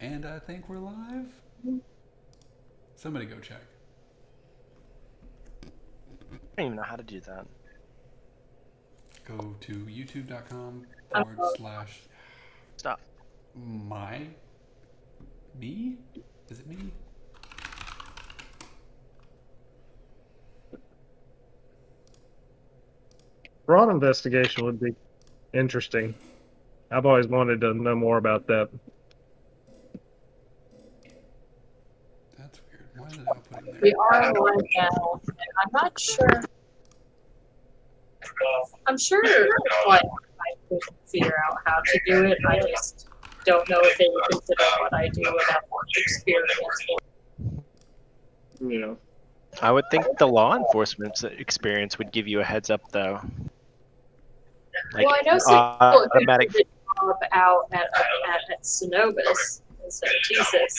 And I think we're live. Somebody go check. I don't even know how to do that. Go to youtube.com/. Stop. Me? Is it me? Fraud investigation would be interesting. I've always wanted to know more about that. That's weird. Why is it outputting there? We are live now, and I'm not sure. I'm sure like I could figure out how to do it. I just don't know if they would consider what I do without much experience. You know, I would think the law enforcement experience would give you a heads up, though. Like, Well, I know some people who automatic. did the job out at Synovus instead of TSIS,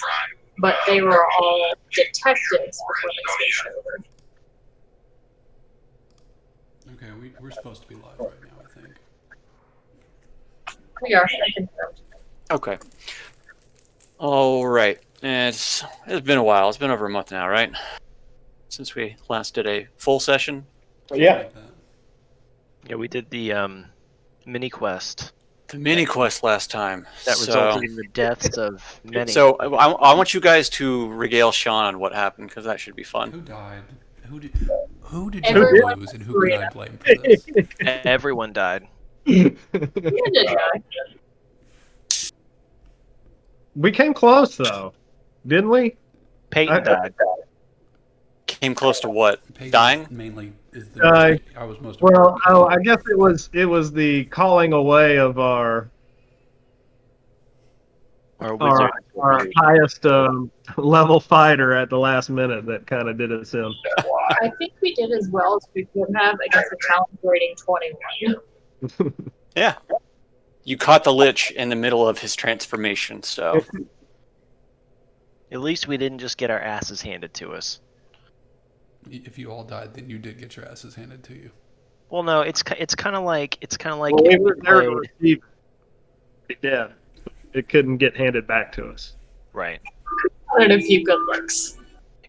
but they were all detectives before they switched over. Okay, we're supposed to be live right now, I think. We are. I confirmed. Okay. All right. It's been a while. It's been over a month now, right? Since we last did a full session. yeah. Like that. Yeah, we did the mini quest The mini quest last time. that resulted in the deaths of many. So I want you guys to regale Sean on what happened, because that should be fun. Who died? Who did you Everyone- lose, and who could I blame for this? Everyone died. You did die. We came close though, didn't we? Peyton died. Came close to what? Peyton Dying? mainly is the. Die. I was most. Well, important. I guess it was the calling away of our Wizard. highest level fighter at the last minute that kind of did us in. I think we did as well as we could have against a talent rating 21. Yeah. You caught the Lich in the middle of his transformation, so. At least we didn't just get our asses handed to us. If you all died, then you did get your asses handed to you. Well, no, it's kind of like Well, we if we were there to played- receive it. Yeah, it couldn't get handed back to us. right. And a few good looks.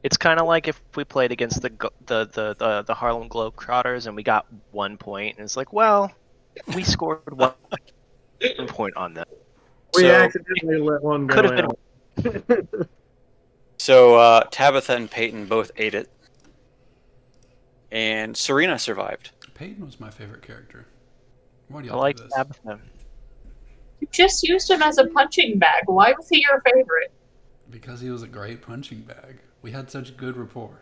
It's kind of like if we played against the Harlem Globetrotters and we got 1 point, and it's like, well, we scored 1 point on them. We So- accidentally let one go Could have been. out. So Tabitha and Peyton both ate it. And Serena survived. Peyton was my favorite character. Why do I y'all like do this? Tabitha. You just used him as a punching bag. Why was he your favorite? Because he was a great punching bag. We had such good rapport.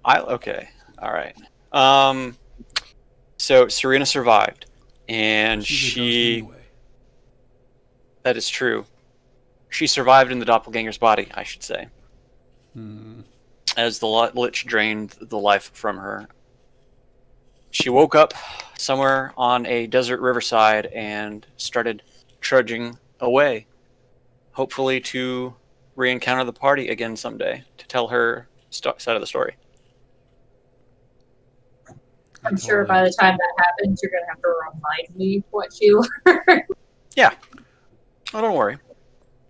Okay. All right. So Serena survived, and She's a ghost she. anyway. That is true. She survived in the doppelganger's body, I should say, as the Lich drained the life from her. She woke up somewhere on a desert riverside and started trudging away, hopefully to re-encounter the party again someday to tell her side of the story. I'm sure by the time that happens, you're going to have to remind me what she learned. Yeah. Oh, don't worry.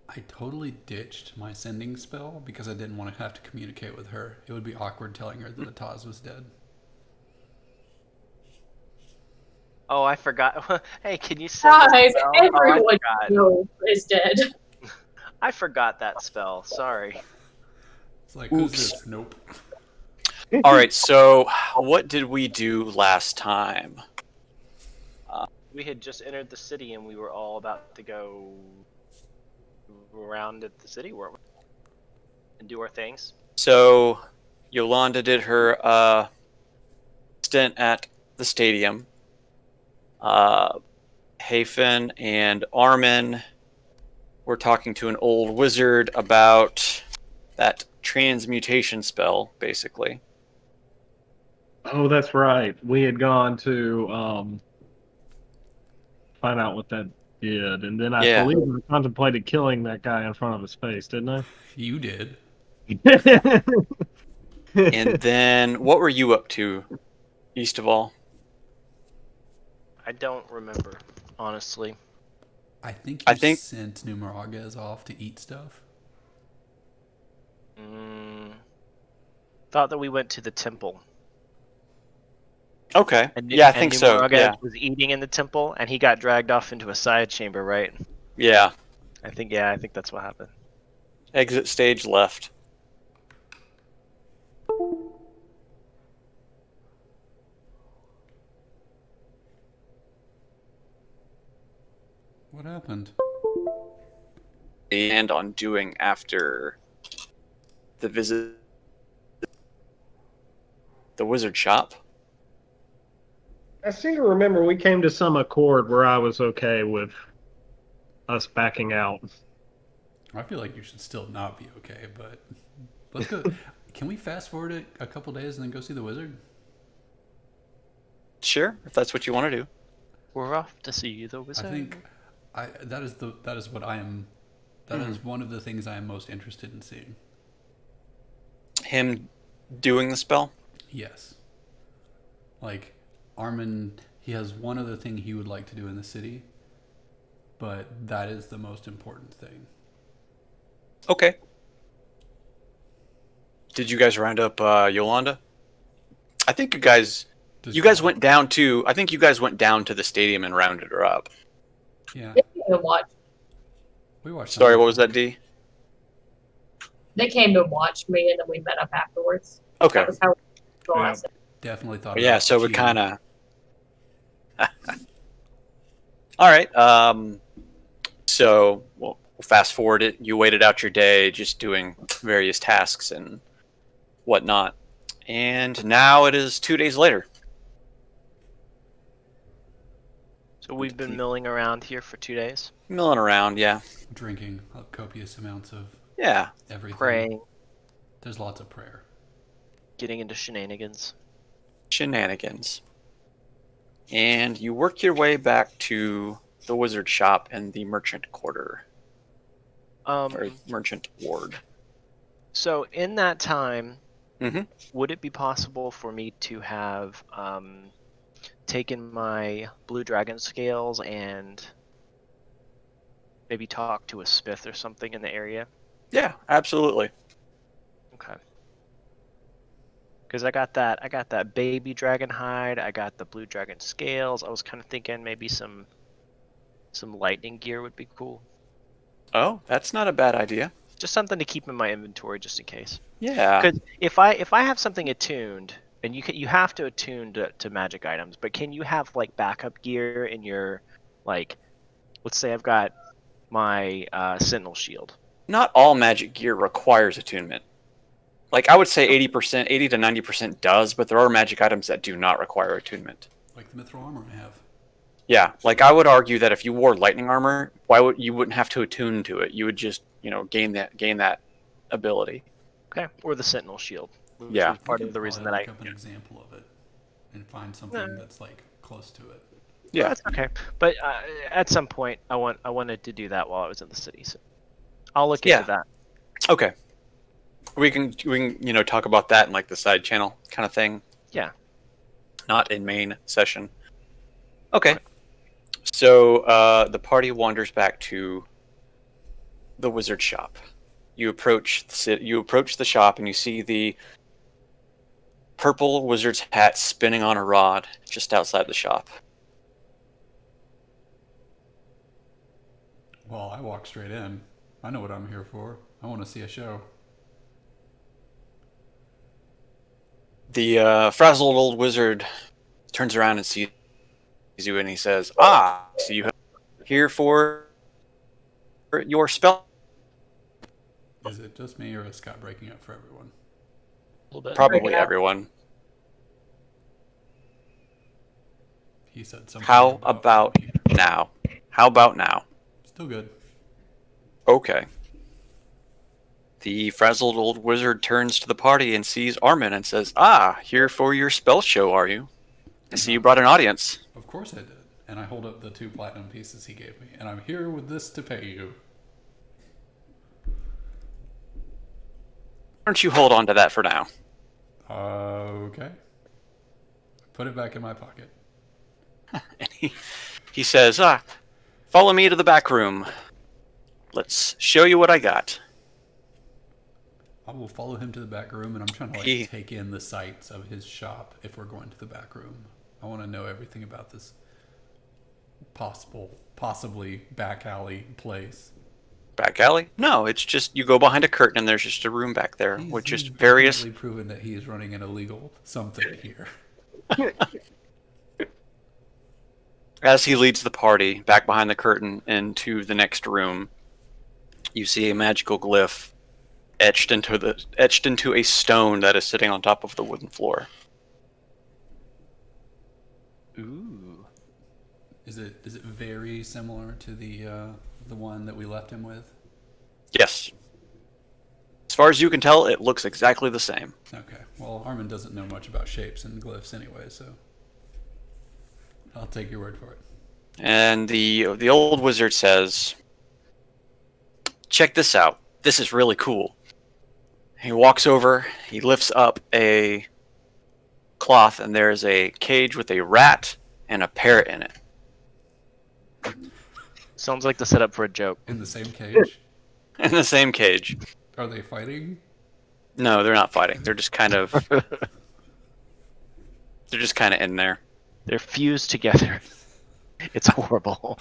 I totally ditched my sending spell because I didn't want to have to communicate with her. It would be awkward telling her that Ataz was dead. Oh, I forgot. Hey, can you send Guys, this spell? everyone I forgot. knows is dead. I forgot that spell. Sorry. It's like, who's Oops. this? Nope. All right, so what did we do last time? We had just entered the city and we were all about to go around at the city, weren't we? And do our things. So Yolanda did her stint at the stadium. Hafen and Armin were talking to an old wizard about that transmutation spell, basically. Oh, that's right. We had gone to find out what that did, and then I Yeah. believe I contemplated killing that guy in front of his face, didn't You did. I? And then what were you up to, East of all? I don't remember, honestly. I think I you think- sent Numeragez off to eat stuff. Thought that we went to the temple. Okay. And Yeah, I and think so. Numeragez Yeah. was eating in the temple, and he got dragged off into a side chamber, right? Yeah. I think that's what happened. Exit stage left. What happened? And on doing after the visit the wizard shop. I seem to remember we came to some accord where I was okay with us backing out. I feel like you should still not be okay, but let's go. Can we fast forward it a couple days and then go see the wizard? Sure, if that's what you want to do. We're off to see the wizard. I think that is what I am. That is one of the things I am most interested in seeing. Him doing the spell? Yes. Like Armin, he has one other thing he would like to do in the city, but that is the most important thing. Okay. Did you guys round up Yolanda? I think you guys went down to the stadium and rounded her up. Yeah, They came to watch. we watched. Sorry, some- what was that, D? They came to watch me, and then we met up afterwards. Okay. That was how we Yeah. Definitely thought. Yeah, about so we cheating. kind of. All right. So we'll fast forward it. You waited out your day, just doing various tasks and whatnot, and now it is 2 days later. So we've been milling around here for 2 days, Milling around, yeah, drinking copious amounts of yeah. everything. praying, There's lots of prayer. getting into shenanigans. Shenanigans. And you work your way back to the wizard shop and the merchant quarter, or merchant ward. So in that time, Mhm. would it be possible for me to have taken my blue dragon scales and maybe talk to a smith or something in the area? Yeah, absolutely. Okay. Because I got that baby dragon hide. I got the blue dragon scales. I was kind of thinking maybe some lightning gear would be cool. Oh, that's not a bad idea. Just something to keep in my inventory just in case. Yeah. Because if I have something attuned, and you have to attune to magic items, but can you have like backup gear in your, like, let's say I've got my sentinel shield. Not all magic gear requires attunement. Like, I would say 80%, 80 to 90% does, but there are magic items that do not require attunement. Like the mithril armor I have. Yeah, like I would argue that if you wore lightning armor, you wouldn't have to attune to it. You would just, gain that ability. Okay. Or the sentinel shield. Which Yeah. was part We of could the reason that probably I. look up an example of it and find something that's like close to it. Yeah. That's okay. But at some point, I wanted to do that while I was in the city. So I'll look Yeah. into that. Okay. We can talk about that in like the side channel kind of thing. Yeah. Not in main session. Okay. So the party wanders back to the wizard shop. You approach the shop and you see the purple wizard's hat spinning on a rod just outside the shop. Well, I walk straight in. I know what I'm here for. I want to see a show. The frazzled old wizard turns around and sees you and he says, "Ah, so you have here for your spell." Is it just me or is Scott breaking up for everyone? A little bit. Probably Yeah. everyone. He said something. How about now? How about now? Still good. Okay. The frazzled old wizard turns to the party and sees Armin and says, "Ah, here for your spell show, are you? I see you brought an audience." Of course I did. And I hold up the 2 platinum pieces he gave me. And I'm here with this to pay you. Why don't you hold on to that for now? Okay. Put it back in my pocket. And he says, Follow me to the back room. Let's show you what I got. I will follow him to the back room, and I'm trying to He- take in the sights of his shop if we're going to the back room. I want to know everything about this possibly back alley place. Back alley? No, it's just you go behind a curtain and there's just a room back there with just various. definitely proven that he is running an illegal something here. As he leads the party back behind the curtain into the next room, you see a magical glyph etched into a stone that is sitting on top of the wooden floor. Ooh. Is it very similar to the one that we left him with? Yes. As far as you can tell, it looks exactly the same. Okay. Well, Armin doesn't know much about shapes and glyphs anyway, so I'll take your word for it. And the old wizard says, "Check this out. This is really cool." He walks over, he lifts up a cloth, and there's a cage with a rat and a parrot in it. Sounds like the setup for a joke. In the same cage? In the same cage. Are they fighting? No, they're not fighting. They're just kind of in there. They're fused together. It's horrible.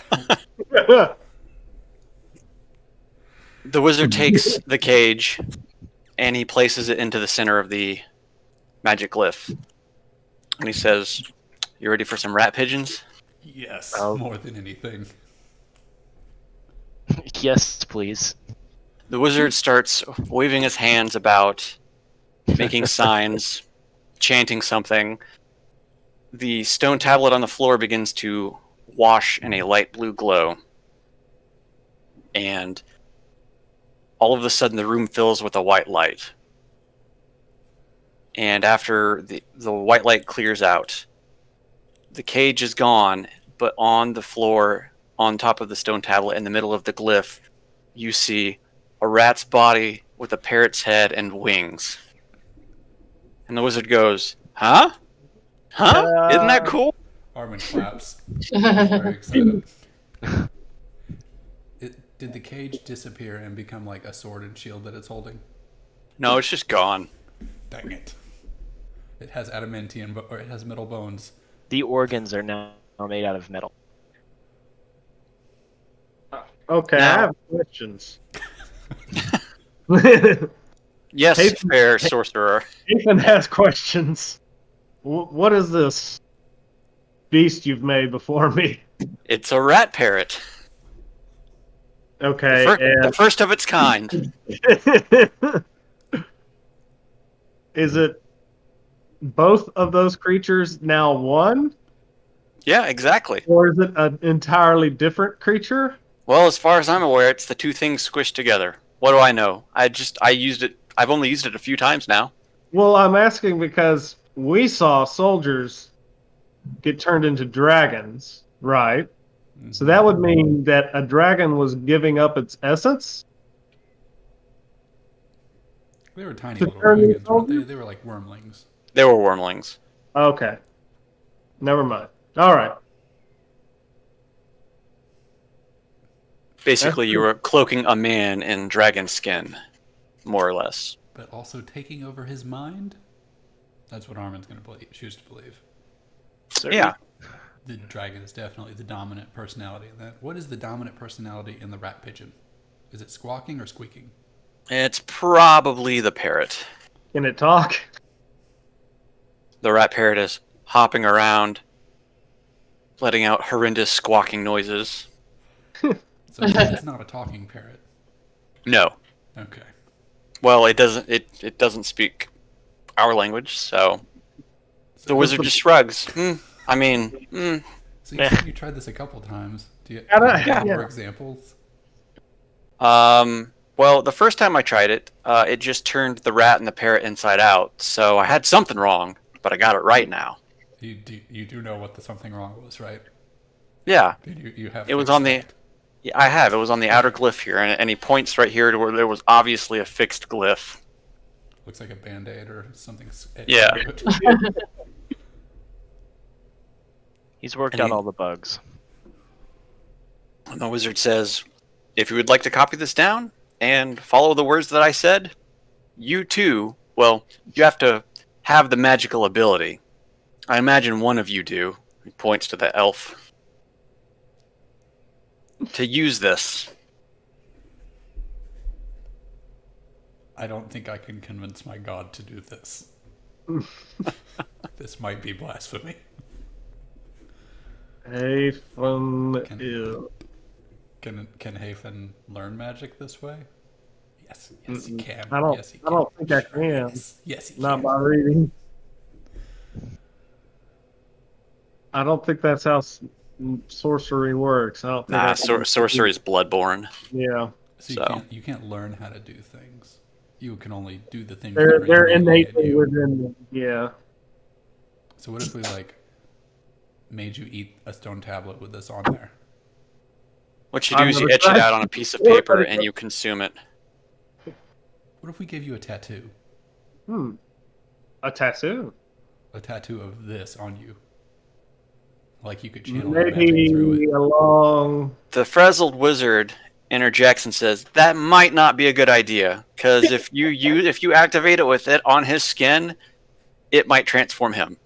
The wizard takes the cage and he places it into the center of the magic glyph. And he says, "You ready for some rat pigeons?" Yes, Oh. more than anything. Yes, please. The wizard starts waving his hands about, making signs, chanting something. The stone tablet on the floor begins to wash in a light blue glow. And all of a sudden the room fills with a white light. And after the white light clears out, the cage is gone, but on the floor, on top of the stone tablet in the middle of the glyph, you see a rat's body with a parrot's head and wings. And the wizard goes, "Huh? Huh? Isn't that cool?" Armin claps. He's very excited. Did the cage disappear and become like a sword and shield that it's holding? No, it's just gone. Dang it. It has adamantium, or it has metal bones. The organs are now made out of metal. Okay, Now- I have questions. Yes, Hey- fair sorcerer. Ethan has questions. What is this beast you've made before me? It's a rat parrot. Okay, The first of its kind. and is it both of those creatures now one, Yeah, exactly. or is it an entirely different creature? Well, as far as I'm aware, it's the two things squished together. What do I know? I used it. I've only used it a few times now. Well, I'm asking because we saw soldiers get turned into dragons, right? So that would mean that a dragon was giving up its essence? They were tiny To little turn dragons, these weren't they? soldiers? They were like wormlings. They were wormlings. Okay. Never mind. All right. Basically, you were cloaking a man in dragon skin, more or less. But also taking over his mind? That's what Armin's going to choose to believe. Yeah. The dragon is definitely the dominant personality in that. What is the dominant personality in the rat pigeon? Is it squawking or squeaking? It's probably the parrot. Can it talk? The rat parrot is hopping around, letting out horrendous squawking noises. So it's not a talking parrot. No. Okay. Well, it doesn't. It doesn't speak our language, so the wizard just shrugs. I mean, So you said you tried this a couple times. Do you Yeah, have yeah. more examples? Well, the first time I tried it, it just turned the rat and the parrot inside out. So I had something wrong, but I got it right now. You do know what the something wrong was, right? Yeah, You have. it was fixed on the. that. Yeah, I have. It was on the outer glyph here, and he points right here to where there was obviously a fixed glyph. Looks like a band-aid or something. Yeah. He's worked And out he- all the bugs. And the wizard says, if you would like to copy this down and follow the words that I said, you too, well, you have to have the magical ability. I imagine one of you do. He points to the elf. To use this. I don't think I can convince my god to do this. This might be blasphemy. Hey, fun. Can- Ew. Can Hafen learn magic this way? Yes, yes he can. I don't. Yes, he I don't think I can. Yes, he Not can. by reading. I don't think that's how sorcery works. I don't think. Nah, I can- sorcery is bloodborne. Yeah, So So. you can't learn how to do things. You can only do the things they're that are innately in innately you. within them. Yeah. So what if we made you eat a stone tablet with this on there? What you do I've is you never etch it tried out on a piece of before, paper but and you consume it. What if we gave you a tattoo? A tattoo. A tattoo of this on you. Like you could channel your magic Maybe through it. along. The frazzled wizard interjects and says, that might not be a good idea, because if you activate it with it on his skin, it might transform him.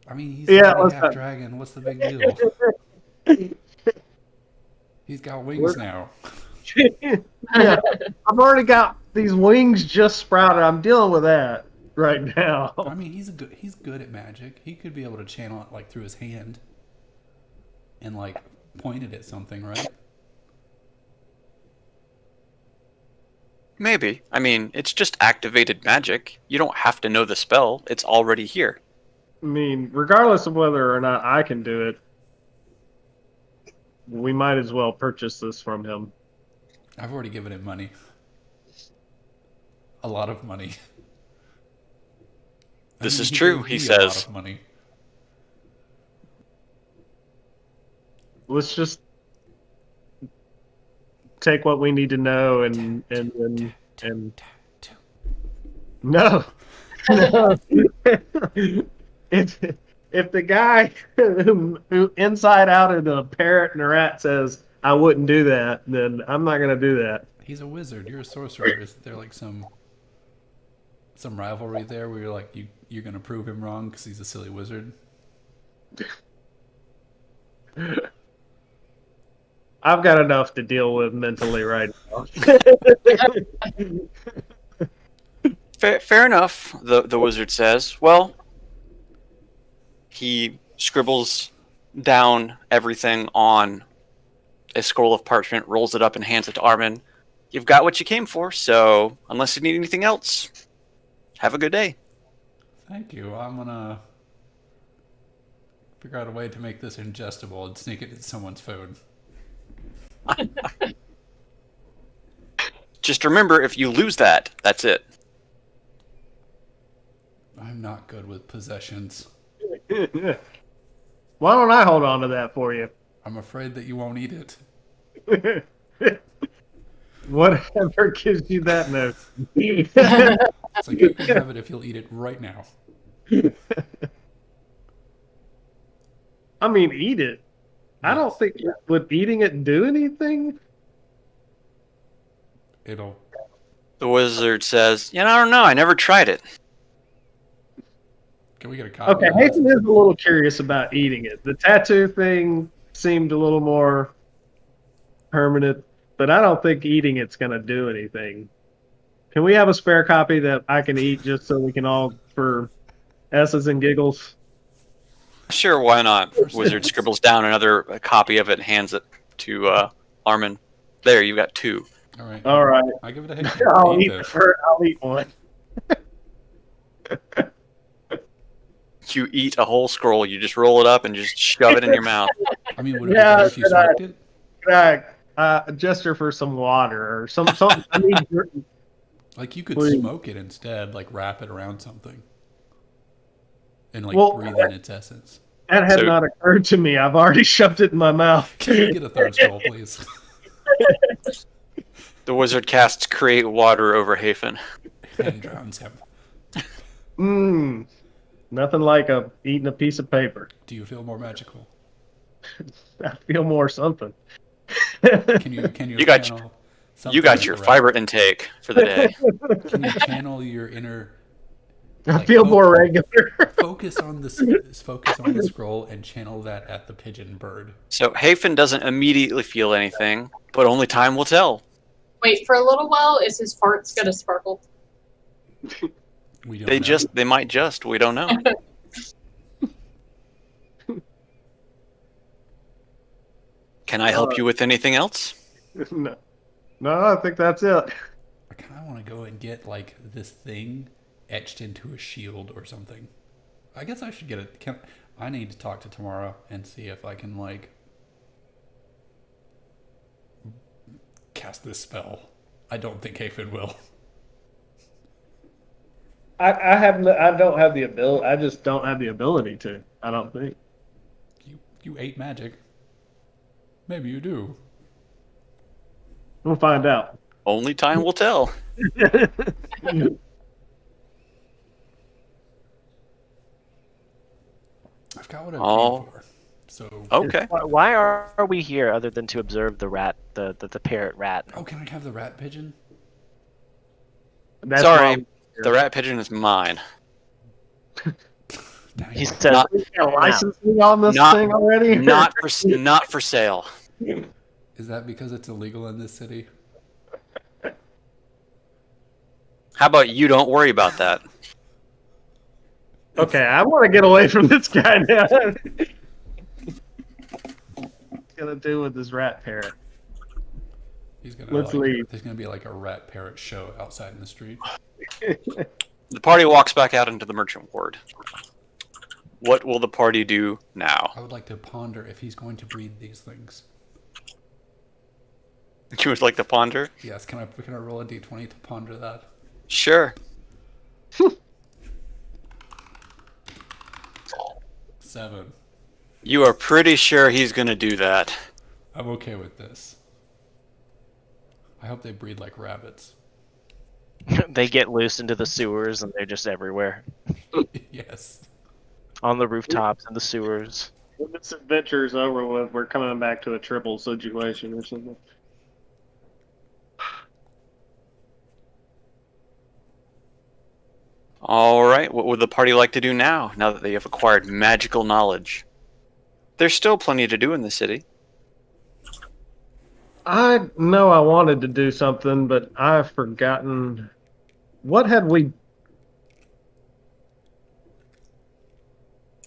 I mean, he's Yeah, already let's half not- dragon. What's the big deal? He's got wings now. Yeah, I've already got these wings just sprouted. I'm dealing with that right now. I mean, he's good at magic. He could be able to channel it through his hand and point it at something, right? Maybe. I mean, it's just activated magic. You don't have to know the spell. It's already here. I mean, regardless of whether or not I can do it, we might as well purchase this from him. I've already given him money. A lot of money. This is he true, gave he me a lot says. of money. Let's just take what we need to know and no. No. If the guy who inside out of the parrot and the rat says I wouldn't do that, then I'm not gonna do that. He's a wizard. You're a sorcerer. Isn't there some rivalry there where you're gonna prove him wrong because he's a silly wizard? I've got enough to deal with mentally right now. Fair enough, the wizard says. Well, he scribbles down everything on a scroll of parchment, rolls it up, and hands it to Armin. You've got what you came for, so unless you need anything else, have a good day. Thank you. I'm gonna figure out a way to make this ingestible and sneak it in someone's food. Just remember, if you lose that, that's it. I'm not good with possessions. Why don't I hold on to that for you? I'm afraid that you won't eat it. Whatever gives you that note. So you can have it if you'll eat it right now. I mean, eat it. I don't Yes. think would eating it do anything. It'll. The wizard says, I don't know, I never tried it. Can we get a copy? Okay, of this? Hazen is a little curious about eating it. The tattoo thing seemed a little more permanent, but I don't think eating it's going to do anything. Can we have a spare copy that I can eat just so we can all, for S's and giggles? Sure, why not? Wizard scribbles down another copy of it and hands it to Armin. There, you got two. All right. All right, I give it a hit. I'll eat this. I'll eat one. You eat a whole scroll, you just roll it up and just shove it in your mouth. I mean, would it Yeah, be better if you but I- smoked it? Can I gesture for some water or some? I need. Like you could Please. smoke it instead, wrap it around something, and Well, breathe in its essence. That had So- not occurred to me. I've already shoved it in my mouth. Can we get a third scroll, please? The wizard casts create water over Hafen. And drowns him. Mmm. Nothing like eating a piece of paper. Do you feel more magical? I feel more something. Can you You got channel You got something your correct? fiber intake for the day. Can you channel your inner I like feel more regular. focus on the scroll and channel that at the pigeon bird? So Hafen doesn't immediately feel anything, but only time will tell. Wait, for a little while, is his farts gonna sparkle? We don't know. They might just, we don't know. Can I help you with anything else? No. No, I think that's it. I kind of want to go and get like this thing etched into a shield or something. I guess I should get it. I need to talk to Tamara and see if I can like cast this spell. I don't think Hafen will. I don't have the ability. I just don't have the ability to. I don't think. You ate magic. Maybe you do. We'll find out. Only time will tell. I've got what I Oh. came for. So Okay. Why are we here other than to observe the rat, the parrot rat? oh, can I have the rat pigeon? That's Sorry, why the rat pigeon is mine. Dang He it. says, Not- we got licensing on this Not- thing already. Not for sale. Is that because it's illegal in this city? How about you don't worry about that? Okay, I want to get away from this guy now. What's gonna do with this rat parrot? He's gonna Let's like, leave. There's gonna be like a rat parrot show outside in the street. The party walks back out into the merchant ward. What will the party do now? I would like to ponder if he's going to breed these things. You would like to ponder? Yes, can I roll a d20 to ponder that? Sure. 7. You are pretty sure he's going to do that. I'm okay with this. I hope they breed like rabbits. they get loose into the sewers and they're just everywhere. Yes. On the rooftops and the sewers. When this adventure is over with, we're coming back to a triple situation or something. All right, what would the party like to do now that they have acquired magical knowledge? There's still plenty to do in the city. I know I wanted to do something, but I've forgotten. What had we?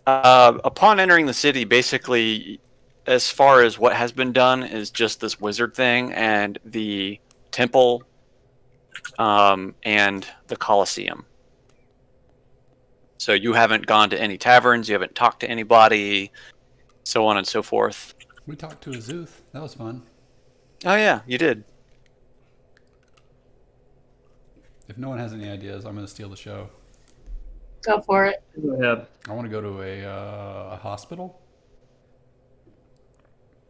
Upon entering the city, basically, as far as what has been done is just this wizard thing and the temple and the Colosseum. So you haven't gone to any taverns, you haven't talked to anybody, so on and so forth. We talked to Azuth. That was fun. Oh yeah, you did. If no one has any ideas, I'm going to steal the show. Go for it. Go ahead. I want to go to a hospital.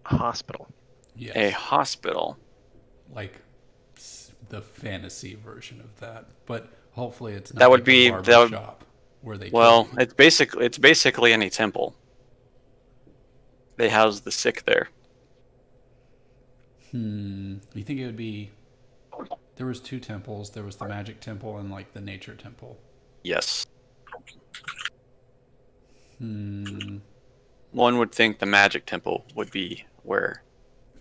Hospital. Yes. A hospital. Like the fantasy version of that, but hopefully it's not That would like be- a barber that would- shop where they Well, kill you. it's basically any temple. They house the sick there. You think it would be? There was 2 temples. There was the magic temple and like the nature temple. Yes. Hmm. One would think the magic temple would be where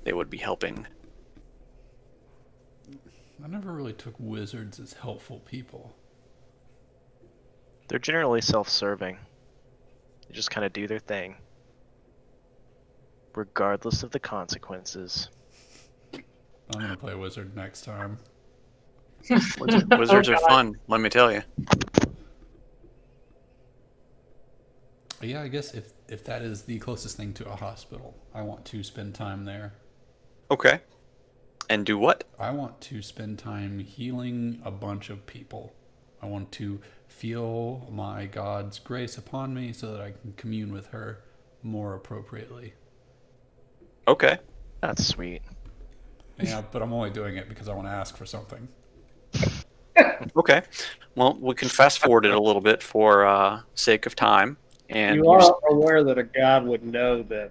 they would be helping. I never really took wizards as helpful people. They're generally self-serving. They just kind of do their thing. Regardless of the consequences. I'm gonna play wizard next time. Wizards are God. fun, let me tell you. Yeah, I guess if that is the closest thing to a hospital, I want to spend time there. Okay. And do what? I want to spend time healing a bunch of people. I want to feel my God's grace upon me so that I can commune with her more appropriately. Okay. That's sweet. Yeah, but I'm only doing it because I want to ask for something. Okay. Well, we can fast forward it a little bit for sake of time. And You are aware that a god would know that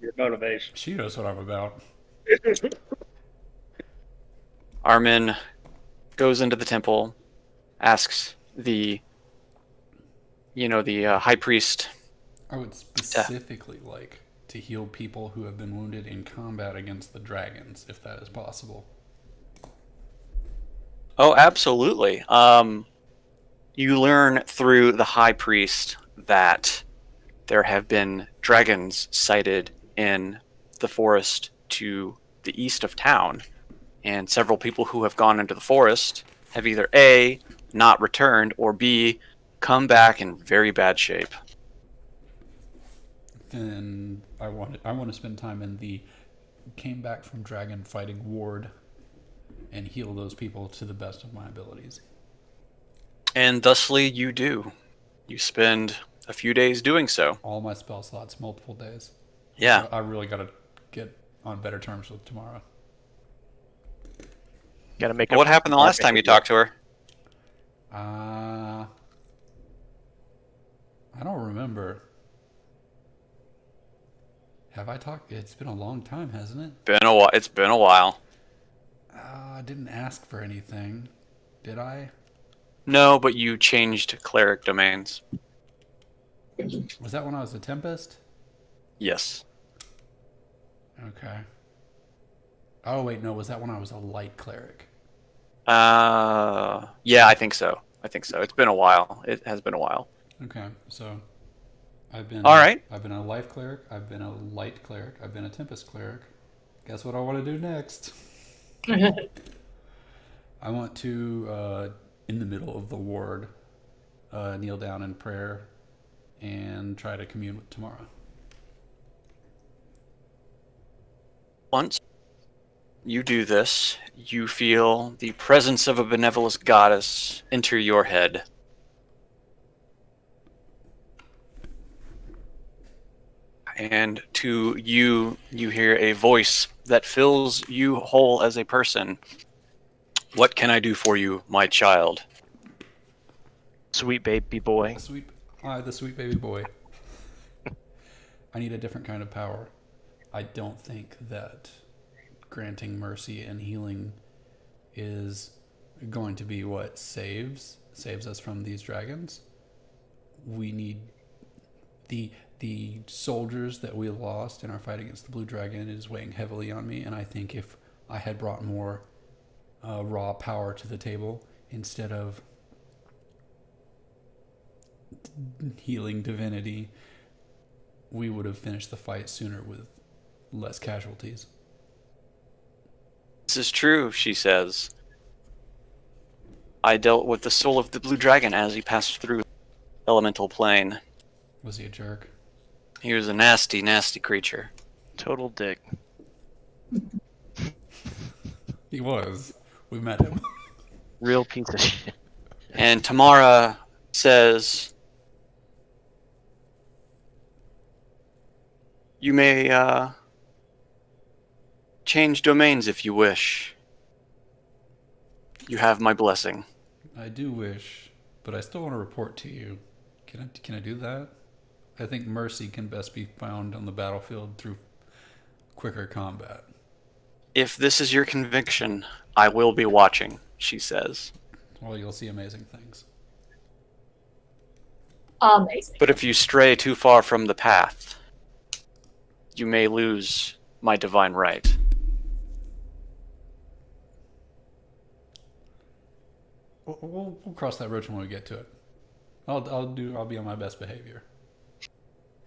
your motivation. She knows what I'm about. Armin goes into the temple, asks the high priest. I would specifically like to heal people who have been wounded in combat against the dragons, if that is possible. Oh, absolutely. You learn through the high priest that there have been dragons sighted in the forest to the east of town, and several people who have gone into the forest have either A, not returned, or B, come back in very bad shape. Then I want to spend time in the came back from dragon fighting ward and heal those people to the best of my abilities. And thusly you do. You spend a few days doing so. All my spell slots, multiple days. Yeah. I really got to get on better terms with tomorrow. Gotta make. What happened the last time you talked to her? I don't remember. Have I talked? It's been a long time, hasn't it? It's been a while. I didn't ask for anything, did I? No, but you changed cleric domains. Was that when I was a Tempest? Yes. Okay. Oh wait, no. Was that when I was a light cleric? Yeah, I think so. It's been a while. It has been a while. Okay, so I've been All right. I've been a life cleric. I've been a light cleric. I've been a Tempest cleric. Guess what I want to do next? I want to, in the middle of the ward, kneel down in prayer and try to commune with tomorrow. Once you do this, you feel the presence of a benevolent goddess enter your head. And to you, you hear a voice that fills you whole as a person. What can I do for you, my child? Sweet baby boy. The sweet baby boy. I need a different kind of power. I don't think that granting mercy and healing is going to be what saves us from these dragons. We need the soldiers that we lost in our fight against the blue dragon is weighing heavily on me, and I think if I had brought more raw power to the table instead of healing divinity, we would have finished the fight sooner with less casualties. This is true, she says. I dealt with the soul of the blue dragon as he passed through elemental plane. Was he a jerk? He was a nasty, nasty creature. Total dick. He was. We met him. Real piece of shit. And Tamara says, you may change domains if you wish. You have my blessing. I do wish, but I still want to report to you. Can I do that? I think mercy can best be found on the battlefield through quicker combat. If this is your conviction, I will be watching, she says. Well, you'll see amazing things. Amazing. But if you stray too far from the path, you may lose my divine right. We'll cross that bridge when we get to it. I'll be on my best behavior.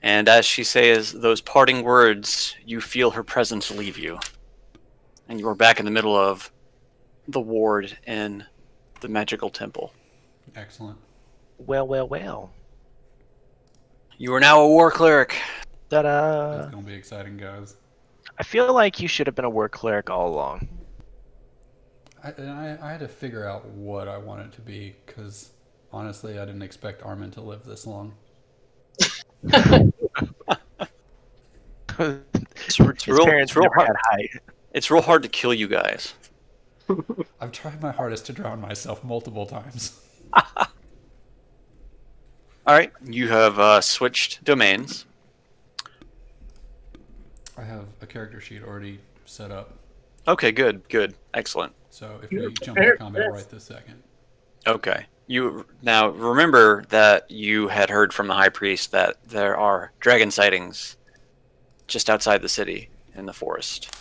And as she says those parting words, you feel her presence leave you. And you are back in the middle of the ward in the magical temple. Excellent. Well. You are now a war cleric. Ta-da! It's gonna be exciting, guys. I feel like you should have been a war cleric all along. I had to figure out what I wanted to be, because honestly, I didn't expect Armin to live this long. It's His parents real never hard. had height. It's real hard to kill you guys. I've tried my hardest to drown myself multiple times. Alright, you have switched domains. I have a character sheet already set up. Okay, good, excellent. So if You're we jump into prepared for combat this. right this second. Okay. You now remember that you had heard from the high priest that there are dragon sightings just outside the city in the forest.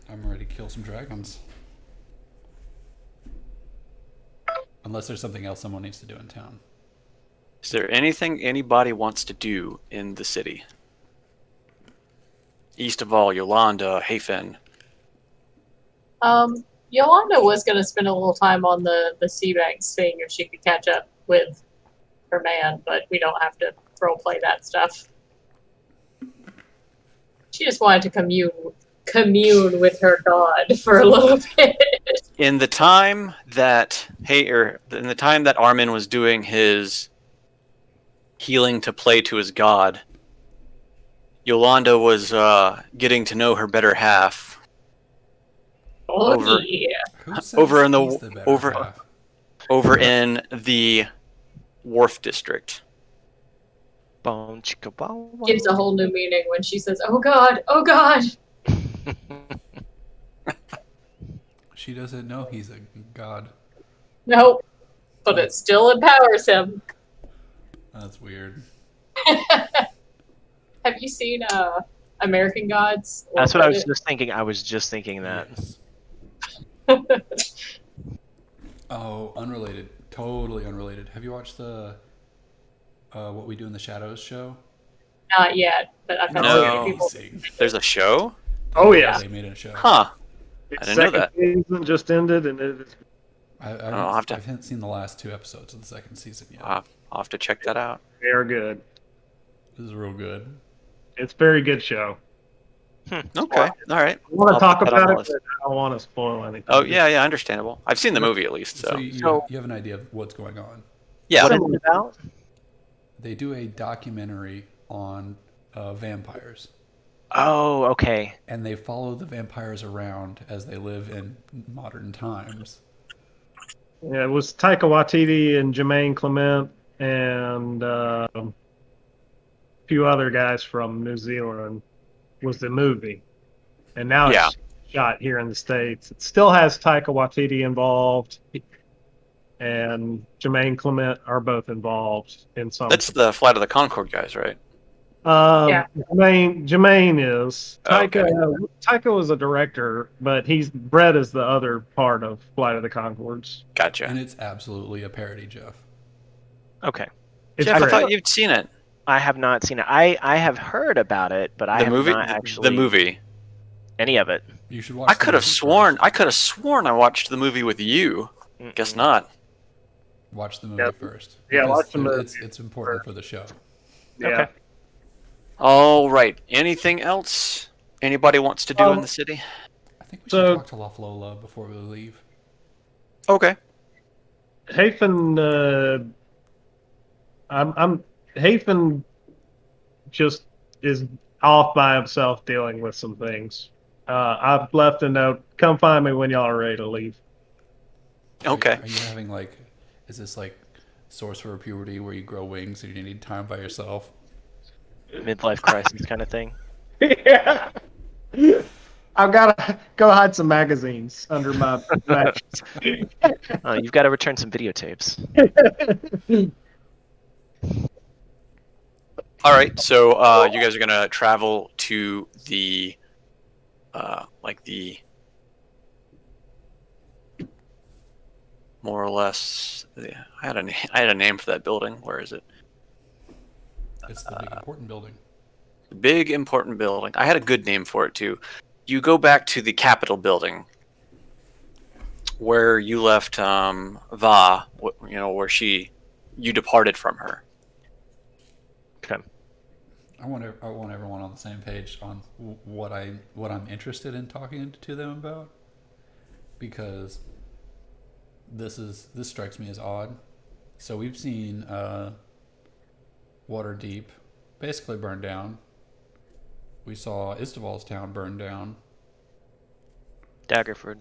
I'm ready to kill some dragons. Unless there's something else someone needs to do in town. Is there anything anybody wants to do in the city? East of all, Yolanda, Hafen. Yolanda was going to spend a little time on the sea banks, seeing if she could catch up with her man, but we don't have to role play that stuff. She just wanted to commune with her god for a little bit. In the time that Armin was doing his healing to play to his god, Yolanda was getting to know her better half. Oh, Over- yeah. Who says Over in the- he's the better over- half? Over in the Wharf District. Bone chicka bow. Gives a whole new meaning when she says, "Oh God, oh God." She doesn't know he's a god. Nope. But it still empowers him. That's weird. Have you seen American Gods? Or That's what I was Reddit? just thinking. I was just thinking that. Yes. Oh, unrelated. Totally unrelated. Have you watched the What We Do in the Shadows show? Not yet, but I've had No. so many people. Amazing. There's a show? Oh, yeah. They made a show. Huh. Its I didn't know second season just ended, and it is I I'll have to- haven't seen the last 2 episodes of the second season yet. I'll have to check that out. very good. This is real good. It's a very good show. Okay. All right. I want I'll to talk put that on about the it, list. but I don't want to spoil anything. Oh, yeah, understandable. I've seen the movie at least, So, so. you have an idea of what's going on. Yeah. What is it about? They do a documentary on vampires, Oh, okay. and they follow the vampires around as they live in modern times. Yeah, it was Taika Waititi and Jermaine Clement and a few other guys from New Zealand was the movie. And now Yeah. it's shot here in the States. It still has Taika Waititi involved, and Jermaine Clement are both involved in some. That's the Flight of the Concord guys, right? Yeah. Jermaine is. Okay. Taika was a director, but Brett is the other part of Flight of the Conchords. Gotcha. And it's absolutely a parody, Jeff. Okay. It's Jeff, I great. thought you'd seen it. I have not seen it. I have heard about it, but I The have movie. not actually The movie. any of it. You should watch. I the could have movie sworn. first. I could have sworn I watched the movie with you. Guess Mm-mm. not. Watch the movie Yeah. first. Yeah, because watch the movie It's important for the show. Yeah. Okay. All right. Anything else anybody wants to do in the city? I think we So- should talk to Lola before we leave. Okay. Hafen, Hafen just is off by himself dealing with some things. I've left a note. Come find me when y'all are ready to leave. Okay. Are you having is this like sorcerer puberty where you grow wings and you need time by yourself? Midlife crisis kind of thing. Yeah. I've got to go hide some magazines under my mattress. You've got to return some videotapes. All right. So you guys are gonna travel to the, the more or less. I had a name for that building. Where is it? It's the big important building. Big important building. I had a good name for it too. You go back to the Capitol building, where you left Va. Where you departed from her. Okay. I want everyone on the same page on what I'm interested in talking to them about, because this strikes me as odd. So we've seen Waterdeep basically burned down. We saw Isteval's town burn down. Daggerford.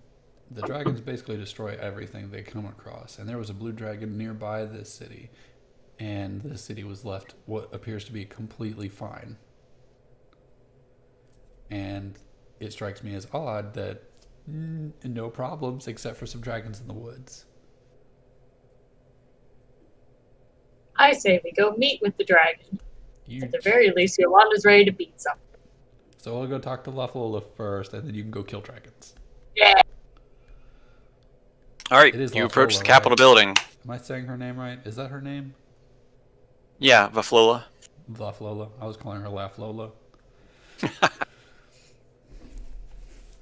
The dragons basically destroy everything they come across, and there was a blue dragon nearby this city, and the city was left what appears to be completely fine. And it strikes me as odd that no problems except for some dragons in the woods. I say we go meet with the dragon. You, At the very least, Yolanda's ready to beat something. so I'll go talk to Luffalola first, and then you can go kill dragons. Yeah. All right, It is you La approach Fola, the Capitol right? building. Am I saying her name right? Is that her name? Yeah, Vaflola. Luffalola. I was calling her Laflola.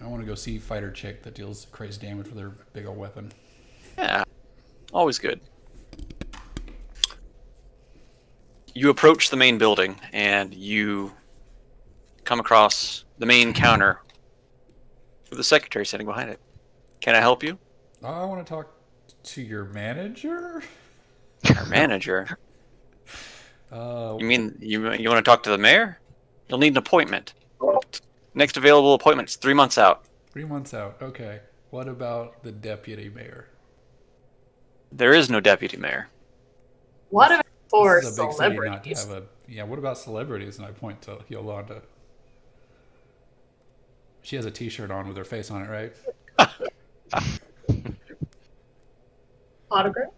I want to go see fighter chick that deals crazy damage with her big old weapon. Yeah, always good. You approach the main building, and you come across the main counter with the secretary sitting behind it. Can I help you? I want to talk to your manager. Our manager. Uh, You mean you want to talk to the mayor? You'll need an appointment. Next available appointment is 3 months out. 3 months out. Okay. What about the deputy mayor? There is no deputy mayor. What about for This is a big city not to celebrities? have a. Yeah. What about celebrities? And I point to Yolanda. She has a T-shirt on with her face on it, right? Autograph?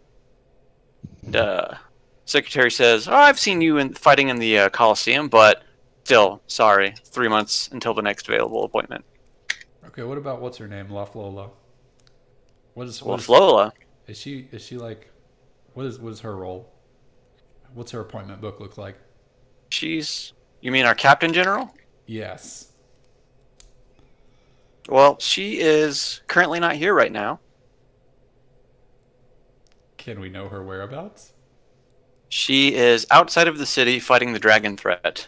The secretary says, "Oh, I've seen you fighting in the Coliseum, but still, sorry, 3 months until the next available appointment." Okay. What about what's her name? Laflola. Well, Flola, Is she like? What is her role? What's her appointment book look like? you mean our captain general? Yes. Well, she is currently not here right now. Can we know her whereabouts? She is outside of the city fighting the dragon threat.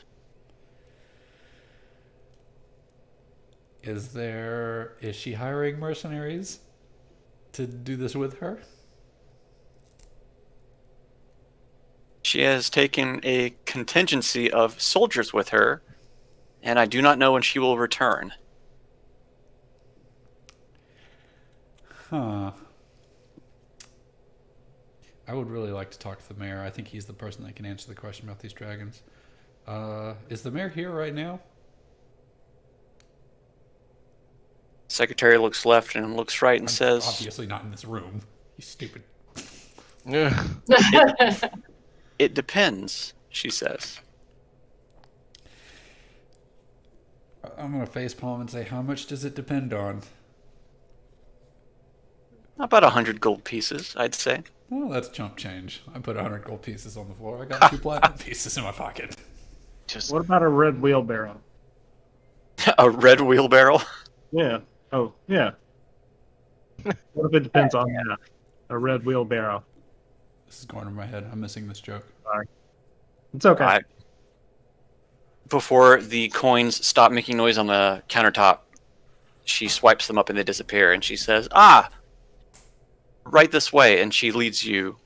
Is she hiring mercenaries to do this with her? She has taken a contingency of soldiers with her, and I do not know when she will return. Huh. I would really like to talk to the mayor. I think he's the person that can answer the question about these dragons. Is the mayor here right now? Secretary looks left and looks right and I'm says, obviously not in this room. You stupid. "It depends," she says. I'm gonna facepalm and say, how much does it depend on? About 100 gold pieces, I'd say. Well, that's chump change. I put 100 gold pieces on the floor. I got 2 platinum pieces in my pocket. Just What about a red wheelbarrow? A red wheelbarrow? Yeah. Oh, yeah. What if it depends on that? A red wheelbarrow. This is going over my head. I'm missing this joke. It's okay. Before the coins stop making noise on the countertop, she swipes them up and they disappear, and she says, "Ah, right this way," and she leads you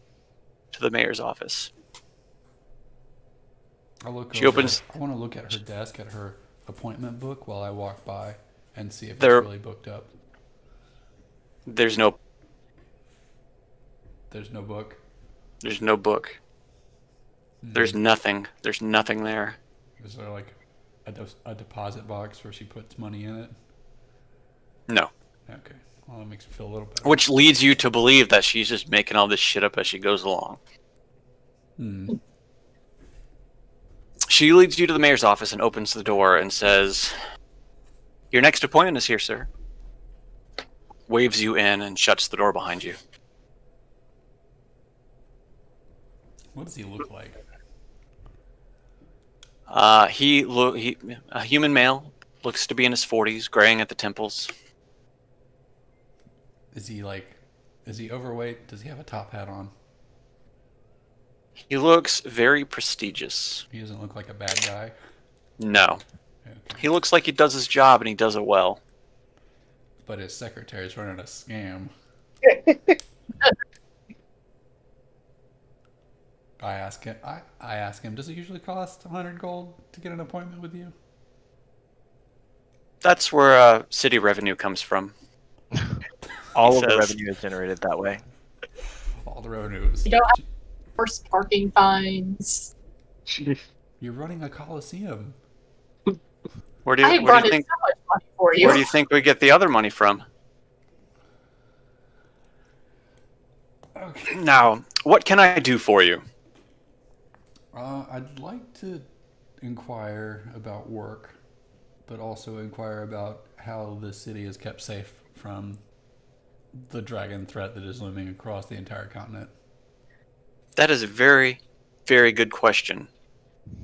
to the mayor's office. I'll look She over. opens- I want to look at her desk, at her appointment book while I walk by and see if There- it's really booked up. There's no There's no book. book. There's nothing. There's nothing there. Is there like a deposit box where she puts money in it? No. Okay. Well, that makes me feel a little better. Which leads you to believe that she's just making all this shit up as she goes along. Hmm. She leads you to the mayor's office and opens the door and says, "Your next appointment is here, sir." Waves you in and shuts the door behind you. What does he look like? He a human male, looks to be in his 40s, graying at the temples. Is he overweight? Does he have a top hat on? He looks very prestigious. He doesn't look like a bad guy. No. Okay. He looks like he does his job and he does it well. But his secretary's running a scam. I ask him, does it usually cost 100 gold to get an appointment with you? That's where city revenue comes from. all He of the says- revenue is generated that way. All the revenues. You don't have horse parking fines. Jeez. You're running a coliseum. Where do I you brought in think? so much money for you. Where do you think we get the other money from? Okay. Now, what can I do for you? I'd like to inquire about work, but also inquire about how the city is kept safe from the dragon threat that is looming across the entire continent. That is a very, very good question.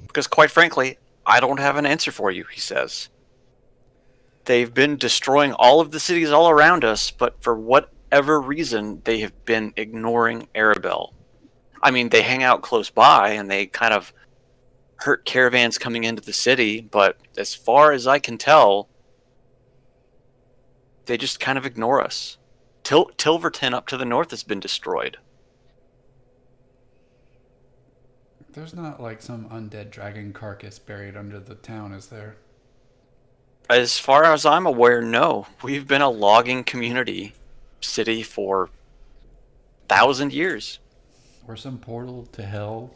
Because quite frankly, I don't have an answer for you, he says. They've been destroying all of the cities all around us, but for whatever reason, they have been ignoring Arabelle. I mean, they hang out close by and they kind of hurt caravans coming into the city, but as far as I can tell, they just kind of ignore us. Tilverton up to the north has been destroyed. There's not like some undead dragon carcass buried under the town, is there? As far as I'm aware, no. We've been a logging community city for 1,000 years. Or some portal to hell?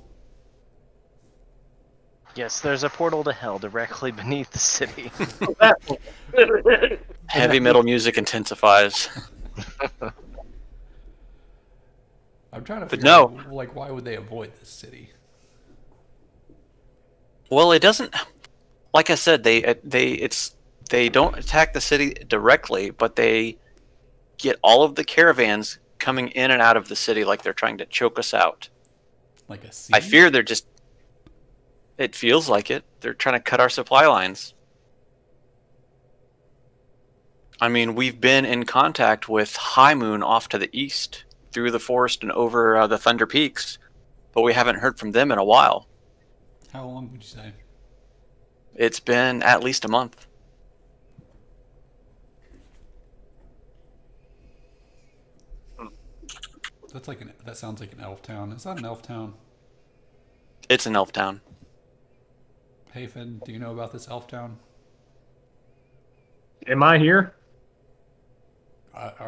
Yes, there's a portal to hell directly beneath the city. Heavy metal music intensifies. I'm trying to But figure no. out, like, why would they avoid this city? Well, it doesn't. Like I said, they don't attack the city directly, but they get all of the caravans coming in and out of the city like they're trying to choke us out. Like a siege? I fear they're just. It feels like it. They're trying to cut our supply lines. I mean, we've been in contact with High Moon off to the east, through the forest and over the Thunder Peaks, but we haven't heard from them in a while. How long would you say? It's been at least a month. That sounds like an elf town. Is that an elf town? It's an elf town. Hey Finn, do you know about this elf town? Am I here?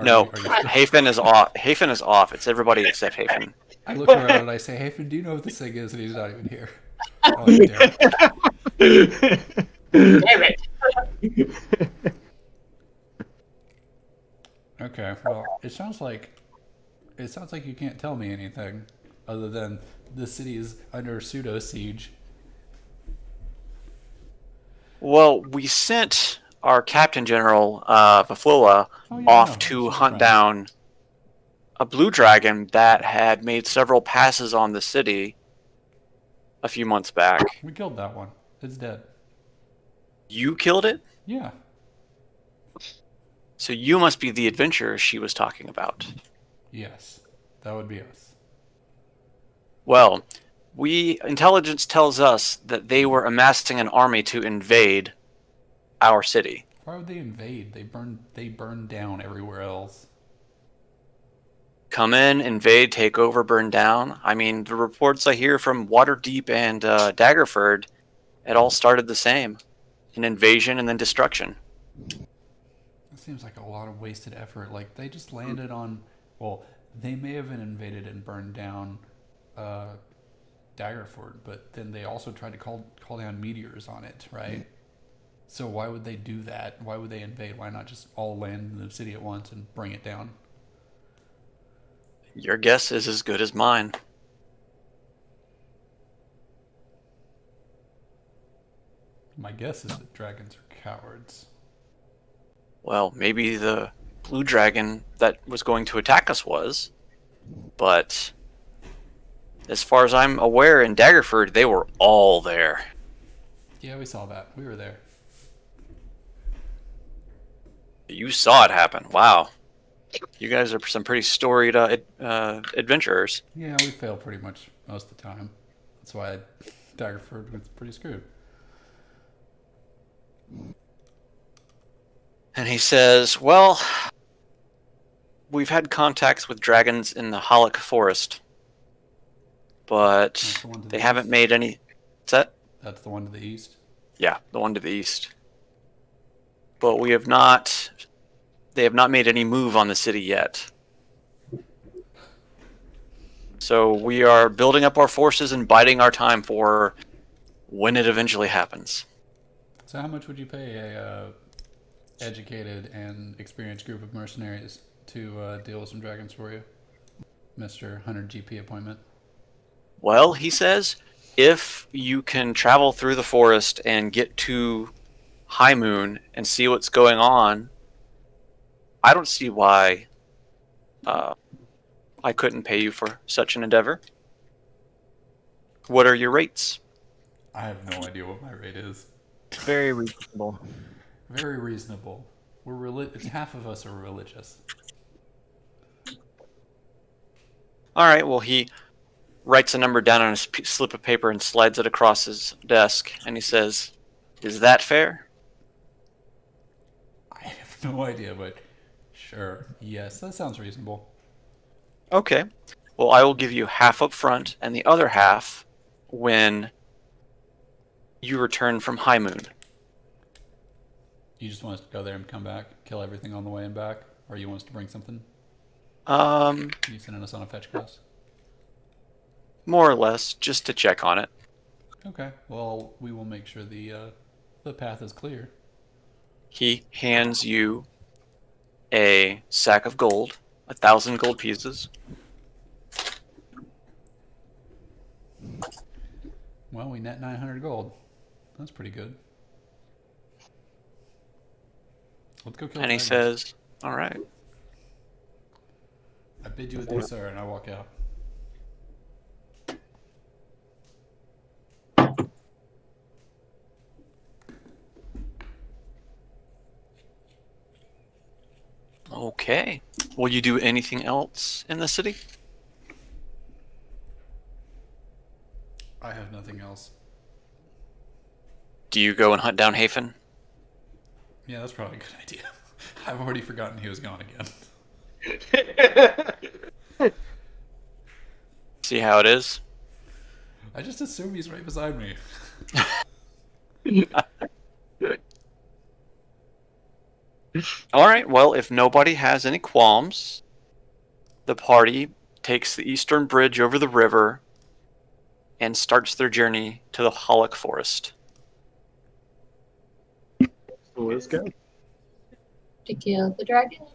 No, are you Hafen is off. Hafen is off. It's everybody except Hafen. I look around and I say, "Hey Finn, do you know what this thing is?" And he's not even here. Oh, damn. Damn it. Okay, well, it sounds like you can't tell me anything other than the city is under pseudo siege. Well, we sent our Captain General Vaflula Oh, yeah, off no, to she's hunt right. down a blue dragon that had made several passes on the city a few months back. We killed that one. It's dead. You killed it? Yeah. So you must be the adventurer she was talking about. Yes, that would be us. Well, intelligence tells us that they were amassing an army to invade our city. Why would they invade? They burned down everywhere else. Come in, invade, take over, burn down. I mean, the reports I hear from Waterdeep and Daggerford, it all started the same. An invasion and then destruction. It seems like a lot of wasted effort. Like, they just landed on... Well, they may have been invaded and burned down Daggerford, but then they also tried to call down meteors on it, right? So why would they do that? Why would they invade? Why not just all land in the city at once and bring it down? Your guess is as good as mine. My guess is that dragons are cowards. Well, maybe the blue dragon that was going to attack us was, but as far as I'm aware, in Daggerford, they were all there. Yeah, we saw that. We were there. You saw it happen. Wow. You guys are some pretty storied adventurers. Yeah, we fail pretty much most of the time. That's why Daggerford was pretty screwed. And he says, well, we've had contacts with dragons in the Halleck Forest, but That's the one to they the haven't east? made any... What's that? That's the one to the east? Yeah, the one to the east. But we have not... They have not made any move on the city yet. So we are building up our forces and biding our time for when it eventually happens. So how much would you pay educated and experienced group of mercenaries to deal with some dragons for you, Mr. 100 GP appointment. Well, he says, if you can travel through the forest and get to High Moon and see what's going on, I don't see why I couldn't pay you for such an endeavor. What are your rates? I have no idea what my rate is. Very reasonable. Very reasonable. Half of us are religious. All right, well, he writes a number down on a slip of paper and slides it across his desk, and he says, "Is that fair?" I have no idea, but sure. Yes, that sounds reasonable. Okay. Well, I will give you half up front and the other half when you return from High Moon. You just want us to go there and come back, kill everything on the way and back, or you want us to bring something? You sending us on a fetch quest? More or less, just to check on it. Okay. Well, we will make sure the path is clear. He hands you a sack of gold, 1,000 gold pieces. Well, we net 900 gold. That's pretty good. Let's go kill And he dragons. says, "All right." I bid you adieu, sir, and I walk out. Okay. Will you do anything else in the city? I have nothing else. Do you go and hunt down Hafen? Yeah, that's probably a good idea. I've already forgotten he was gone again. See how it is? I just assume he's right beside me. All right. Well, if nobody has any qualms, the party takes the eastern bridge over the river and starts their journey to the Hollock Forest. Let's go. To kill the dragon.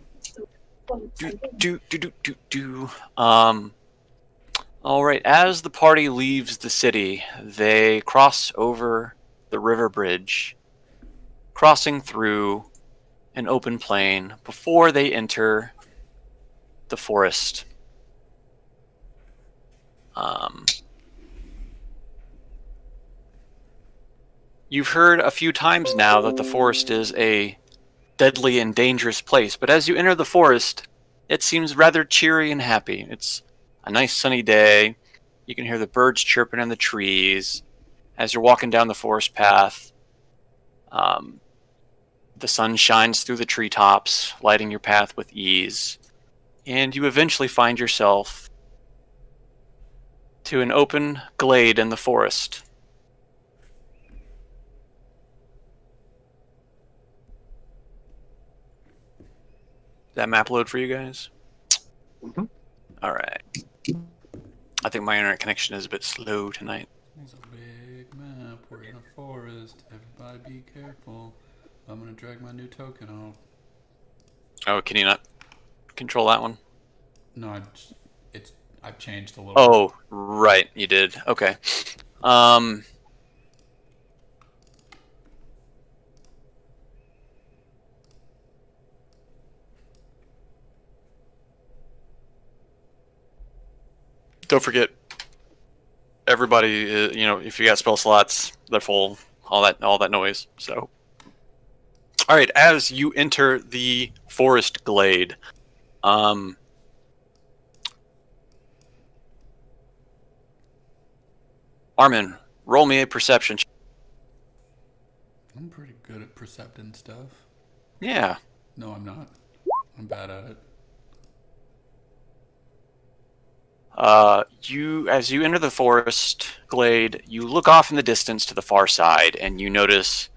All right. As the party leaves the city, they cross over the river bridge, crossing through an open plain before they enter the forest. You've heard a few times now that the forest is a deadly and dangerous place, but as you enter the forest, it seems rather cheery and happy. It's a nice sunny day. You can hear the birds chirping in the trees. As you're walking down the forest path, the sun shines through the treetops, lighting your path with ease, and you eventually find yourself to an open glade in the forest. That map load for you guys? Mm-hmm. All right. I think my internet connection is a bit slow tonight. It's a big map. We're in a forest. Everybody be careful. I'm gonna drag my new token off. Oh, can you not control that one? No, I've changed a little. Oh, right, you did. Okay. Don't forget, everybody, if you got spell slots, they're full. All that noise. So, all right. As you enter the forest glade, Armin, roll me a perception. I'm pretty good at percepting stuff. Yeah. No, I'm not. I'm bad at it. As you enter the forest glade, you look off in the distance to the far side, and you notice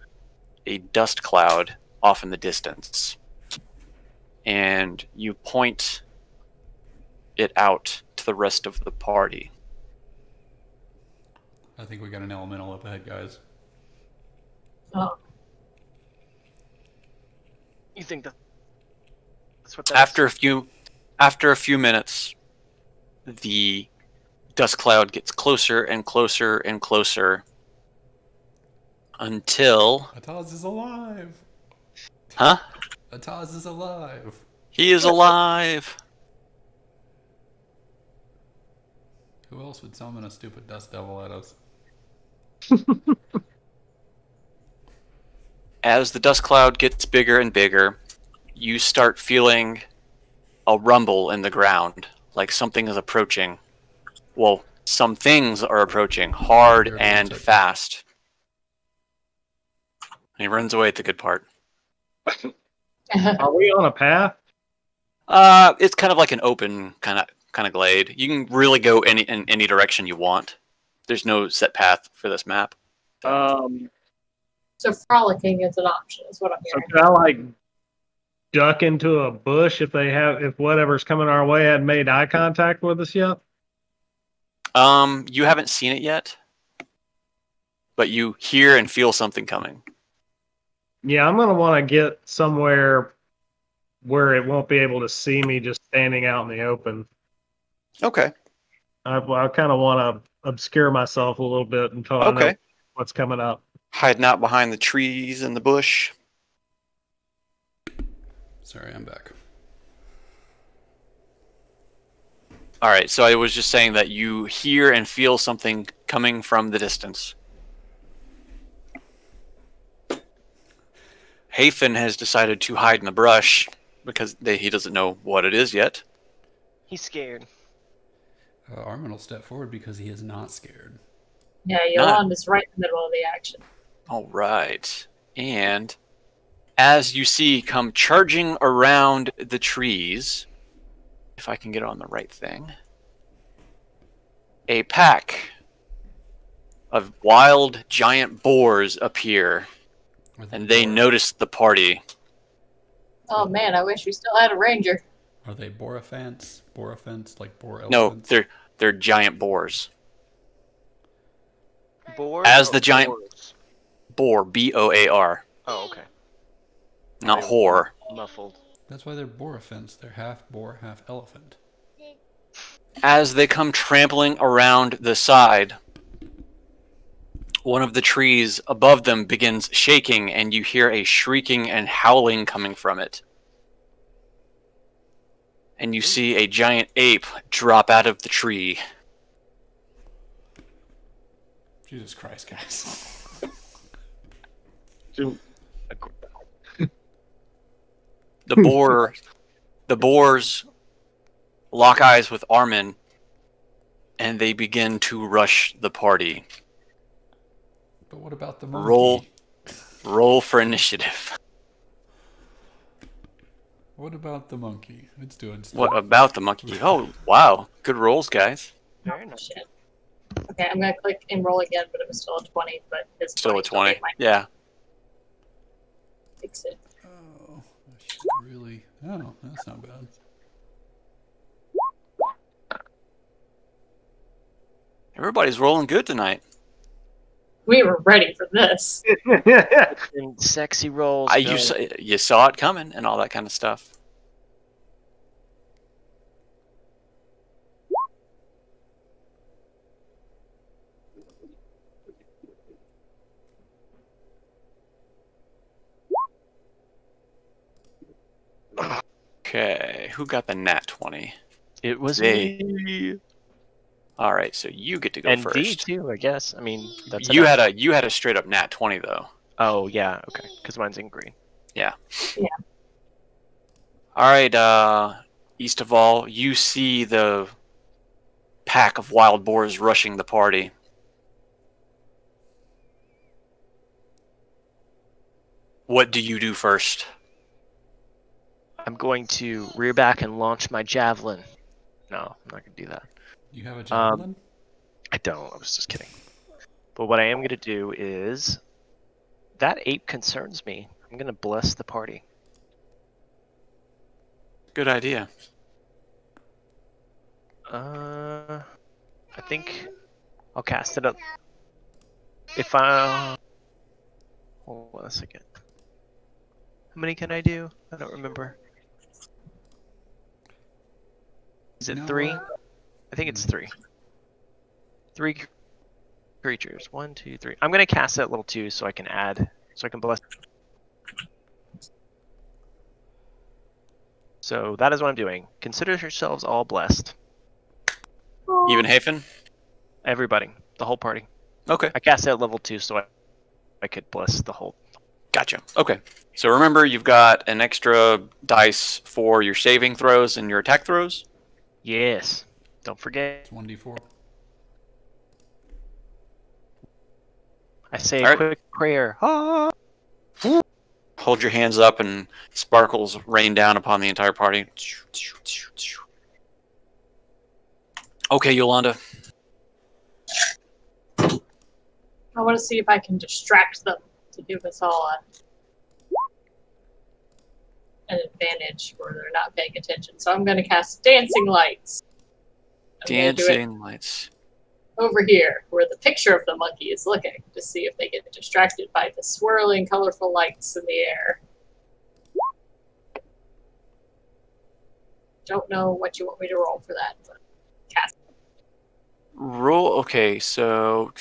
a dust cloud off in the distance. And you point it out to the rest of the party. I think we got an elemental up ahead, guys. Oh. You think that's what that After is? a few minutes, the dust cloud gets closer and closer and closer until, Ataz is alive. huh? Ataz is alive. He is alive. Who else would summon a stupid dust devil at us? As the dust cloud gets bigger and bigger, you start feeling a rumble in the ground, like something is approaching. Well, some things are approaching hard You're and lunatic. fast. And he runs away at the good part. Are we on a path? It's kind of like an open kind of glade. You can really go in any direction you want. There's no set path for this map. So frolicking is an option, is what I'm So hearing. could I like duck into a bush if whatever's coming our way hadn't made eye contact with us yet? You haven't seen it yet, but you hear and feel something coming. Yeah, I'm gonna want to get somewhere where it won't be able to see me just standing out in the open. Okay. I kind of want to obscure myself a little bit until I know Okay. what's coming up. Hiding out behind the trees and the bush. Sorry, I'm back. All right, so I was just saying that you hear and feel something coming from the distance. Hafen has decided to hide in the brush because he doesn't know what it is yet. He's scared. Armin will step forward because he is not scared. Yeah, Yolanda's right in the middle of the action. All right. And as you see come charging around the trees, if I can get on the right thing, a pack of wild giant boars appear, and they notice the party. Oh man, I wish we still had a ranger. Are they Borophants? Borophants, like boar No, elephants? they're giant boars. Boars As or the giant boars? boar, Boar, Oh, okay. not whore. Muffled. That's why they're Borophants. They're half boar, half elephant. As they come trampling around the side, one of the trees above them begins shaking, and you hear a shrieking and howling coming from it. And you see a giant ape drop out of the tree. Jesus Christ, guys. The boars lock eyes with Armin, and they begin to rush the party. But what about the monkey? Roll for initiative. What about the monkey? It's doing stuff. What about the monkey? Oh, wow. Good rolls, guys. Very nice. Shit. Okay, I'm gonna click enroll again, but it was still a 20. But his Still a 20. 20. Yeah. Fix it. Oh, I should really. Oh, that's not bad. Everybody's rolling good tonight. We were ready for this. And sexy rolls. You saw it coming and all that kind of stuff. Okay, who got the nat 20? It was They- me. All right, so you get to go And first. V too, I guess. I mean, that's You enough. had a straight up nat 20 though. Oh yeah, okay. Because mine's in green. All right, east of all, you see the pack of wild boars rushing the party. What do you do first? I'm going to rear back and launch my javelin. No, I'm not gonna do that. You have a javelin? I don't. I was just kidding. But what I am gonna do is that ape concerns me. I'm gonna bless the party. Good idea. I think I'll cast it up. If I hold on a second. How many can I do? I don't remember. Is it You know 3? what? I think it's 3. 3 creatures. 1, 2, 3. I'm gonna cast that level 2 so I can add, so I can bless. So that is what I'm doing. Consider yourselves all blessed. Even Hafen? Everybody, the whole party. Okay. I cast it at level 2 so I could bless the whole. Gotcha. Okay. So remember, you've got an extra dice for your saving throws and your attack throws. Yes. Don't forget. It's 1d4. I say a All right. quick prayer. Ah! Hold your hands up and sparkles rain down upon the entire party. Okay, Yolanda. I want to see if I can distract them to give us all an advantage where they're not paying attention. So I'm going to cast Dancing Lights. I'm gonna do it Dancing lights. over here, where the picture of the monkey is looking, to see if they get distracted by the swirling, colorful lights in the air. Don't know what you want me to roll for that, but cast. Roll. Okay, so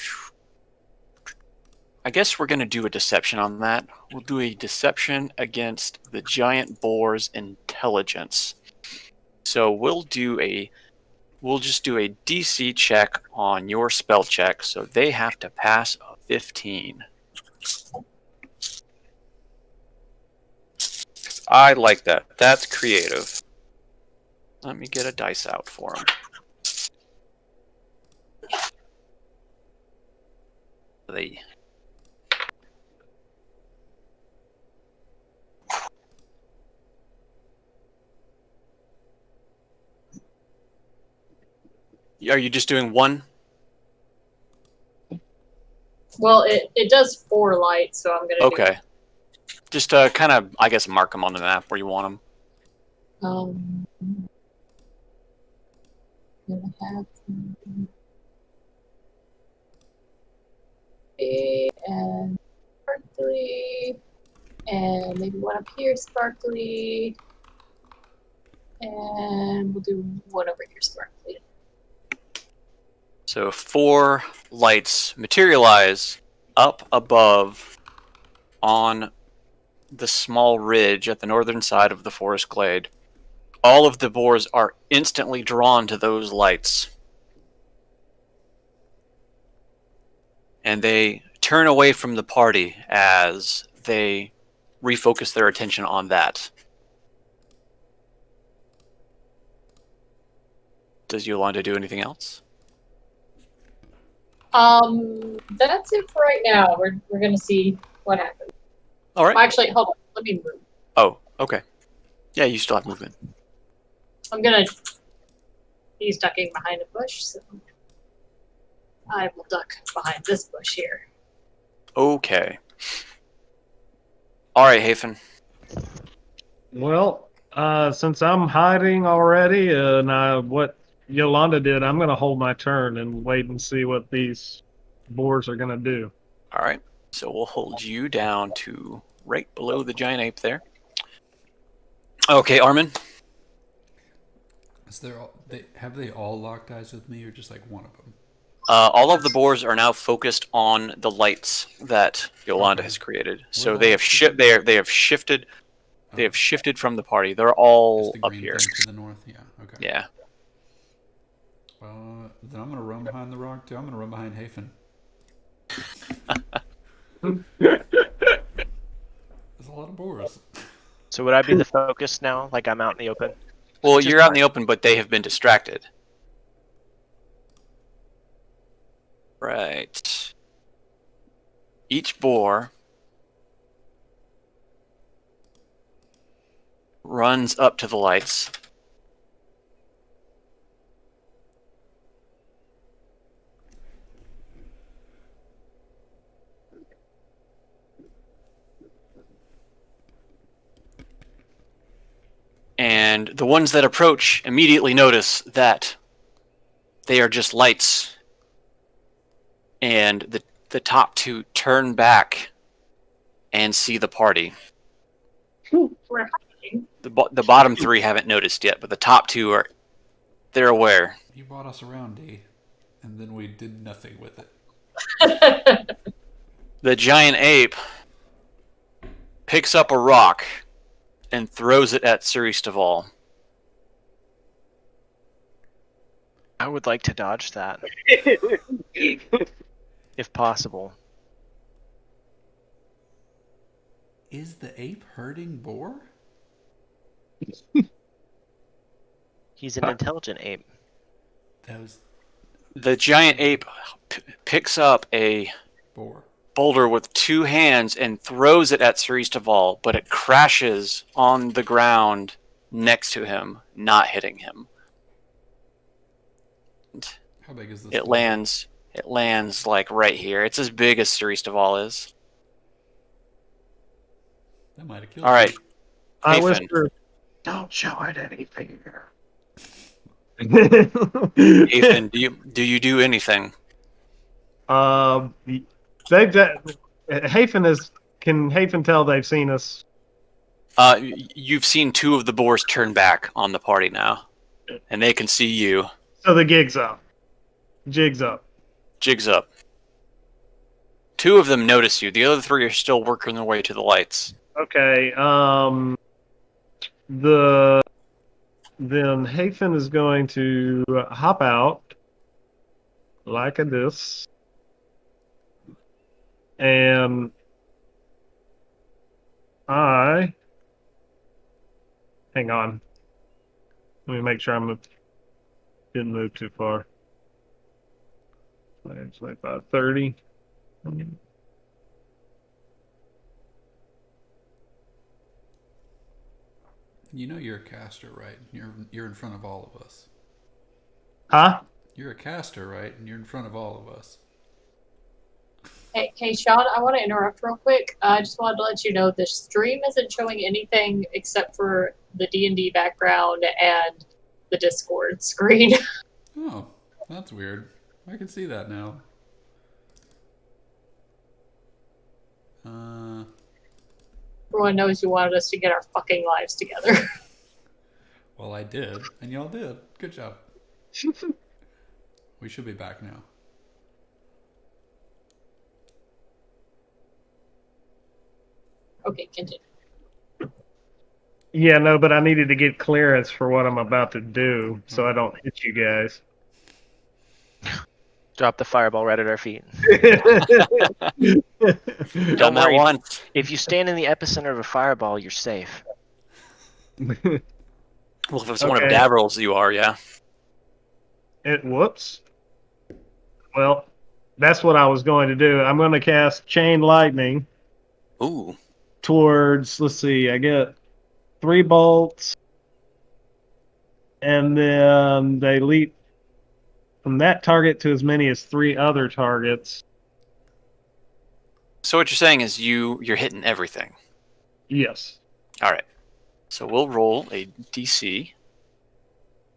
I guess we're gonna do a deception on that. We'll do a deception against the giant boar's intelligence. So we'll just do a DC check on your spell check. So they have to pass a 15. I like that. That's creative. Let me get a dice out for them. They. Are you just doing one? Well, it does 4 lights, so I'm going to Okay. Just kind of, I guess, mark them on the map where you want them. do... I'm going to have... and sparkly, and maybe one up here, sparkly, and we'll do one over here, sparkly. So 4 lights materialize up above on the small ridge at the northern side of the forest glade. All of the boars are instantly drawn to those lights. And they turn away from the party as they refocus their attention on that. Does Yolanda do anything else? That's it for right now. We're gonna see what happens. All right. Actually, hold on. Let me move. Oh, okay. Yeah, you still have movement. I'm gonna. He's ducking behind a bush, so I will duck behind this bush here. Okay. All right, Hafen. Well, since I'm hiding already, and what Yolanda did, I'm going to hold my turn and wait and see what these boars are going to do. All right. So we'll hold you down to right below the giant ape there. Okay, Armin. Is there all, have they all locked eyes with me, or just like one of them? All of the boars are now focused on the lights that Yolanda Okay. has created. Where So the they have lights? they have shifted. They have Oh, shifted from the party. They're just all the up green here. thing to the north. Yeah. Okay. Yeah. Then I'm gonna run behind the rock too. I'm gonna run behind Hafen. There's a lot of boars. So would I be the focus now? Like I'm out in the open? Well, Which is you're out in fine. the open, but they have been distracted. Right. Each boar runs up to the lights. And the ones that approach immediately notice that they are just lights. And the top 2 turn back and see the party. We're hiding. The bottom 3 haven't noticed yet, but the top 2 are. They're aware. You brought us around, D, and then we did nothing with it. The giant ape picks up a rock and throws it at Sir Eastaval. I would like to dodge that, if possible. Is the ape hurting Boar? He's an intelligent ape. That was The giant ape picks up a Boar. boulder with 2 hands and throws it at Sir Eastaval, but it crashes on the ground next to him, not hitting him. How big is this? It boulder? lands like right here. It's as big as Sir Eastaval is. That might have killed All right, you. I Hafen. whisper, don't show it any fear. Ethan, do you do anything? They've Hafen is. Can Hafen tell they've seen us? You've seen 2 of the boars turn back on the party now, and they can see you. So the gig's up. Jig's up. Jigs up. 2 of them notice you. The other 3 are still working their way to the lights. Okay. Then Hafen is going to hop out like this, and hang on. Let me make sure didn't move too far. 25, 30. You know you're a caster, right? You're in front of all of us. Huh? You're a caster, right? And you're in front of all of us. Hey, Sean, I want to interrupt real quick. I just wanted to let you know the stream isn't showing anything except for the D&D background and the Discord screen. Oh, that's weird. I can see that now. Everyone knows you wanted us to get our fucking lives together. Well, I did, and y'all did. Good job. We should be back now. Okay, continue. Yeah, no, but I needed to get clearance for what I'm about to do, so I don't hit you guys. Drop the fireball right at our feet. Done that worry. once. If you stand in the epicenter of a fireball, you're safe. Well, if it's one of Okay. Davryl's, you are, yeah. Whoops. Well, that's what I was going to do. I'm going to cast Chain Lightning Ooh. towards, let's see, I get 3 bolts, and then they leap from that target to as many as 3 other targets. So what you're saying is you're hitting everything. Yes. All right. So we'll roll a DC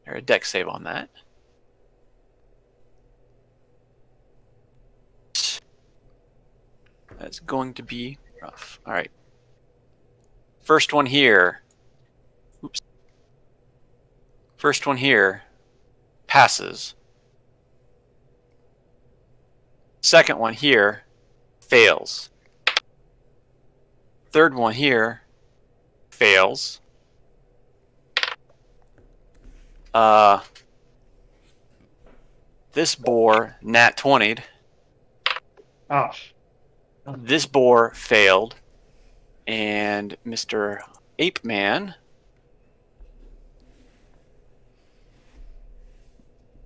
or a dex save on that. That's going to be rough. All right. First one here. Oops. First one here passes. Second one here fails. Third one here fails. This boar nat 20'd. Oh, This boar failed. And Mr. Ape Man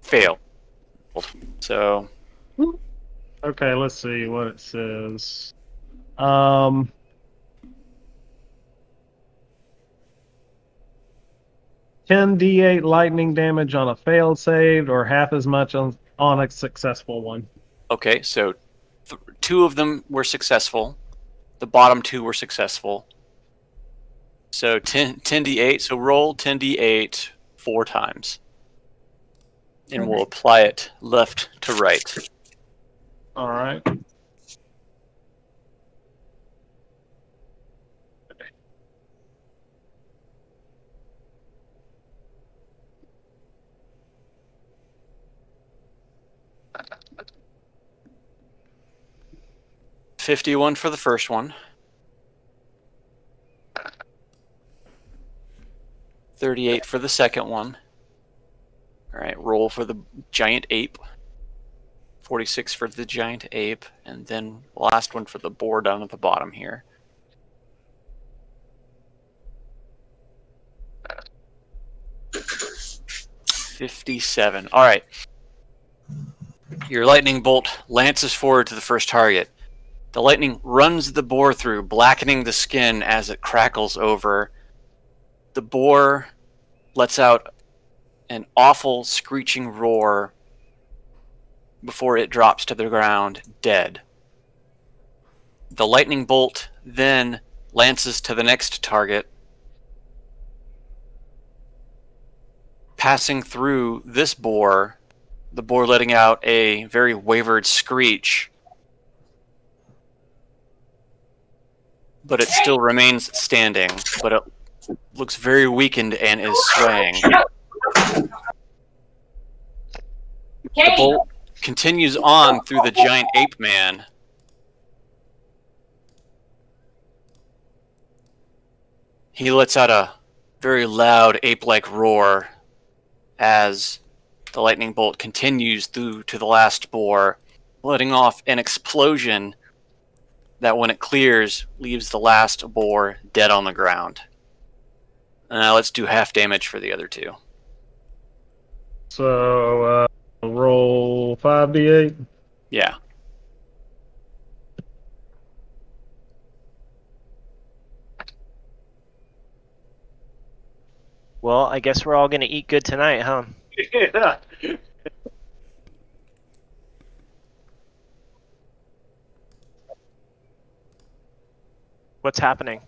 failed. So okay, let's see what it says. 10d8 lightning damage on a failed save, or half as much on a successful one. okay, so 2 of them were successful. The bottom 2 were successful. So 10d8. So roll 10d8 4 times. And we'll apply it left to right. All right. 51 for the first one. 38 for the second one. All right, roll for the giant ape. 46 for the giant ape, and then the last one for the boar down at the bottom here. $57. All right. Your lightning bolt lances forward to the first target. The lightning runs the boar through, blackening the skin as it crackles over. The boar lets out an awful screeching roar before it drops to the ground, dead. The lightning bolt then lances to the next target, passing through this boar, the boar letting out a very wavered screech. But it still remains standing, but it looks very weakened and is swaying. The bolt continues on through the giant ape man. He lets out a very loud ape-like roar as the lightning bolt continues through to the last boar, letting off an explosion that, when it clears, leaves the last boar dead on the ground. Now let's do half damage for the other two. So, roll 5d8. Yeah. Well, I guess we're all gonna eat good tonight, huh? Yeah. What's happening?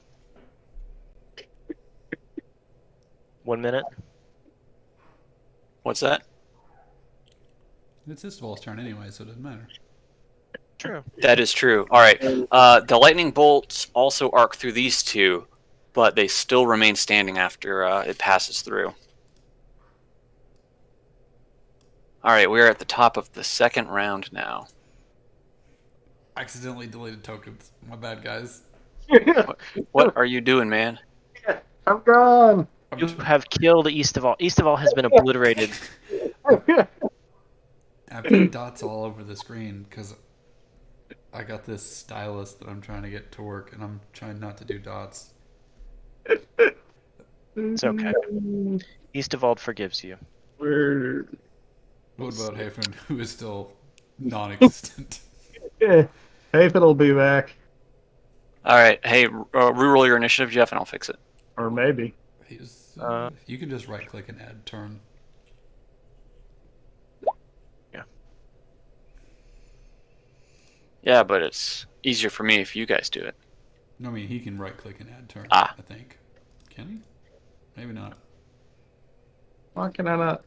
1 minute. What's that? It's Istval's turn anyway, so it doesn't matter. True. That is true. All right. The lightning bolts also arc through these two, but they still remain standing after it passes through. All right, we're at the top of the second round now. Accidentally deleted tokens. My bad, guys. What are you doing, man? I'm gone. I'm You tr- have killed Eastaval. Eastaval has been obliterated. I put dots all over the screen because I got this stylus that I'm trying to get to work, and I'm trying not to do dots. It's okay. Eastavald forgives you. We're What about Hafen, who is still non-existent? Hafen will be back, All right, hey, reroll your initiative, Jeff, and I'll fix it. or maybe. He's, Uh, you can just right-click and add turn. Yeah, but it's easier for me if you guys do it. No, I mean, he can right-click and add turn, Ah. I think. Can he? Maybe not. Why can I not?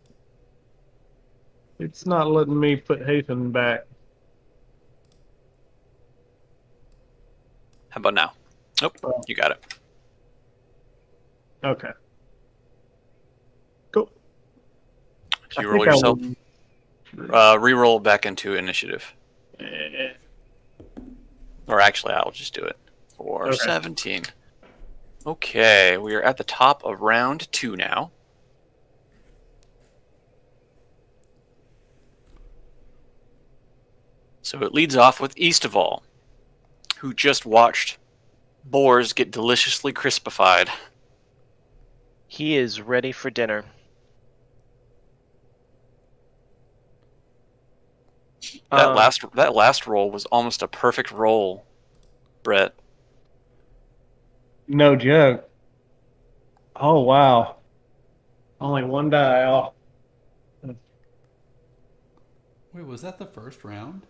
It's not letting me put Hafen back. How about now? Nope, you got it. Okay. Cool. So you I roll think I yourself. will- Re-roll back into initiative. Eh, Or actually, I'll just do it. For Okay. 17. Okay, we are at the top of round 2 now. So it leads off with Eastaval, who just watched boars get deliciously crispified. He is ready for dinner. That last roll was almost a perfect roll, Brett. No joke. Oh wow. Only one die off. Wait, was that the first round?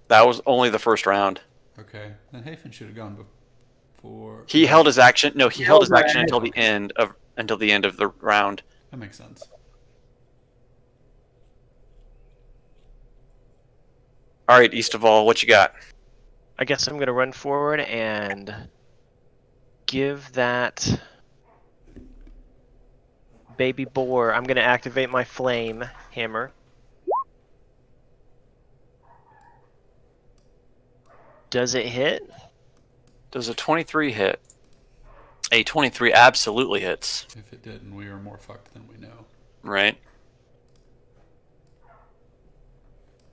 That was only the first round. Okay, then Hafen should have gone before. He held his action. No, he held his held action that. until the end of the round. That makes sense. All right, Eastaval, what you got? I guess I'm gonna run forward and give that baby boar. I'm gonna activate my flame hammer. Does it hit? Does a 23 hit? A 23 absolutely hits, If it didn't, we are more fucked than we know. right?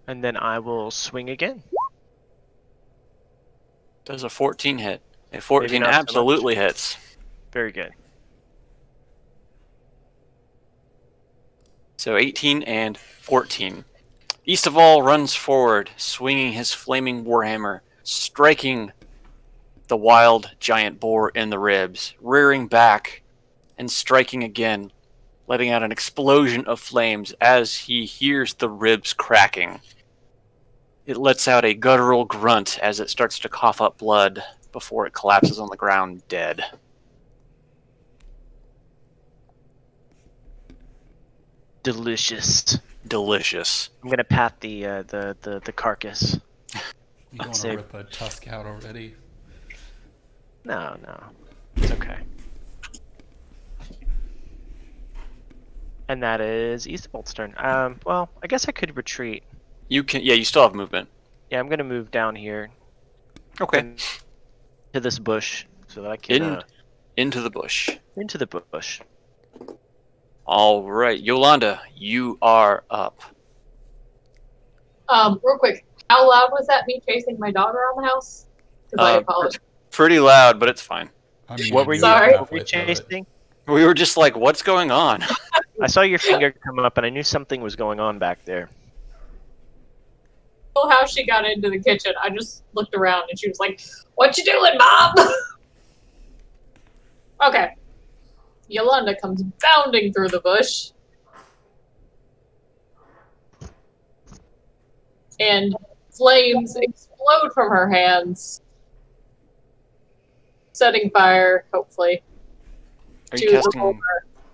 And then I will swing again. Does a 14 hit? A Maybe 14 not so much. absolutely hits. Very good. So 18 and 14. East of all runs forward, swinging his flaming warhammer, striking the wild giant boar in the ribs, rearing back and striking again, letting out an explosion of flames as he hears the ribs cracking. It lets out a guttural grunt as it starts to cough up blood before it collapses on the ground dead. Delicious. Delicious. I'm gonna pat the carcass. You don't want to Save. rip a tusk out already. No, it's okay. And that is Eastbolt's turn. Well, I guess I could retreat. You can, yeah, you still have movement. Yeah, I'm gonna move down here Okay. to this bush so that I can Into the bush. into the bush. All right, Yolanda, you are up. Real quick, how loud was that? Me chasing my dog around the house? Because I apologize. Pretty loud, but it's fine. I mean, What were you, Sorry. what were you chasing? We were just like, what's going on? I saw your finger come up, and I knew something was going on back there. Know how she got into the kitchen. I just looked around and she was like, "What you doing, Mom?" Okay. Yolanda comes bounding through the bush. And flames explode from her hands, setting fire, hopefully, Are to you the casting boulder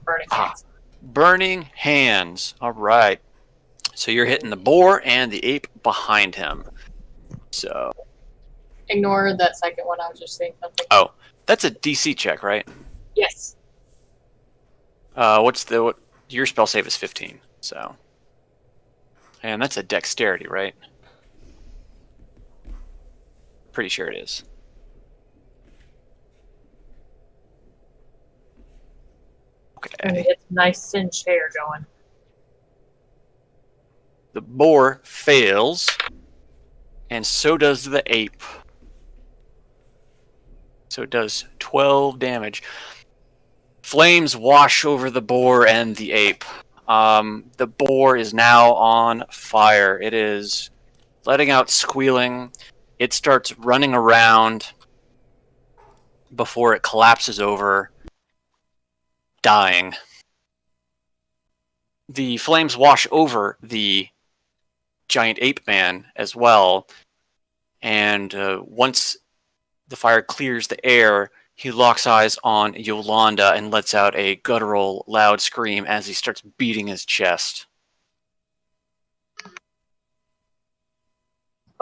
burning hands. Burning Hands? All right. So you're hitting the boar and the ape behind him. So, Ignore that second one, I was just saying something. oh, that's a DC check, right? Yes. What your spell save is 15. So, and that's a dexterity, right? Pretty sure it is. And Okay. it's nice cinch hair going. The boar fails, and so does the ape. So it does 12 damage. Flames wash over the boar and the ape. The boar is now on fire. It is letting out squealing. It starts running around before it collapses over, dying. The flames wash over the giant ape man as well, and once the fire clears the air, he locks eyes on Yolanda and lets out a guttural, loud scream as he starts beating his chest.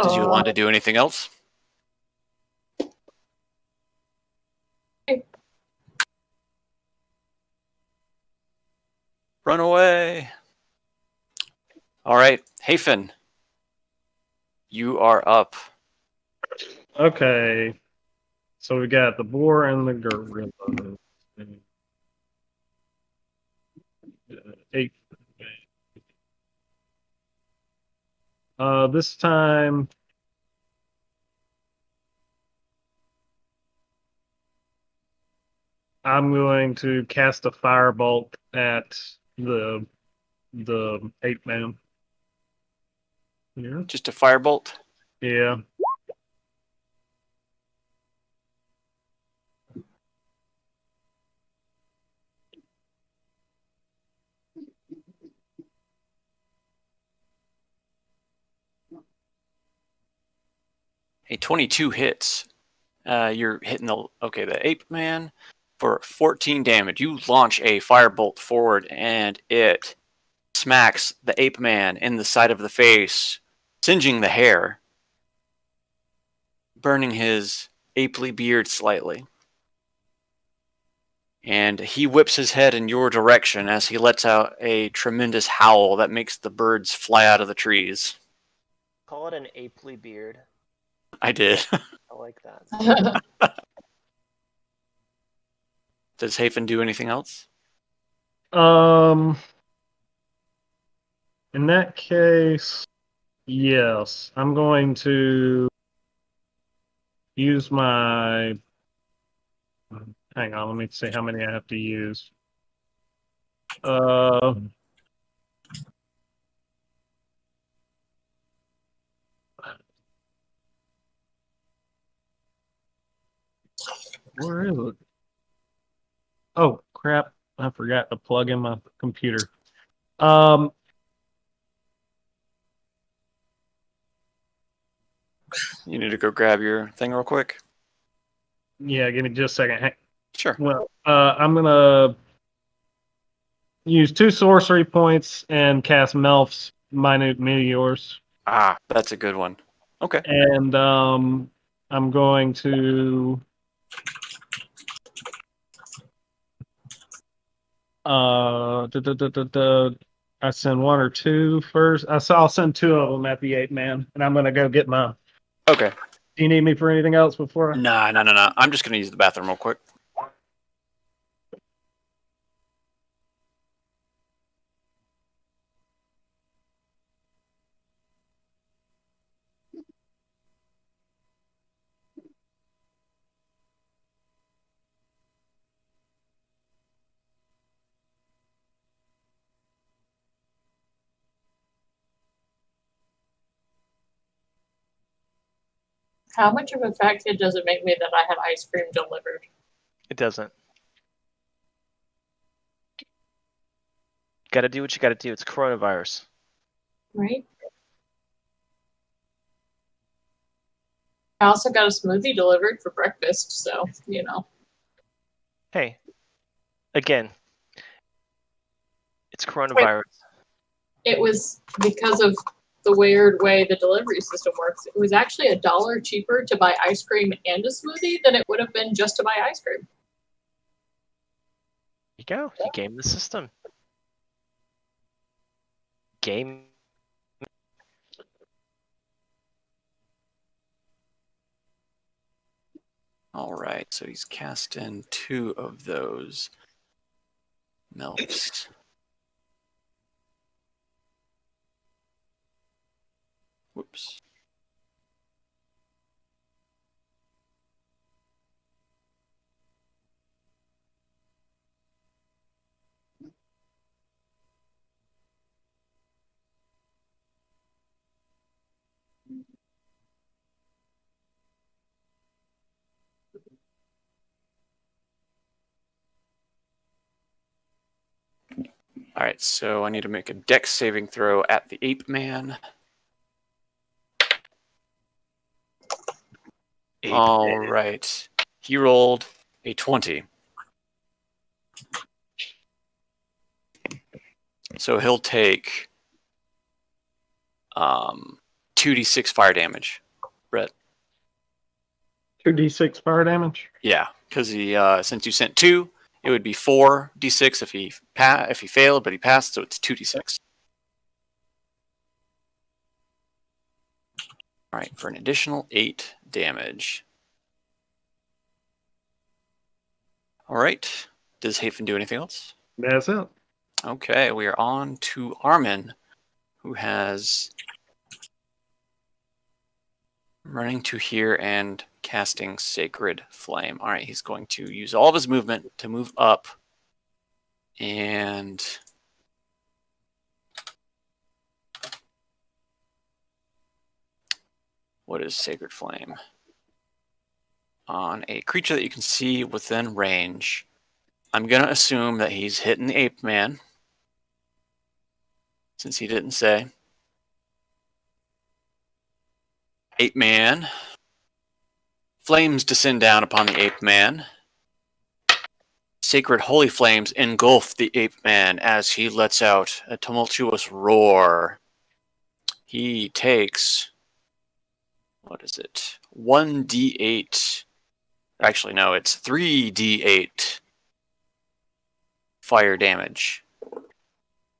Does Yolanda do anything else? Run away. All right, Hafen, you are up. Okay. So we got the boar and the gorilla. 8. This time I'm going to cast a firebolt at the ape man. Yeah. Just a firebolt. Yeah. A 22 hits. You're hitting the ape man for 14 damage. You launch a firebolt forward, and it smacks the ape man in the side of the face, singeing the hair, burning his apely beard slightly. And he whips his head in your direction as he lets out a tremendous howl that makes the birds fly out of the trees. Call it an apely beard. I did. I like that. Does Hafen do anything else? In that case, yes. I'm going to use my. Hang on, let me see how many I have to use. Where is it? Oh crap! I forgot to plug in my computer. You need to go grab your thing real quick. Yeah, give me just a second. Sure. Well, I'm gonna use 2 sorcery points and cast Melf's Minute Meteors, Ah, that's a good one. Okay. and I'm going to I send 1 or 2 first. I'll send 2 of them at the 8 man, and I'm gonna go get mine. Okay. Do you need me for anything else before? Nah. I'm just gonna use the bathroom real quick. How much of a factor does it make me that I had ice cream delivered? It doesn't. Got to do what you got to do. It's coronavirus. Right? I also got a smoothie delivered for breakfast, so, you know. Hey, again, it's coronavirus. It was because of the weird way the delivery system works. It was actually $1 cheaper to buy ice cream and a smoothie than it would have been just to buy ice cream. You go. You game the system. Game. All right. So he's cast in 2 of those melts. Whoops. All right, so I need to make a dex saving throw at the ape man. All right. He rolled a 20. So he'll take 2d6 fire damage. Brett. 2d6 fire damage. Yeah, because he since you sent 2, it would be 4d6 if he failed, but he passed, so it's 2d6. All right, for an additional 8 damage. All right. Does Hafen do anything else? That's it. Okay, we are on to Armin, who has running to here and casting Sacred Flame. All right, he's going to use all of his movement to move up. And what is Sacred Flame? On a creature that you can see within range. I'm going to assume that he's hitting the Ape Man, since he didn't say. Ape Man. Flames descend down upon the Ape Man. Sacred holy flames engulf the Ape Man as he lets out a tumultuous roar. He takes, what is it? 1d8. Actually, no, it's 3d8 fire damage.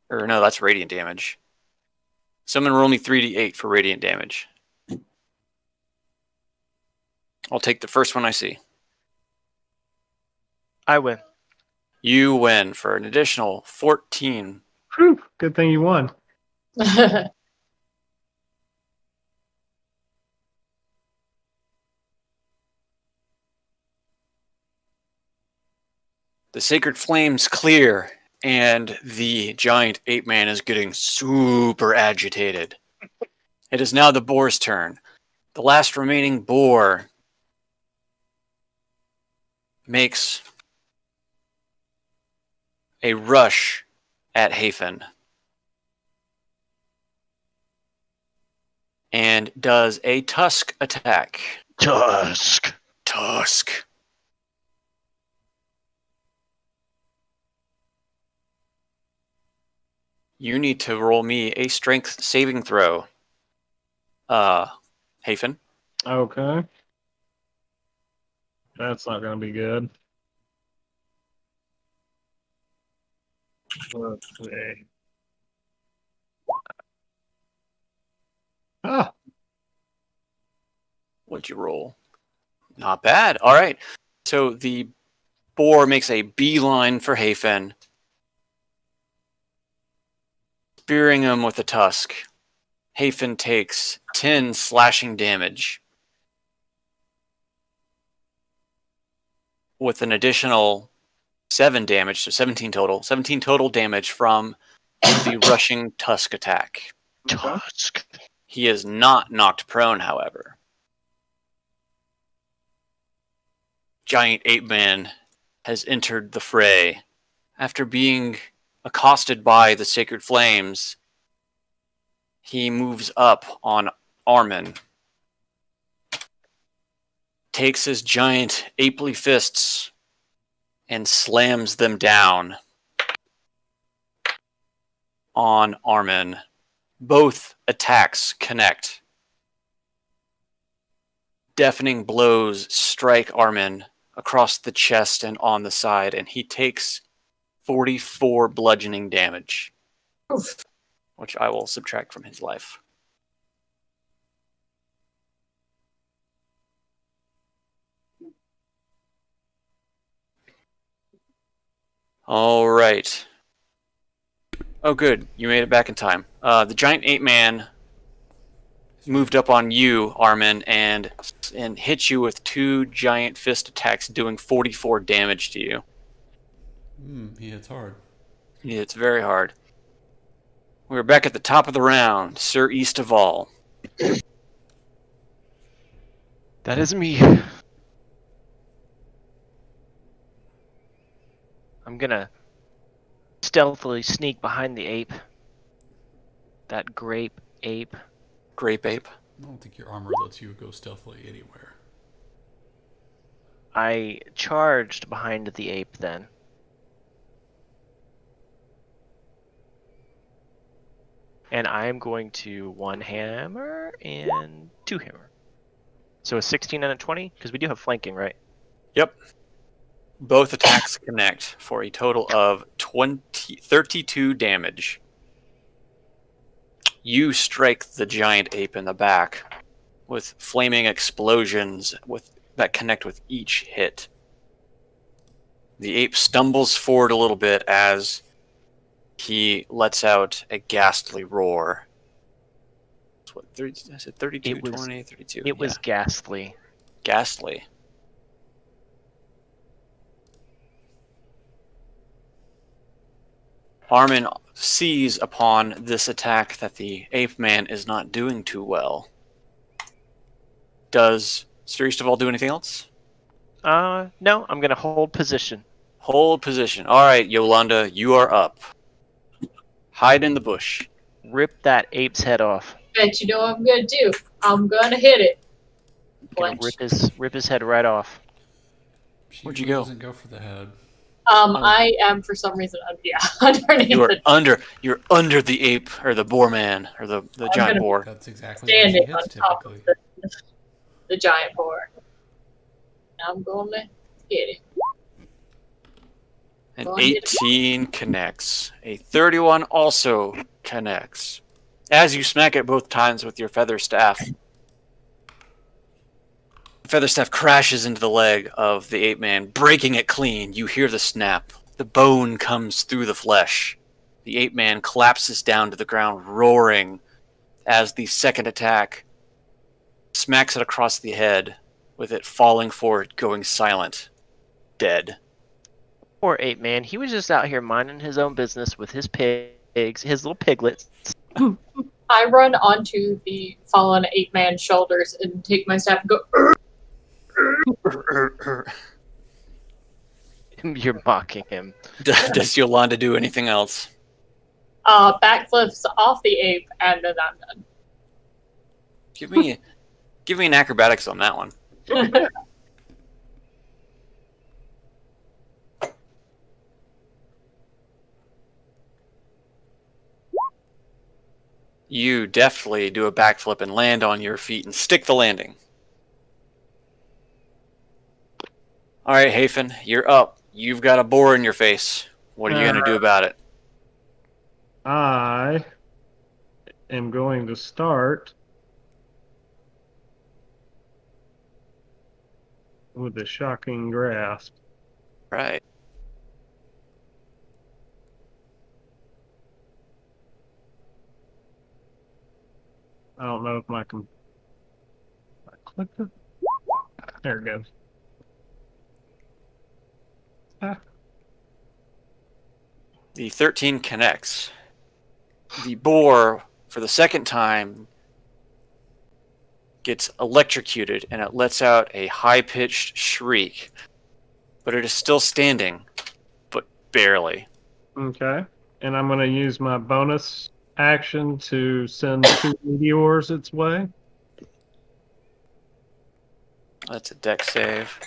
Or no, that's radiant damage. Someone roll me 3d8 for radiant damage. I'll take the first one I see. I win. You win for an additional 14. Whew, good thing you won. The sacred flames clear, and the giant ape man is getting super agitated. It is now the boar's turn. The last remaining boar makes a rush at Hafen and does a tusk attack. Tusk. Tusk. You need to roll me a strength saving throw. Hafen. Okay. That's not going to be good. Let's see. Ah, What'd you roll? Not bad. All right. So the boar makes a beeline for Hafen, spearing him with a tusk. Hafen takes 10 slashing damage, with an additional 7 damage, so 17 total. 17 total damage from the rushing tusk attack. Tusk. He is not knocked prone, however. Giant Ape Man has entered the fray. After being accosted by the Sacred Flames, he moves up on Armin, takes his giant apely fists and slams them down on Armin. Both attacks connect. Deafening blows strike Armin across the chest and on the side, and he takes 44 bludgeoning damage, Oof. which I will subtract from his life. All right. Oh, good. You made it back in time. The giant ape man moved up on you, Armin, and hit you with 2 giant fist attacks, doing 44 damage to you. He hits hard. Yeah, it's very hard. We're back at the top of the round. Sir East of all. That is me. I'm gonna stealthily sneak behind the ape. That grape ape. Grape ape. I don't think your armor lets you go stealthily anywhere. I charged behind the ape then. And I'm going to 1 hammer and 2 hammer. So a 16 and a 20? Because we do have flanking, right? Yep. Both attacks connect for a total of 32 damage. You strike the giant ape in the back with flaming explosions that connect with each hit. The ape stumbles forward a little bit as he lets out a ghastly roar. What, 30, I said 32, It was- 20, 32. It was ghastly. ghastly. Armin sees upon this attack that the ape man is not doing too well. Does Sir East of all do anything else? No, I'm gonna hold position. Hold position. All right, Yolanda, you are up. Hide in the bush. Rip that ape's head off. Bet you know what I'm gonna do. I'm gonna hit it. Gonna Fletch. rip his head right off. She Where'd you usually go? Doesn't go for the head. I am for some reason underneath You are it. you're under the ape or the boar man or the I'm giant gonna- boar. That's exactly what she Standing on hits top typically. of the giant boar. I'm gonna hit it. An Go on, hit it. 18 connects. A 31 also connects. As you smack it both times with your feather staff, Featherstaff crashes into the leg of the ape man, breaking it clean. You hear the snap. The bone comes through the flesh. The ape man collapses down to the ground, roaring as the second attack smacks it across the head, with it falling forward, going silent, dead. Poor ape man. He was just out here minding his own business with his pigs, his little piglets. I run onto the fallen ape man's shoulders and take my staff and go. You're mocking him. Does Yolanda do anything else? Backflips off the ape, and then I'm done. Give me an acrobatics on that one. You deftly do a backflip and land on your feet and stick the landing. All right, Hafen, you're up. You've got a boar in your face. What are you going to do about it? I am going to start with the shocking grasp. Right. I don't know if I clicked it. There it goes. The 13 connects. The boar, for the second time, gets electrocuted and it lets out a high-pitched shriek. But it is still standing, but barely. Okay. And I'm going to use my bonus action to send 2 meteors its way. That's a dex save.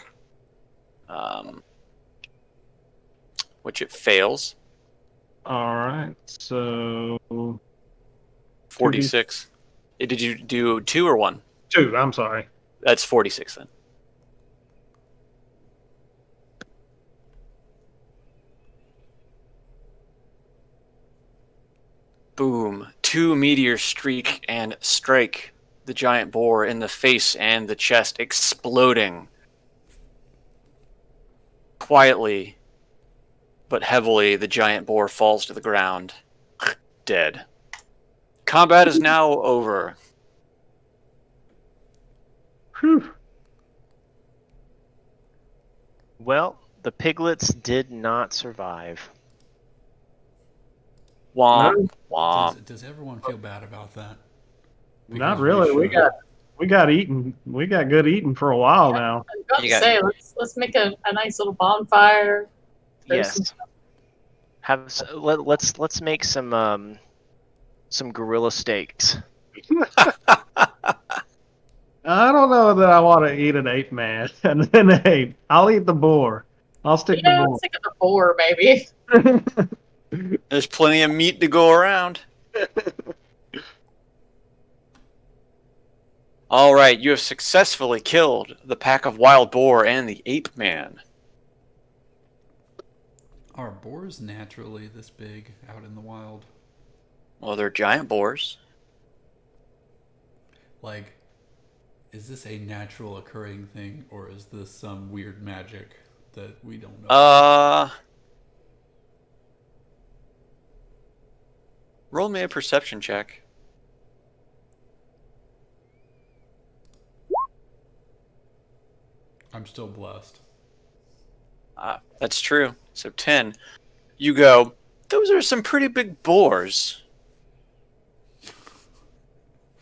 Which it fails. All right. So 46. Did you do 2 or 1? 2. I'm sorry. That's 46 then. Boom. 2 meteors streak and strike the giant boar in the face and the chest, exploding. Quietly, but heavily, the giant boar falls to the ground, dead. Combat is now over. Whew. Well, the piglets did not survive. Womp, womp. Does everyone feel bad about that? Not Because really. We should. got eaten. We got good eating for a while now. I was about You to got- say, let's make a nice little bonfire. There's Yes. Let's make some gorilla steaks. I don't know that I want to eat an ape man and an ape. I'll eat the boar. I'll stick Yeah, the let's think of the boar, maybe. boar. There's plenty of meat to go around. All right, you have successfully killed the pack of wild boar and the ape man. Are boars naturally this big out in the wild? Well, they're giant boars. Like, is this a natural occurring thing, or is this some weird magic that we don't know? Roll me a perception check. I'm still blessed. That's true. So 10. You go, those are some pretty big boars.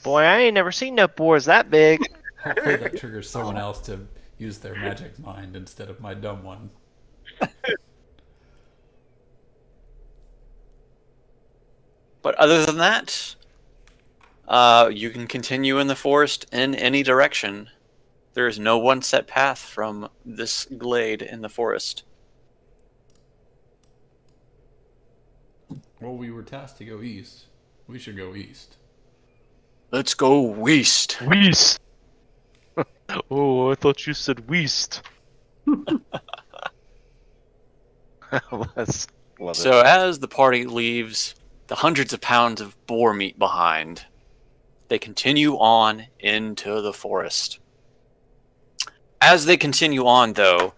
Boy, I ain't never seen no boars that big. Hopefully that triggers someone else to use their magic mind instead of my dumb one. But other than that, you can continue in the forest in any direction. There is no one set path from this glade in the forest. Well, we were tasked to go east. We should go east. Let's go west. Weast. Oh, I thought you said weast. Let's love it. So as the party leaves the hundreds of pounds of boar meat behind, they continue on into the forest. As they continue on, though,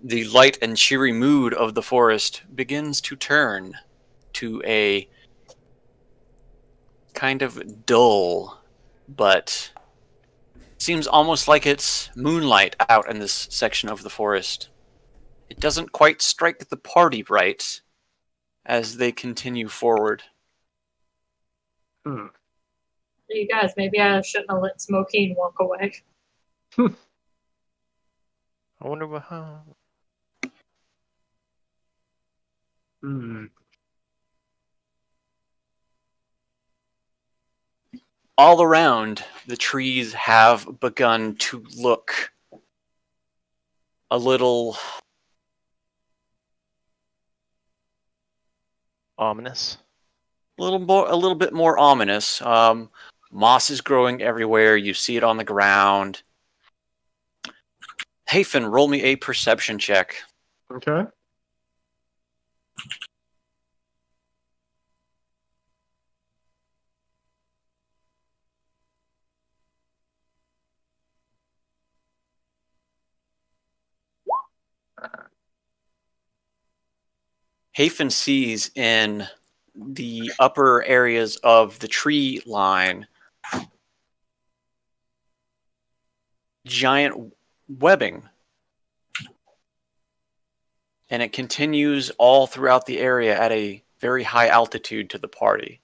the light and cheery mood of the forest begins to turn to a kind of dull, but seems almost like it's moonlight out in this section of the forest. It doesn't quite strike the party right as they continue forward. You guys, maybe I shouldn't have let Smokey walk away. I wonder what. All around, the trees have begun to look a little Ominous. a little bit more ominous. Moss is growing everywhere. You see it on the ground. Hafen, roll me a perception check. Okay. Hafen sees in the upper areas of the tree line giant webbing. And it continues all throughout the area at a very high altitude to the party.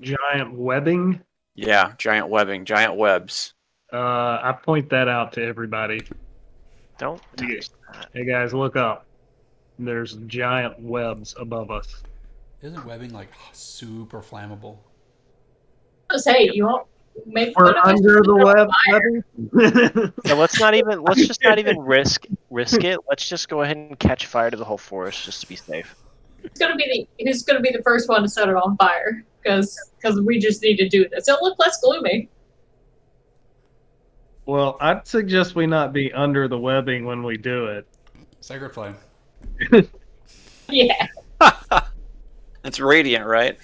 Giant webbing. Yeah, giant webbing, giant webs. I point that out to everybody. Don't touch that. Hey guys, look up. There's giant webs above us. Isn't webbing like super flammable? I say, you won't make We're fun of us under the for web. webbing? So let's just not even risk it. Let's just go ahead and catch fire to the whole forest just to be safe. Who's gonna be the first one to set it on fire? Because we just need to do this. It'll look less gloomy. Well, I'd suggest we not be under the webbing when we do it. Sacred flame. Yeah. It's radiant, right?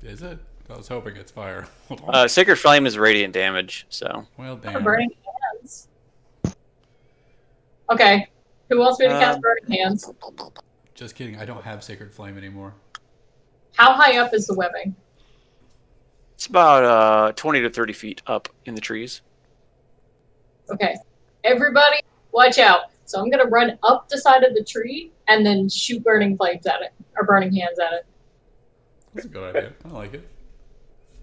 Is it? I was hoping it's fire. Hold on. Sacred Flame is radiant damage, so. Well, Oh, damn. burning hands. Okay. Who wants me to cast burning hands? Just kidding. I don't have sacred flame anymore. How high up is the webbing? It's about 20 to 30 feet up in the trees. Okay. Everybody, watch out. So I'm gonna run up the side of the tree and then shoot burning flames at it, or burning hands at it, That's a good idea. I like it.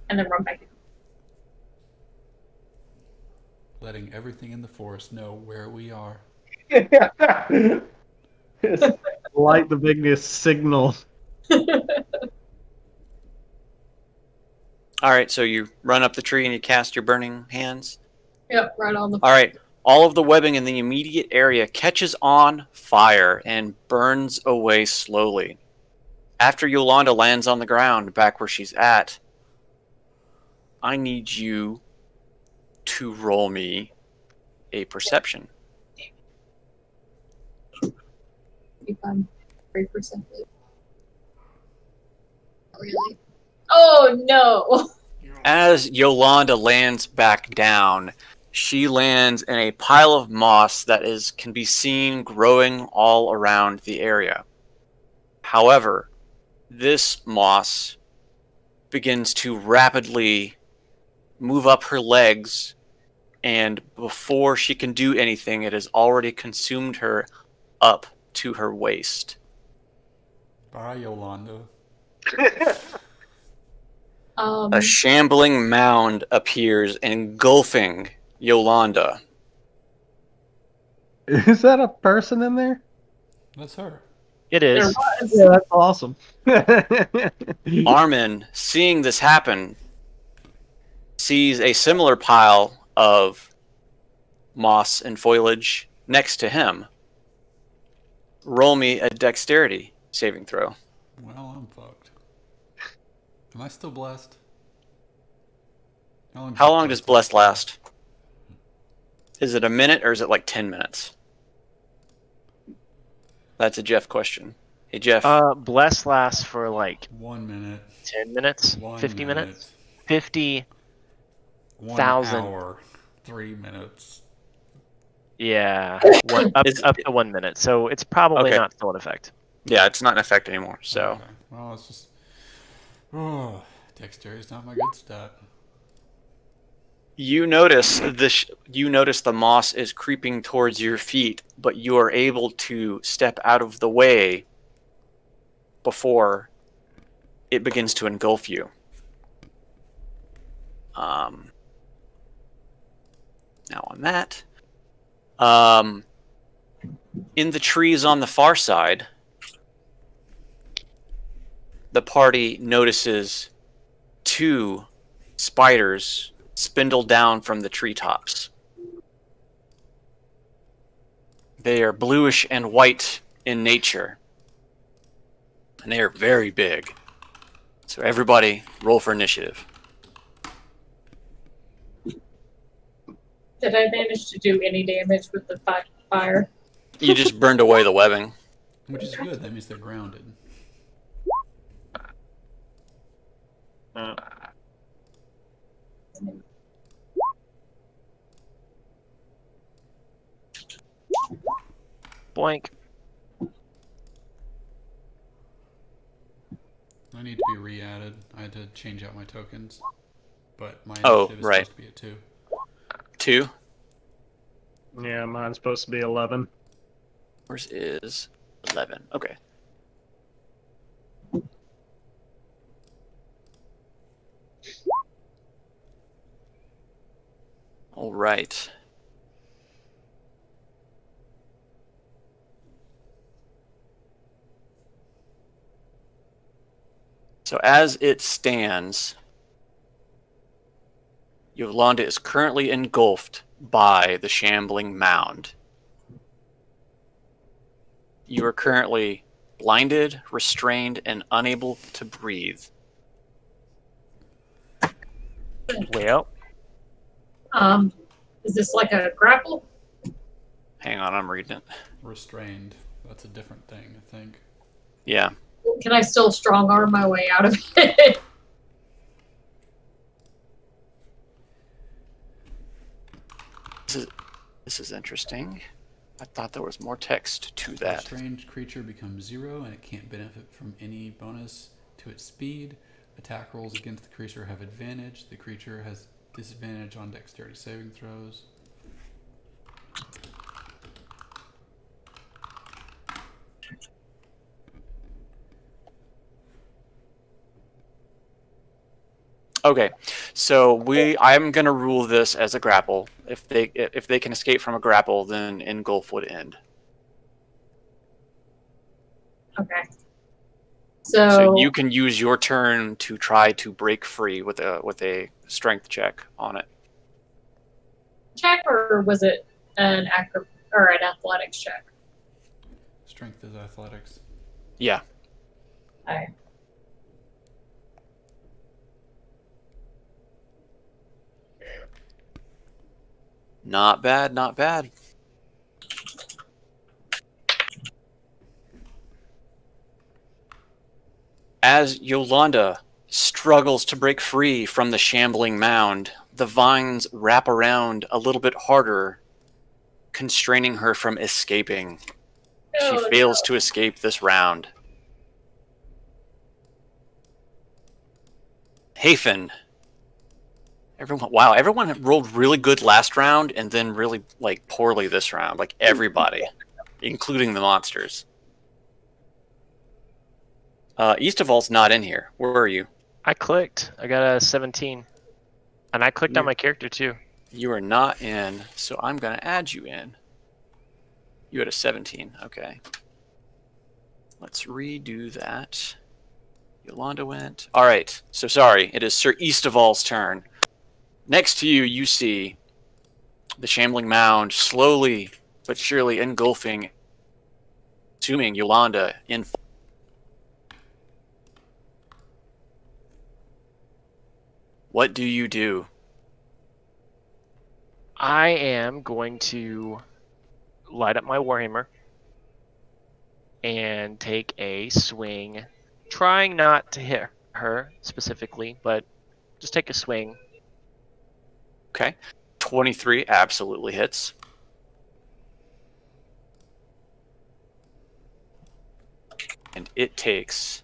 and then run back. Letting everything in the forest know where we are. Light the biggest signal. All right, so you run up the tree and you cast your burning hands. Yep, right on the. All right, all of the webbing in the immediate area catches on fire and burns away slowly. After Yolanda lands on the ground back where she's at, I need you to roll me a perception. If I'm 3%. Really? Oh no! As Yolanda lands back down, she lands in a pile of moss that can be seen growing all around the area. However, this moss begins to rapidly move up her legs, and before she can do anything, it has already consumed her up to her waist. Bye, Yolanda. A shambling mound appears, engulfing Yolanda. Is that a person in there? That's her. It There is. was. Yeah, that's awesome. Armin, seeing this happen, sees a similar pile of moss and foliage next to him. Roll me a dexterity saving throw. Well, I'm fucked. Am I still blessed? How long does blessed last? Is it a minute or is it like 10 minutes? That's a Jeff question. Hey, Jeff. Bless lasts for like 1 minute. 10 minutes, 1 50 minute, minutes, 50. 1 1,000. hour, 3 minutes. Yeah, up to 1 minute. So it's probably Okay. not still in effect. Yeah, it's not in effect anymore. So Okay. Well, it's just. Oh, dexterity is not my good stat. you notice you notice the moss is creeping towards your feet, but you are able to step out of the way before it begins to engulf you. Now on that, in the trees on the far side, the party notices two spiders spindle down from the treetops. They are bluish and white in nature, and they are very big. So everybody, roll for initiative. Did I manage to do any damage with the fire? You just burned away the webbing. Which is good. That means they're grounded. Boink. I need to be re-added. I had to change out my tokens. But my Oh, initiative is right. supposed to be a 2. 2. Yeah, mine's supposed to be 11. Yours is 11. Okay. All right. So as it stands, Yolanda is currently engulfed by the shambling mound. You are currently blinded, restrained, and unable to breathe. Well, Is this like a grapple? Hang on, I'm reading it. Restrained. That's a different thing, I think. Yeah. Can I still strong arm my way out of it? This is interesting. I thought there was more text to that. Restrained creature becomes 0 and it can't benefit from any bonus to its speed. Attack rolls against the creature have advantage. The creature has disadvantage on dexterity saving throws. Okay, so I'm gonna rule this as a grapple. If they can escape from a grapple, then engulf would end. Okay. So you can use your turn to try to break free with a strength check on it. check, or was it an athletics check? Strength is athletics. Yeah. Okay. Not bad, not bad. As Yolanda struggles to break free from the shambling mound, the vines wrap around a little bit harder, constraining her from escaping. She fails to escape this round. Hafen. Everyone rolled really good last round and then really poorly this round. Like everybody, including the monsters. Eastival's not in here. Where are you? I clicked. I got a 17. And I clicked on my character too. You are not in, so I'm going to add you in. You had a 17. Okay. Let's redo that. Yolanda went. All right. So sorry. It is Sir Eastival's turn. Next to you, you see the shambling mound slowly but surely engulfing, assuming Yolanda in. What do you do? I am going to light up my Warhammer and take a swing, trying not to hit her specifically, but just take a swing. Okay. 23 absolutely hits. and it takes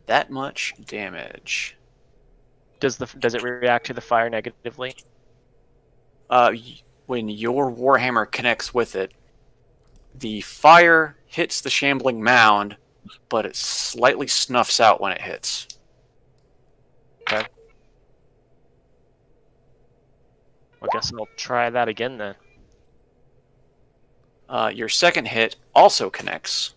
that much damage. Does it react to the fire negatively? When your warhammer connects with it, the fire hits the shambling mound, but it slightly snuffs out when it hits. Okay. I guess I'll try that again then. Your second hit also connects.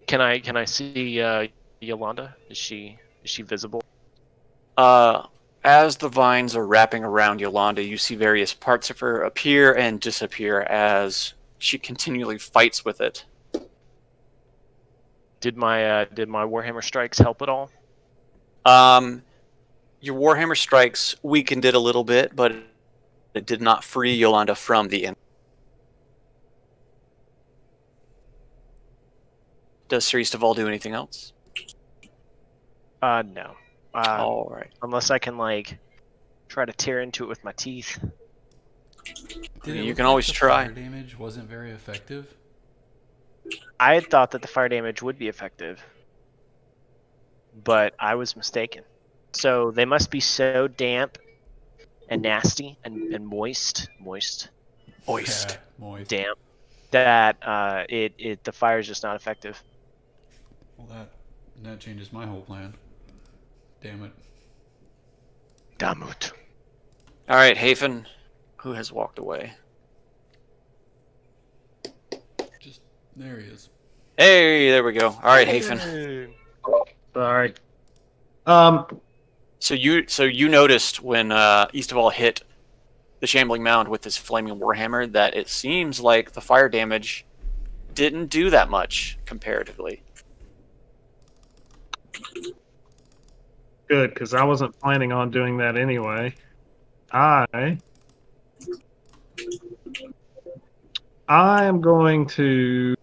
Can I see Yolanda? Is she visible? As the vines are wrapping around Yolanda, you see various parts of her appear and disappear as she continually fights with it. Did my Warhammer strikes help at all? Your Warhammer strikes weakened it a little bit, but it did not free Yolanda from the end. Does Sir Eastaval do anything else? No. All right. Unless I can like try to tear into it with my teeth. Did it You look can like always the try. Fire damage wasn't very effective. I had thought that the fire damage would be effective, but I was mistaken. So they must be so damp and nasty and moist, Moist. Yeah, moist. damp, that the fire is just not effective. Well, that changes my whole plan. Damn it. Damut. All right, Hafen, who has walked away. Just there he is. Hey, there we go. All right, Hafen. Sorry. So you noticed when Eastaval hit the shambling mound with his flaming warhammer that it seems like the fire damage didn't do that much comparatively. Good, because I wasn't planning on doing that anyway. I am going to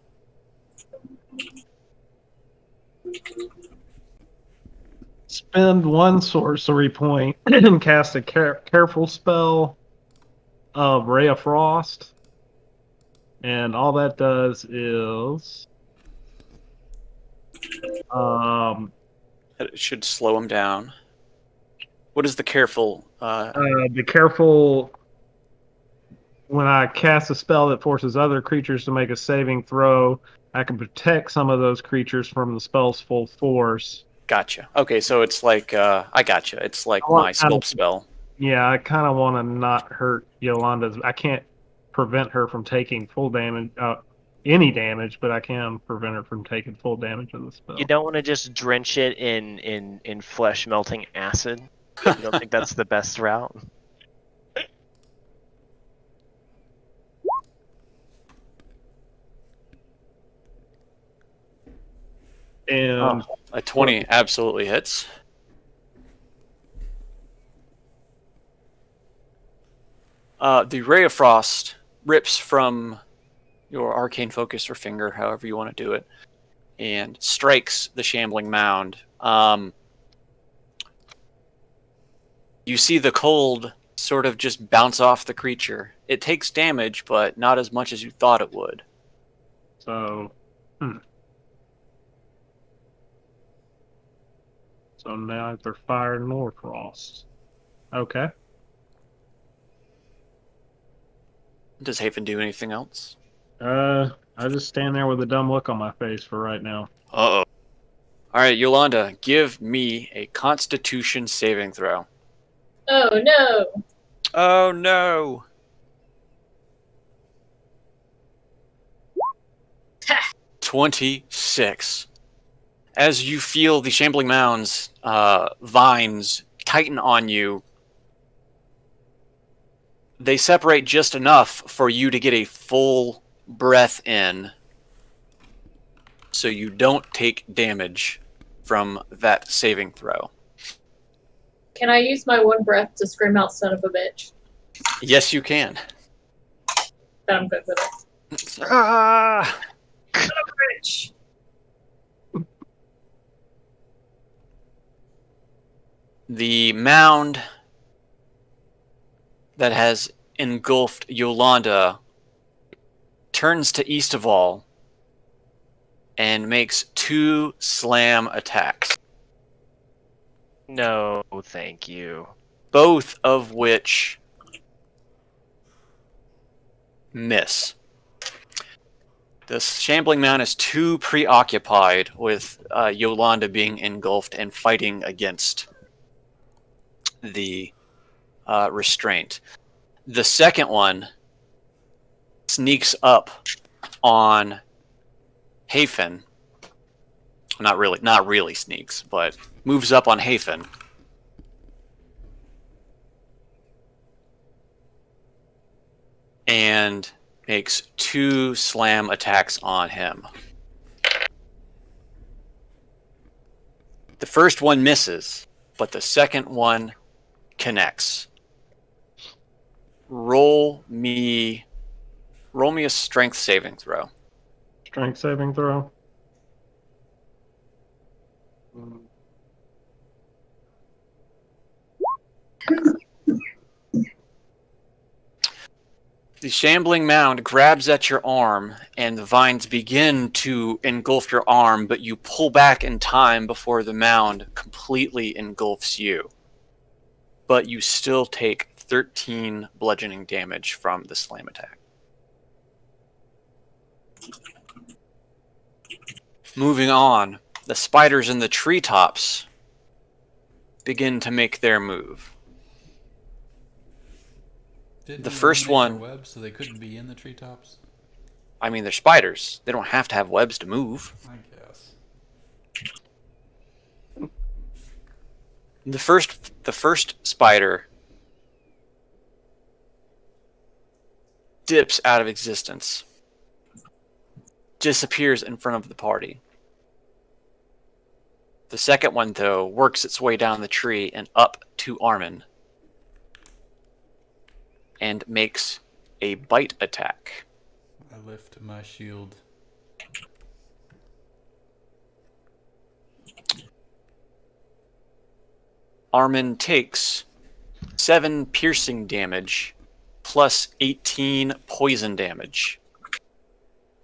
spend one sorcery point and cast a careful spell of Ray of Frost. And all that does is It should slow him down. What is the careful? be careful when I cast a spell that forces other creatures to make a saving throw. I can protect some of those creatures from the spell's full force. Gotcha. Okay, so it's like I gotcha. It's like I want my kind of- sculpt spell. Yeah, I kind of want to not hurt Yolanda's. I can't prevent her from taking full damage, any damage, but I can prevent her from taking full damage of the spell. You don't want to just drench it in flesh melting acid. You don't think that's the best route? And A 20 absolutely hits. The Ray of Frost rips from your arcane focus or finger, however you want to do it, and strikes the shambling mound. You see the cold sort of just bounce off the creature. It takes damage, but not as much as you thought it would. so, so neither fire nor frost. Okay. Does Haven do anything else? I just stand there with a dumb look on my face for right now. Uh-oh. All right, Yolanda, give me a Constitution saving throw. Oh no! Oh, no. 26. As you feel the shambling mounds, vines tighten on you, they separate just enough for you to get a full breath in, so you don't take damage from that saving throw. Can I use my one breath to scream out "son of a bitch"? Yes, you can. Then I'm good with it. Ah! Son of a bitch! The mound that has engulfed Yolanda turns to Eastaval and makes 2 slam attacks, No, thank you. both of which miss. The Shambling Mound is too preoccupied with Yolanda being engulfed and fighting against the restraint. The second one sneaks up on Hafen. Not really sneaks, but moves up on Hafen. And makes 2 slam attacks on him. The first one misses, but the second one connects. Roll me a strength saving throw. Strength saving throw. The Shambling Mound grabs at your arm, and the vines begin to engulf your arm, but you pull back in time before the mound completely engulfs you. But you still take 13 bludgeoning damage from the slam attack. Moving on, the spiders in the treetops begin to make their move. Didn't The we first eliminate one- their webs so they couldn't be in the treetops? I mean, they're spiders. They don't have to have webs to move. I guess. The first spider dips out of existence. Disappears in front of the party. The second one, though, works its way down the tree and up to Armin. And makes a bite attack. I lift my shield. Armin takes 7 piercing damage plus 18 poison damage.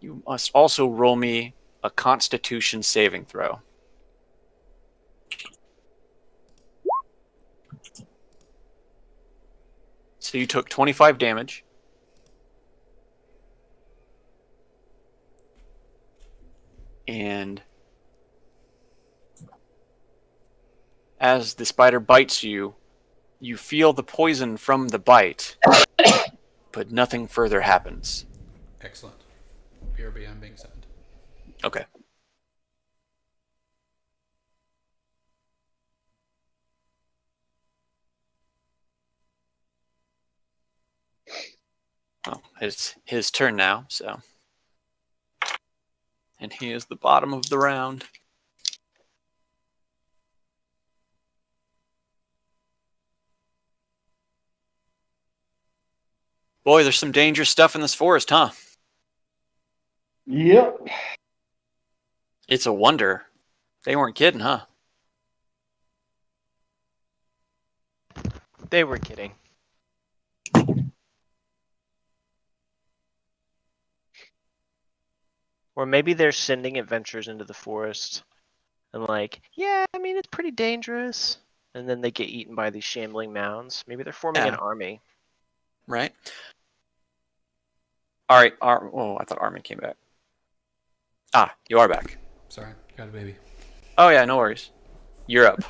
You must also roll me a Constitution saving throw. So you took 25 damage. And as the spider bites you, you feel the poison from the bite, but nothing further happens. Excellent. BRB, I'm being sent. Okay. Well, it's his turn now, so. And he is the bottom of the round. Boy, there's some dangerous stuff in this forest, huh? Yep. It's a wonder. They weren't kidding, huh? They were kidding. Or maybe they're sending adventurers into the forest and like, yeah, I mean, it's pretty dangerous. And then they get eaten by these shambling mounds. Maybe they're forming an Yeah. army. Right? All right. Oh, I thought Armin came back. Ah, you are back. Sorry, got a baby. Oh, yeah, no worries. You're up.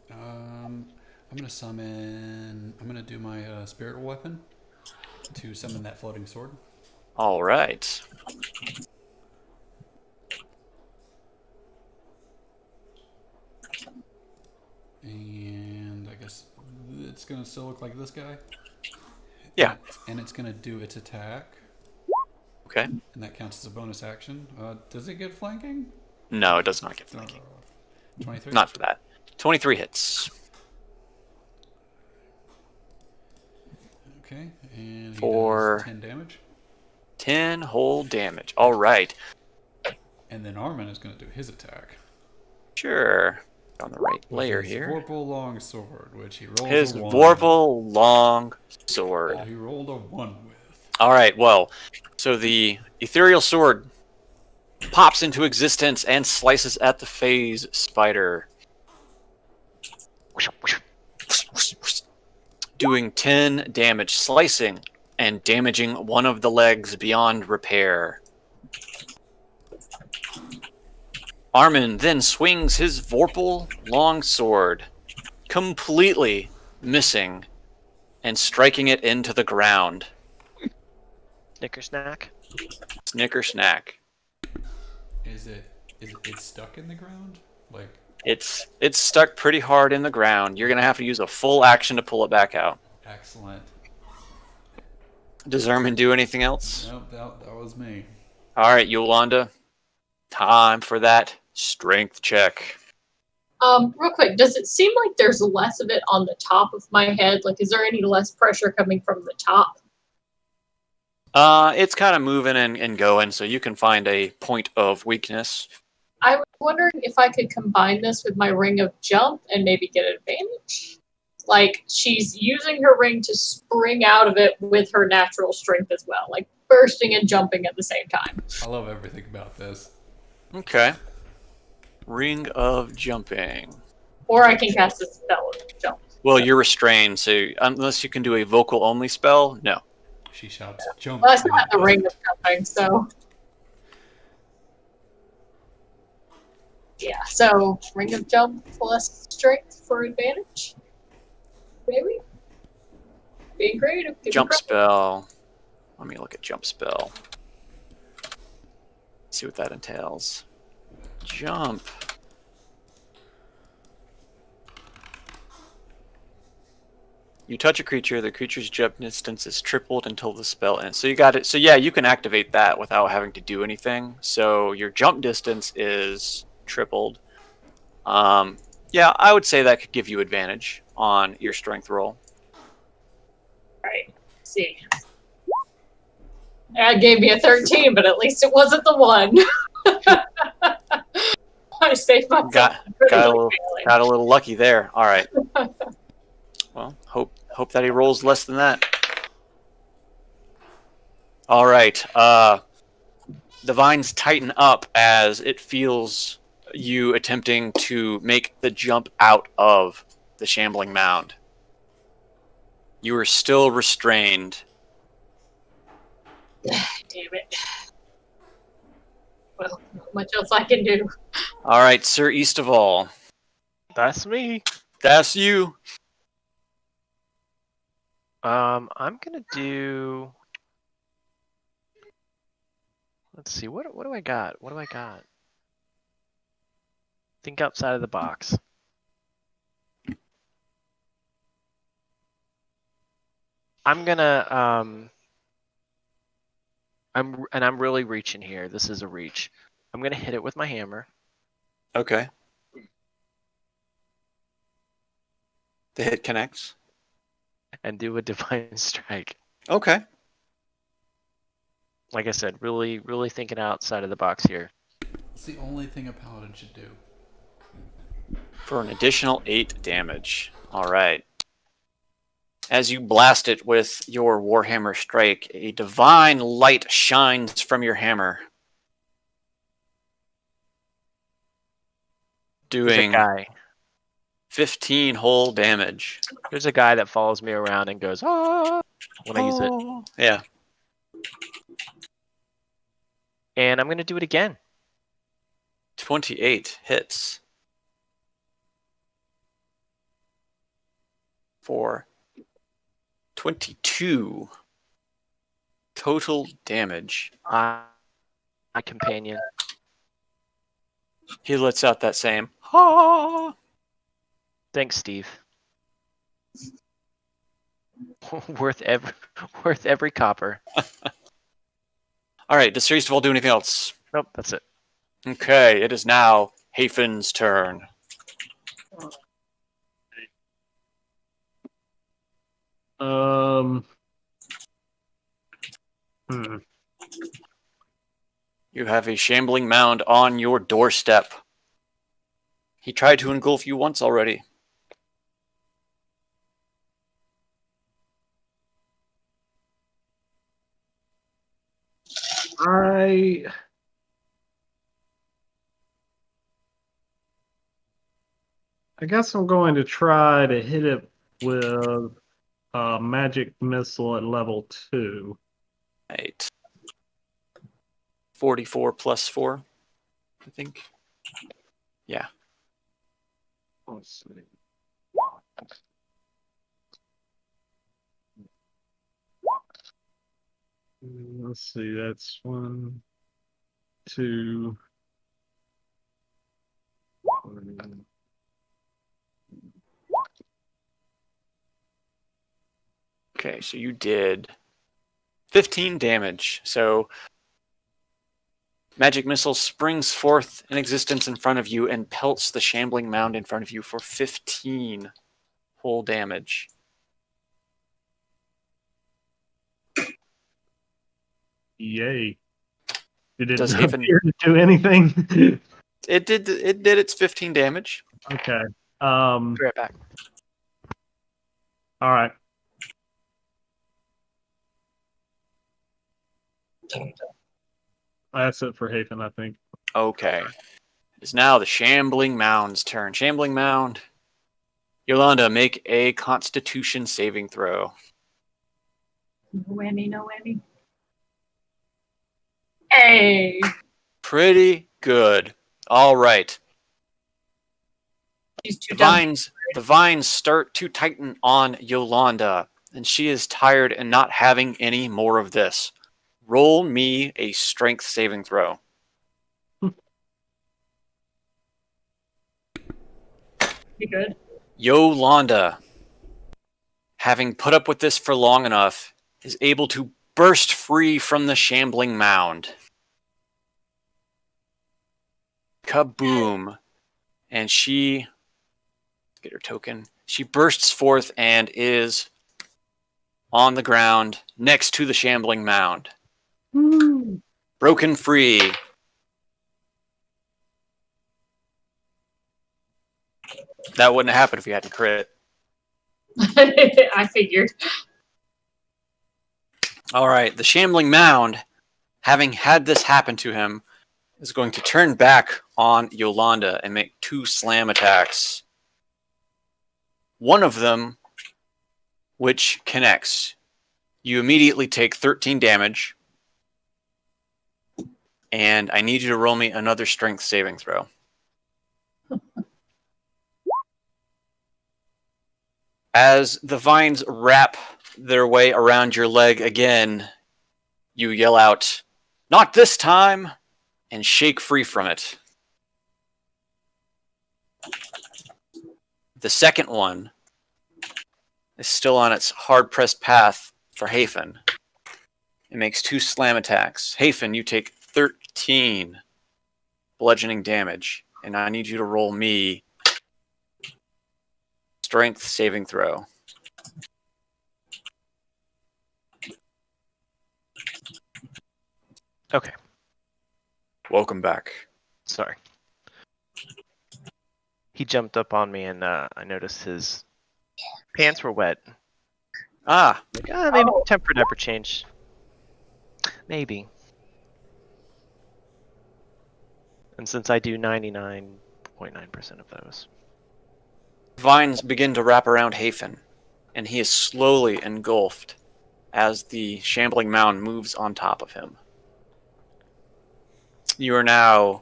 I'm gonna summon. I'm gonna do my spiritual weapon to summon that floating sword. All right. And I guess it's gonna still look like this guy. Yeah. And it's gonna do its attack, Okay. and that counts as a bonus action. Does it get flanking? No, it does not get flanking. 23. Not for that. 23 hits. Okay, and he For- does 10 damage. 10 whole damage. All right. And then Armin is gonna do his attack. Sure. On the right with layer his here. Vorpal longsword, which he rolls His a 1. Vorpal long sword. He rolled a 1 with. All right, well, so the ethereal sword pops into existence and slices at the phase spider, doing 10 damage, slicing and damaging one of the legs beyond repair. Armin then swings his Vorpal longsword, completely missing and striking it into the ground. Snicker-snack. Snicker snack. Is it's stuck in the ground? Like, It's stuck pretty hard in the ground. You're gonna have to use a full action to pull it back out. excellent. Does Ermin do anything else? Nope, that was me. All right, Yolanda. Time for that strength check. Real quick, does it seem like there's less of it on the top of my head? Like, is there any less pressure coming from the top? It's kind of moving and going, so you can find a point of weakness. I was wondering if I could combine this with my ring of jump and maybe get an advantage. Like, she's using her ring to spring out of it with her natural strength as well, like bursting and jumping at the same time. I love everything about this. Okay. Ring of jumping. Or I can cast a spell of jump. Well, you're restrained, so unless you can do a vocal only spell, no. She shouts, "Jump!" Well, I still have the ring of jumping, so. Yeah, so ring of jump plus strength for advantage. Maybe? Being creative. Jump spell. Let me look at jump spell. See what that entails. Jump. You touch a creature, the creature's jump distance is tripled until the spell ends. So you got it. So yeah, you can activate that without having to do anything. So your jump distance is tripled. Yeah, I would say that could give you advantage on your strength roll. Right. See. That gave me a 13, but at least it wasn't the one. I saved myself. Got a little lucky there. All right. Well, hope that he rolls less than that. All right. The vines tighten up as it feels you attempting to make the jump out of the shambling mound. You are still restrained. Damn it. Well, not much else I can do. All right, Sir East of All. That's me. That's you. I'm gonna do. Let's see. What do I got? What do I got? Think outside of the box. I'm gonna I'm really reaching here. This is a reach. I'm gonna hit it with my hammer. Okay. The hit connects. And do a divine strike. Okay. Like I said, really thinking outside of the box here. It's the only thing a paladin should do. For an additional 8 damage. All right. As you blast it with your Warhammer strike, a divine light shines from your hammer. There's a Doing guy. 15 whole damage. There's a guy that follows me around and goes, "Ah!" when I use it. Yeah. And I'm gonna do it again. 28 hits. For 22 total damage. My companion. He lets out that same "ha." Thanks, Steve. worth every copper. All right, does Sir East of All do anything else? Nope, that's it. Okay, it is now Haven's turn. You have a shambling mound on your doorstep. He tried to engulf you once already. I guess I'm going to try to hit it with a magic missile at level 2. Right. 44 plus 4, I think. Yeah. Let's see. Let's see, that's 1, 2. Okay, so you did 15 damage. So magic missile springs forth in existence in front of you and pelts the shambling mound in front of you for 15 whole damage. Yay. Did it Does Haven- appear to do anything? It did its 15 damage. Okay. Be right back. All right. That's it for Hafen, I think. Okay. It is now the shambling mound's turn. Shambling mound. Yolanda, make a constitution saving throw. No whammy, no whammy. Hey! Pretty good. All right. She's too The dumb. vines start to tighten on Yolanda, and she is tired and not having any more of this. Roll me a strength saving throw. Be good. Yolanda, having put up with this for long enough, is able to burst free from the shambling mound. Kaboom. And she, get her token, she bursts forth and is on the ground next to the shambling mound. Broken free. That wouldn't have happened if you hadn't crit. I figured. All right, the shambling mound, having had this happen to him, is going to turn back on Yolanda and make 2 slam attacks. One of them, which connects. You immediately take 13 damage, and I need you to roll me another strength saving throw. As the vines wrap their way around your leg again, you yell out, "Not this time!" and shake free from it. The second one is still on its hard-pressed path for Hafen. It makes 2 slam attacks. Hafen, you take 13 bludgeoning damage, and I need you to roll me strength saving throw. Okay. Welcome back. Sorry. He jumped up on me and I noticed his pants were wet. Ah, Like, maybe temper never change. Maybe. And since I do 99.9% of those. vines begin to wrap around Hafen, and he is slowly engulfed as the shambling mound moves on top of him. You are now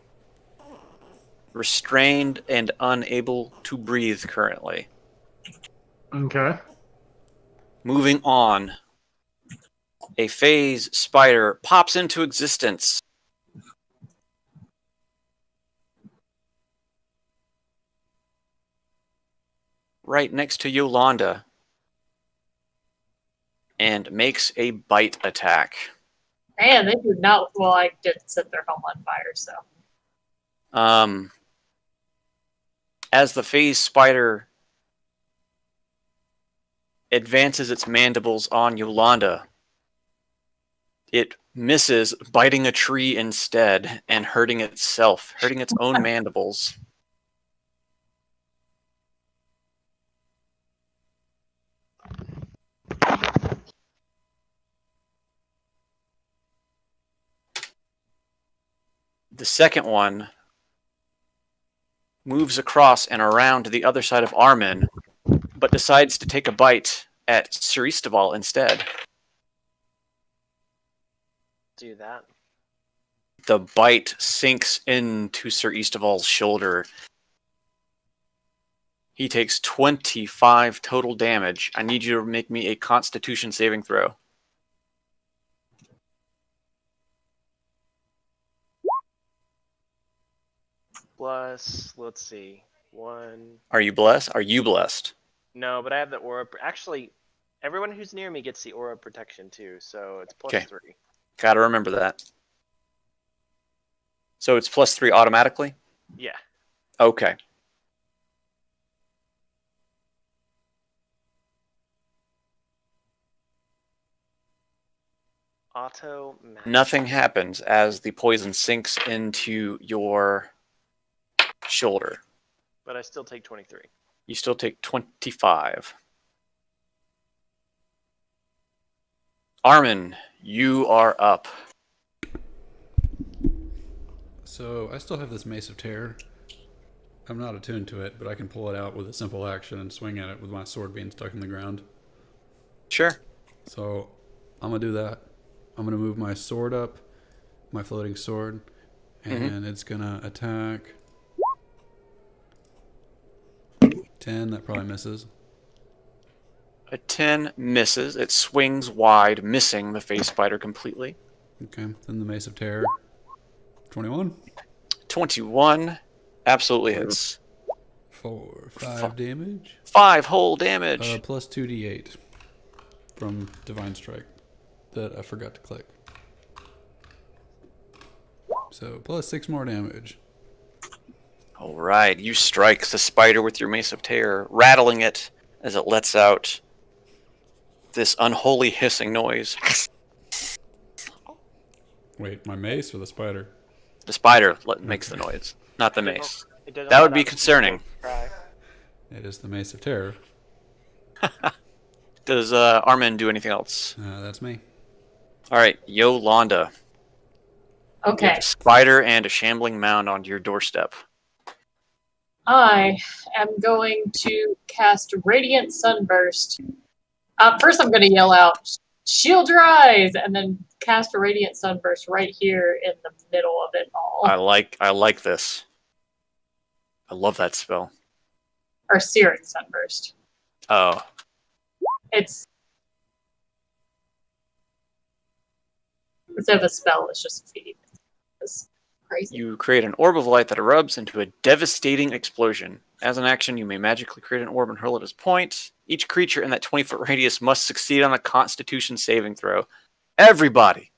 restrained and unable to breathe currently. Okay. Moving on, a phase spider pops into existence. Right next to Yolanda, and makes a bite attack. Man, they do not. Well, I did set their home on fire, so. As the phase spider advances its mandibles on Yolanda, it misses, biting a tree instead and hurting itself, hurting its own mandibles. The second one moves across and around to the other side of Armin, but decides to take a bite at Sir Eastaval instead. Do that. The bite sinks into Sir Eastaval's shoulder. He takes 25 total damage. I need you to make me a Constitution saving throw. Plus, let's see. 1. Are you blessed? Are you blessed? No, but I have the aura. Actually, everyone who's near me gets the aura protection too, so it's plus Okay. 3. Gotta remember that. So it's plus 3 automatically? Yeah. Okay. Auto. Nothing happens as the poison sinks into your shoulder. But I still take 23. You still take 25. Armin, you are up. So I still have this Mace of Terror. I'm not attuned to it, but I can pull it out with a simple action and swing at it with my sword being stuck in the ground. Sure. So I'm going to do that. I'm going to move my sword up, my floating sword, and it's going to attack. 10, that probably misses. A 10 misses. It swings wide, missing the face spider completely. Okay, then the Mace of Terror. 21. 21 absolutely hits. 5 damage. 5 whole damage. Plus 2d8 from Divine Strike that I forgot to click. So plus 6 more damage. All right, you strike the spider with your Mace of Terror, rattling it as it lets out this unholy hissing noise. Wait, my mace or the spider? The spider makes the noise, not the mace. It doesn't That let would be out concerning. cry. It is the Mace of Terror. Does Armin do anything else? That's me. All right, Yolanda. You Okay. have a spider and a shambling mound on your doorstep. I am going to cast Radiant Sunburst. First, I'm going to yell out, "Shield your eyes!" and then cast a Radiant Sunburst right here in the middle of it all. I like this. I love that spell. Or Searing Sunburst. Oh, It's instead of a spell, it's just a feat. It's crazy. you create an orb of light that erupts into a devastating explosion. As an action, you may magically create an orb and hurl it as point. Each creature in that 20-foot radius must succeed on a Constitution saving throw. Everybody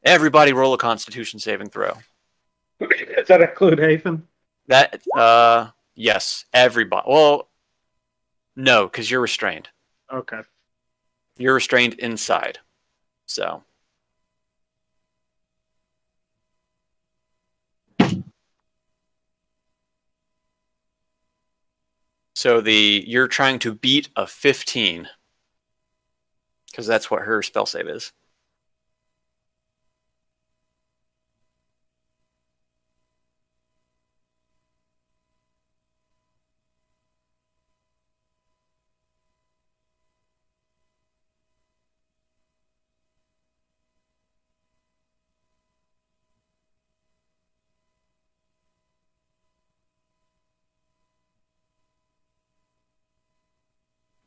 roll a Constitution saving throw. Does that include Hafen? That, yes, everybody. Well, no, because you're restrained. Okay. You're restrained inside. So. So you're trying to beat a 15. Because that's what her spell save is.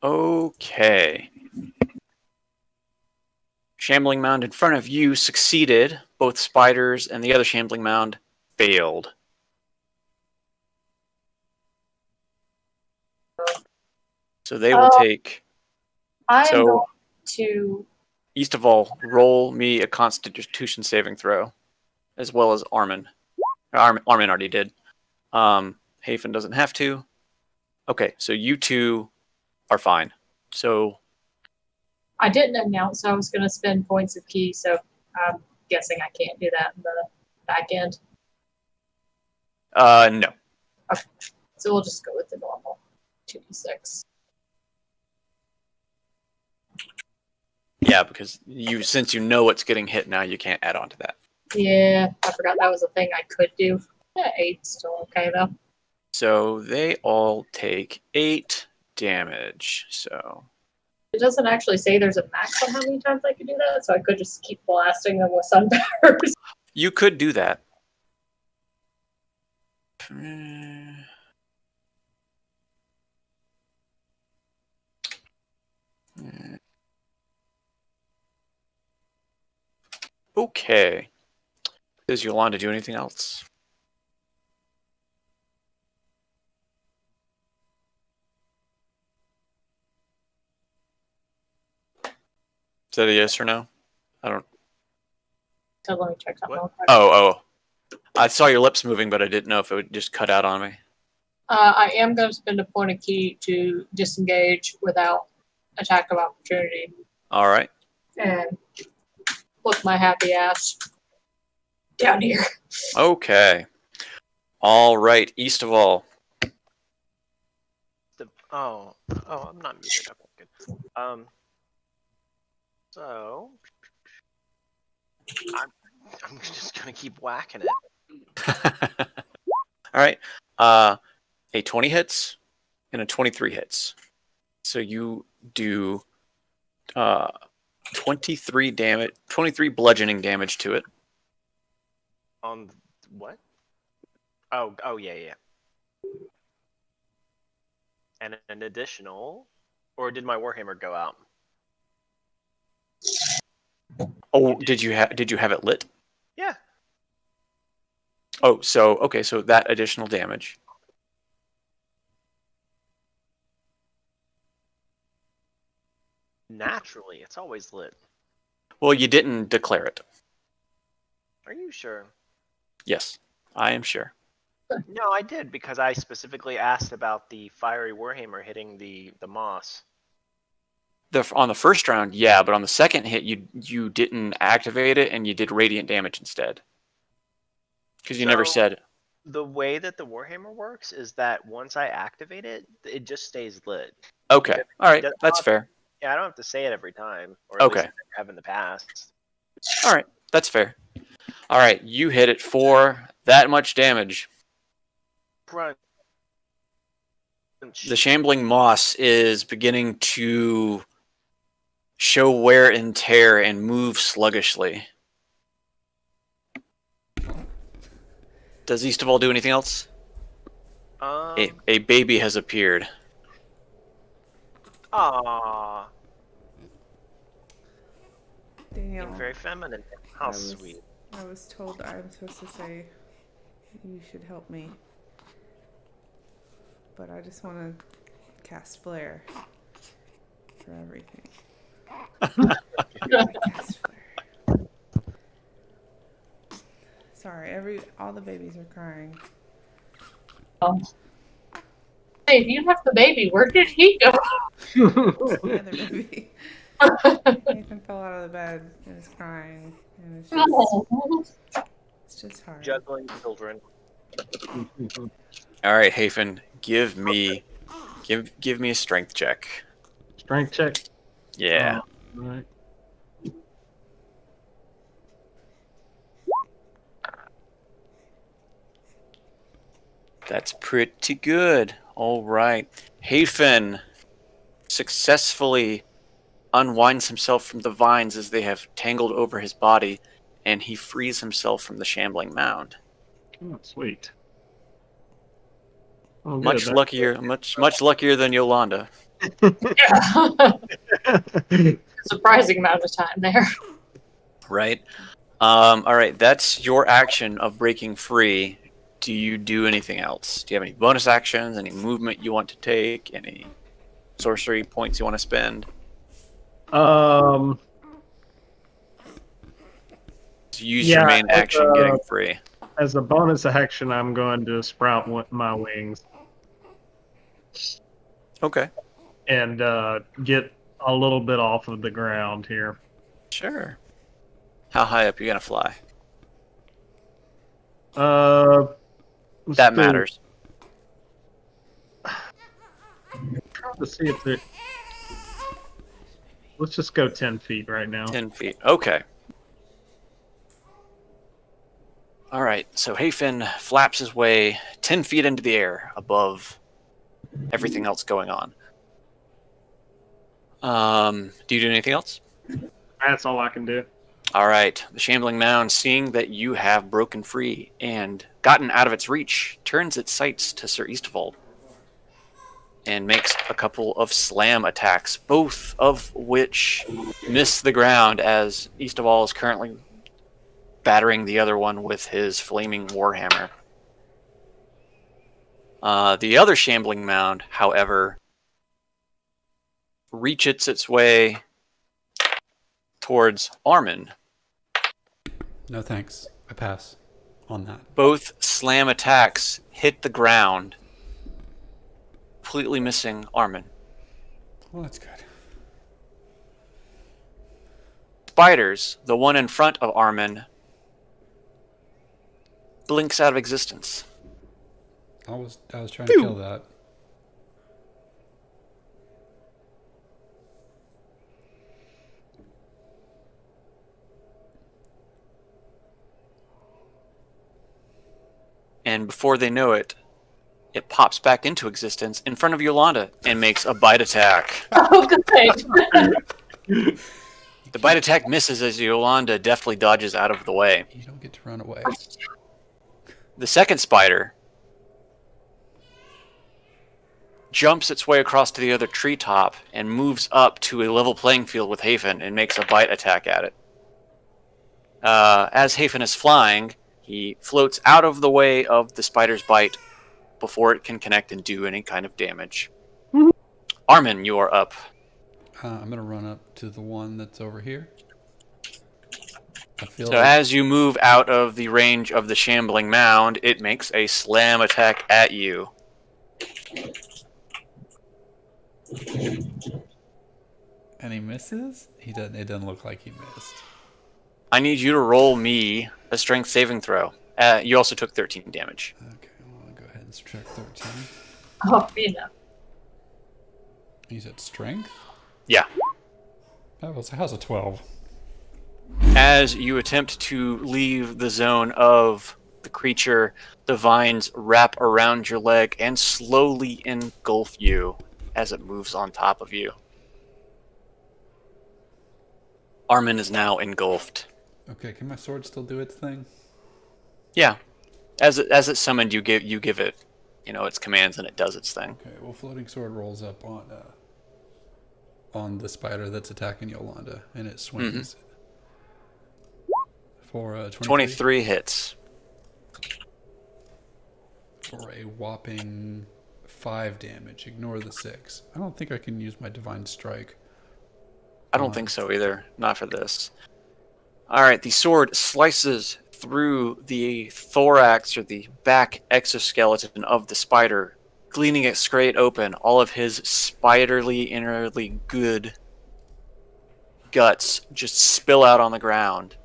Okay. Shambling mound in front of you succeeded. Both spiders and the other shambling mound failed. So they will take. I'm So- going to. East of all, roll me a Constitution saving throw, as well as Armin. Armin already did. Hafen doesn't have to. Okay, so you two are fine. So I didn't announce I was going to spend points of key, so I'm guessing I can't do that in the back end. no. So we'll just go with the normal 2d6. Yeah, because since you know what's getting hit now, you can't add on to that. Yeah, I forgot that was a thing I could do. Yeah, 8's still okay though. So they all take 8 damage. So It doesn't actually say there's a max on how many times I could do that, so I could just keep blasting them with sun powers. you could do that. Okay. Does Yolanda do anything else? Is that a yes or no? I don't. So let me check something What? real quick. Oh. I saw your lips moving, but I didn't know if it would just cut out on me. I am going to spend a point of key to disengage without attack of opportunity All right. and look my happy ass down here. Okay. All right. East of all. I'm not muted. Okay, good. So I'm just gonna keep whacking it. All right. A 20 hits and a 23 hits. So you do 23 damage, 23 bludgeoning damage to it. On what? Oh yeah. And an additional, or did my warhammer go out? Oh, did you have it lit? Yeah. Oh, so okay, so that additional damage. Naturally, it's always lit. Well, you didn't declare it. Are you sure? Yes, I am sure. No, I did because I specifically asked about the fiery warhammer hitting the moss. On the first round, yeah, but on the second hit, you didn't activate it and you did radiant damage instead. Because you never So, said. The way that the warhammer works is that once I activate it, it just stays lit. Okay, all right, that's fair. Yeah, I don't have to say it every time, or at least I never have in the past. All right, that's fair. All right, you hit it for that much damage. Crunch. The shambling moss is beginning to show wear and tear and move sluggishly. Does Eastaval do anything else? A baby has appeared. Aww. Daniel, Very feminine. How sweet. I was told I'm supposed to say you should help me. But I just want to cast flare for everything. Cast flare. Sorry, all the babies are crying. Hey, if you have the baby, where did he go? The other baby. Nathan fell out of the bed and is crying, and it's just hard. Juggling children. All right, Hafen, give me a strength check. Strength check. Yeah. All right. That's pretty good. All right. Hafen successfully unwinds himself from the vines as they have tangled over his body, and he frees himself from the shambling mound. Oh, sweet. Oh, Much luckier than Yolanda. Surprising amount of time there. Right. All right. That's your action of breaking free. Do you do anything else? Do you have any bonus actions? Any movement you want to take? Any sorcery points you want to spend? Use your main action getting free. As a bonus action, I'm going to sprout my wings. Okay. And get a little bit off of the ground here. Sure. How high up are you going to fly? That matters. Let's see if it. Let's just go 10 feet right now. 10 feet. Okay. All right, so Hayfin flaps his way 10 feet into the air above everything else going on. Do you do anything else? That's all I can do. All right, the Shambling Mound, seeing that you have broken free and gotten out of its reach, turns its sights to Sir Eastvold and makes a couple of slam attacks, both of which miss the ground as Eastvold is currently battering the other one with his flaming warhammer. The other Shambling Mound, however, reaches its way towards Armin. No thanks. I pass on that. Both slam attacks hit the ground, completely missing Armin. Well, that's good. Spiders, the one in front of Armin, blinks out of existence. I was trying to kill that. And before they know it, it pops back into existence in front of Yolanda and makes a bite attack. Oh, good. The bite attack misses as Yolanda deftly dodges out of the way. You don't get to run away. The second spider jumps its way across to the other treetop and moves up to a level playing field with Hafen and makes a bite attack at it. As Hafen is flying, he floats out of the way of the spider's bite before it can connect and do any kind of damage. Armin, you are up. I'm gonna run up to the one that's over here. I feel So as you move out of the range of the Shambling Mound, it makes a slam attack at you. and he misses. It doesn't look like he missed. I need you to roll me a strength saving throw. You also took 13 damage. Okay, well, I'll go ahead and subtract 13. Oh, you know. You said strength? Yeah. How's a 12? As you attempt to leave the zone of the creature, the vines wrap around your leg and slowly engulf you as it moves on top of you. Armin is now engulfed. Okay, can my sword still do its thing? Yeah. As it summoned, you give it, its commands and it does its thing. Okay, well, floating sword rolls up on the spider that's attacking Yolanda, and it swings for 23. 23 hits. For a whopping 5 damage. Ignore the 6. I don't think I can use my divine strike. I don't think so either. Not for this. Alright, the sword slices through the thorax or the back exoskeleton of the spider, gleaning it straight open. All of his spiderly, innerly good guts just spill out on the ground.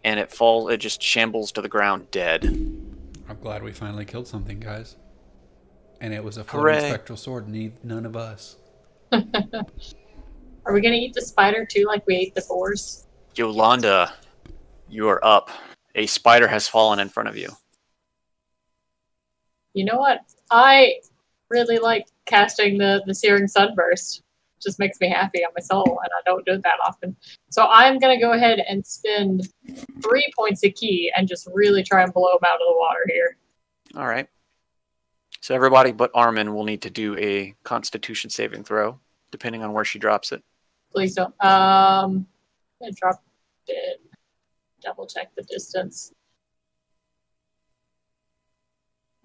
And it just shambles to the ground dead. I'm glad we finally killed something, guys. And it was a floating spectral sword, none of us. Are we gonna eat the spider too, like we ate the boars? Yolanda, you are up. A spider has fallen in front of you. You know what? I really like casting the Searing Sunburst. It just makes me happy on my soul, and I don't do it that often. So I'm gonna go ahead and spend 3 points of key and just really try and blow him out of the water here. All right. So everybody but Armin will need to do a Constitution saving throw, depending on where she drops it. Please don't. I dropped it. Double check the distance.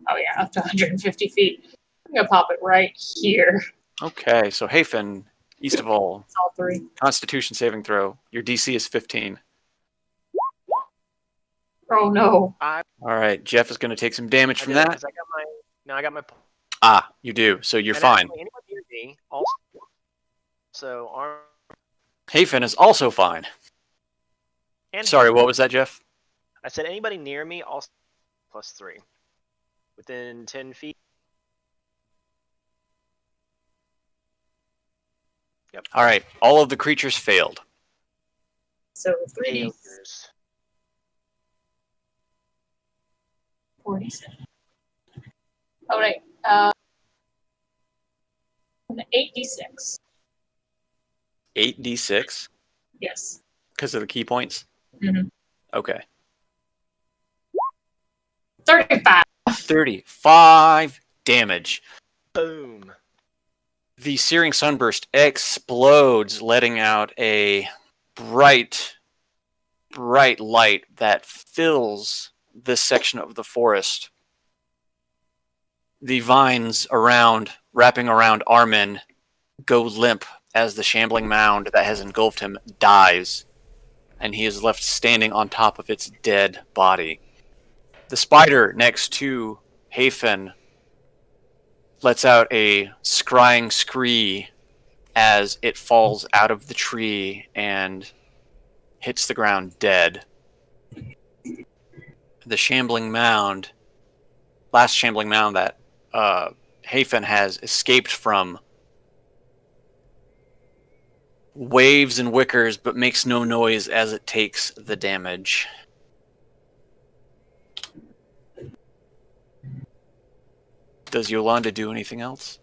Oh yeah, up to 150 feet. I'm gonna pop it right here. Okay, so Hafen, east of all, It's all 3. Constitution saving throw. Your DC is 15. Oh no. All right, Jeff is going to take some damage from I did, that. 'cause I got my. Ah, you do. So you're And fine. actually, anyone near me also. So arm. Hafen is also fine. And Sorry, what was that, Jeff? I said anybody near me also +3, within 10 feet. Yep. All right, all of the creatures failed. So 3. Failures. 47. Oh, right. 8d6. 8d6 Yes. because of the key points. Mm-hmm. Okay. 35. 35 damage. Boom. The searing sunburst explodes, letting out a bright light that fills this section of the forest. The vines wrapping around Armin, go limp as the shambling mound that has engulfed him dies, and he is left standing on top of its dead body. The spider next to Hafen lets out a scrying scree as it falls out of the tree and hits the ground dead. The last shambling mound that Hafen has escaped from, waves and wickers but makes no noise as it takes the damage. Does Yolanda do anything else?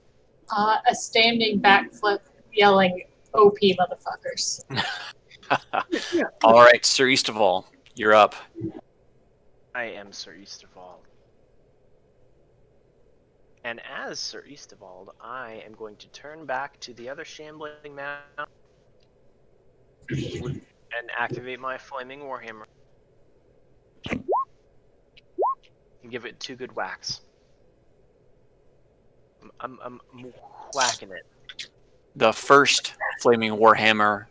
A standing backflip yelling, OP motherfuckers. All right, Sir Easterval, you're up. I am Sir Eastervald. And as Sir Eastervald, I am going to turn back to the other shambling mound and activate my flaming warhammer. And give it 2 good whacks. I'm whacking it. The first flaming warhammer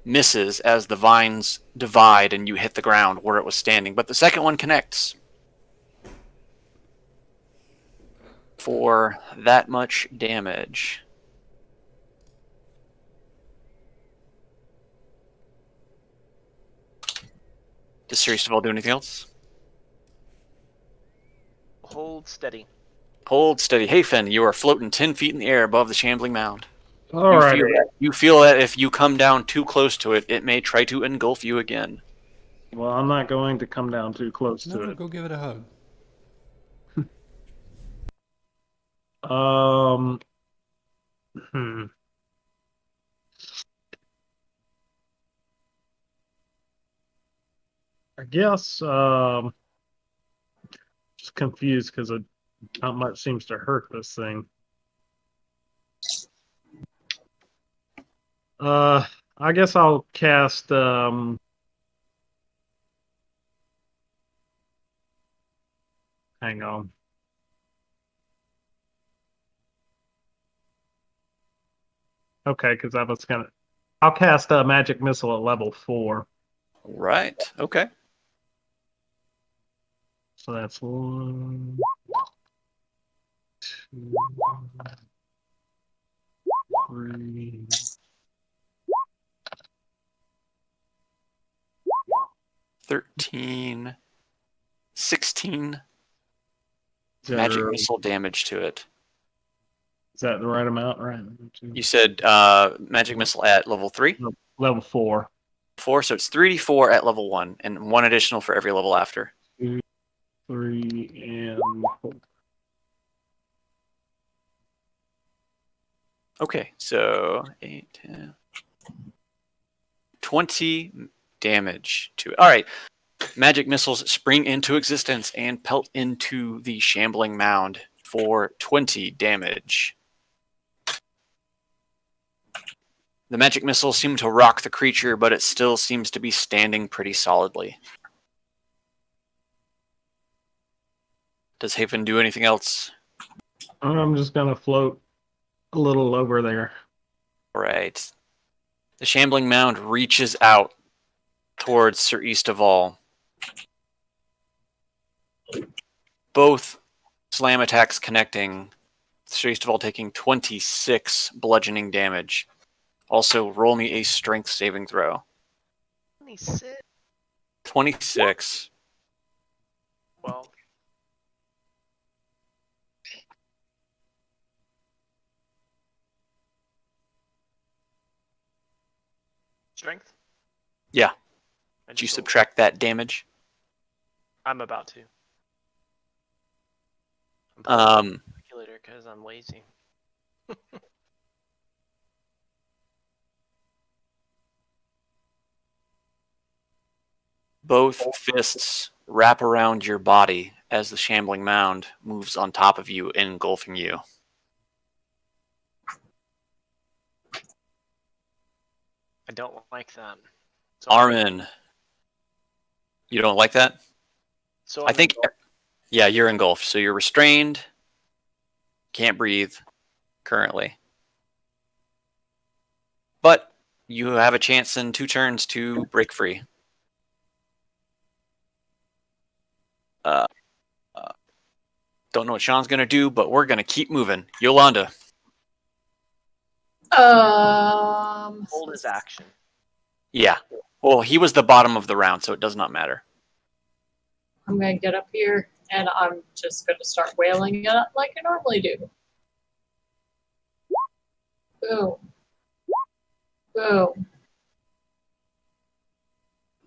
misses as the vines divide and you hit the ground where it was standing, but the second one connects for that much damage. Does Sir Easterval do anything else? Hold steady. Hold steady. Hey, Finn, you are floating 10 feet in the air above the shambling mound. All right. You feel that if you come down too close to it, it may try to engulf you again. Well, I'm not going to come down too close to No, it. go give it a hug. Hmm. I guess just confused because not much seems to hurt this thing. I guess I'll cast hang on. Okay, because I'll cast a magic missile at level 4. Right. Okay. So that's 1, 2, 3. 13, 16 Is that, magic missile damage to it. is that the right amount? Right. You said magic missile at level 3? Level 4. 4, so it's 3d4 at level 1, and 1 additional for every level after. 2, 3, and 4. Okay, so 8, 10, 20 damage to it. All right, magic missiles spring into existence and pelt into the shambling mound for 20 damage. The magic missiles seem to rock the creature, but it still seems to be standing pretty solidly. Does Haven do anything else? I'm just going to float a little over there. All right. The shambling mound reaches out towards Sir Easterval. Both slam attacks connecting, Sir Easterval taking 26 bludgeoning damage. Also, roll me a strength saving throw. 26. 26. 12. Strength? Yeah. I Did you just rolled. subtract that damage? I'm about to. Calculator because I'm lazy. Both fists wrap around your body as the shambling mound moves on top of you, engulfing you. I don't like that. So Armin, you don't like that? So I think, yeah, you're engulfed. So you're restrained, can't breathe currently. But you have a chance in 2 turns to break free. Don't know what Sean's going to do, but we're going to keep moving. Yolanda. hold his action. Yeah. Well, he was the bottom of the round, so it does not matter. I'm gonna get up here and I'm just gonna start wailing it up like I normally do. Boom. Boom.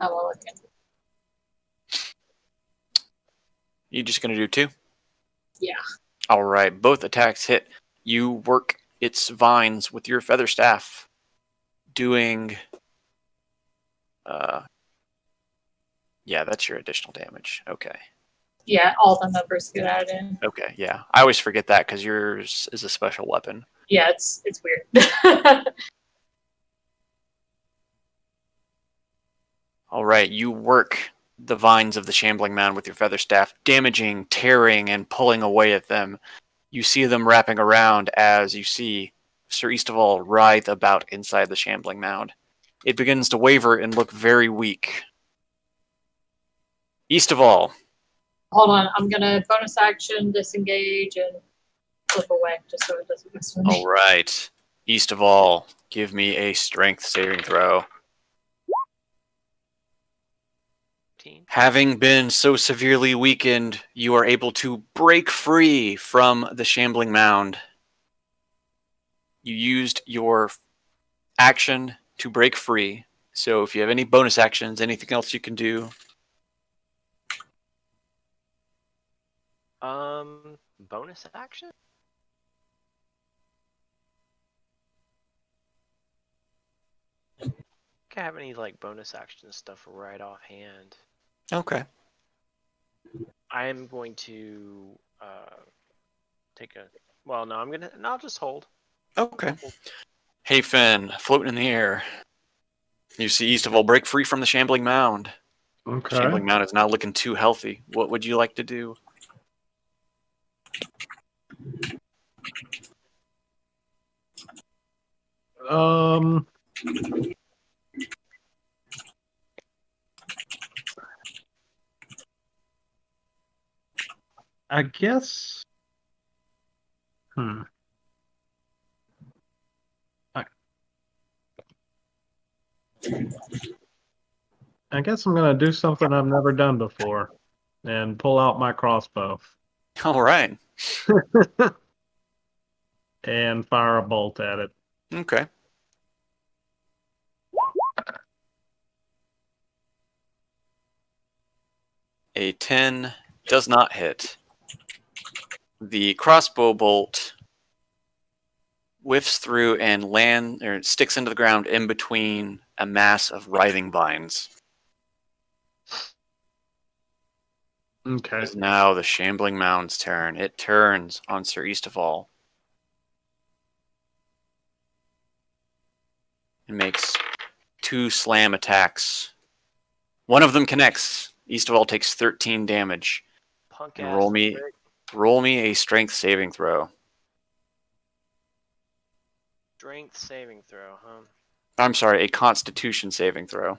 I'm looking. You just going to do 2? Yeah. All right. Both attacks hit. You work its vines with your feather staff, doing. Yeah, that's your additional damage. Okay. Yeah, all the numbers get added in. Okay. Yeah, I always forget that because yours is a special weapon. Yeah, it's weird. All right. You work the vines of the shambling mound with your feather staff, damaging, tearing, and pulling away at them. You see them wrapping around as you see Sir Eastaval writhe about inside the shambling mound. It begins to waver and look very weak. Eastaval. Hold on, I'm gonna bonus action, disengage, and flip away just so it doesn't mess with me. All right. Eastaval, give me a strength saving throw. Having been so severely weakened, you are able to break free from the shambling mound. You used your action to break free. So if you have any bonus actions, anything else you can do. Bonus action? Can I have any like bonus action stuff right offhand? Okay. I am going to take a. Well, no, I'm gonna. No, I'll just hold. Okay. Hey, Finn, floating in the air. You see Eastaval break free from the shambling mound. Okay. Shambling mound is not looking too healthy. What would you like to do? I guess. I guess I'm gonna do something I've never done before, and pull out my crossbow All right. and fire a bolt at it. Okay. A 10 does not hit. The crossbow bolt whiffs through and sticks into the ground in between a mass of writhing vines. Okay. It is now the shambling mound's turn. It turns on Sir Eastaval. It makes 2 slam attacks. One of them connects. Eastaval takes 13 damage. Punk And ass. roll me a strength saving throw. Strength saving throw, huh? I'm sorry, a constitution saving throw.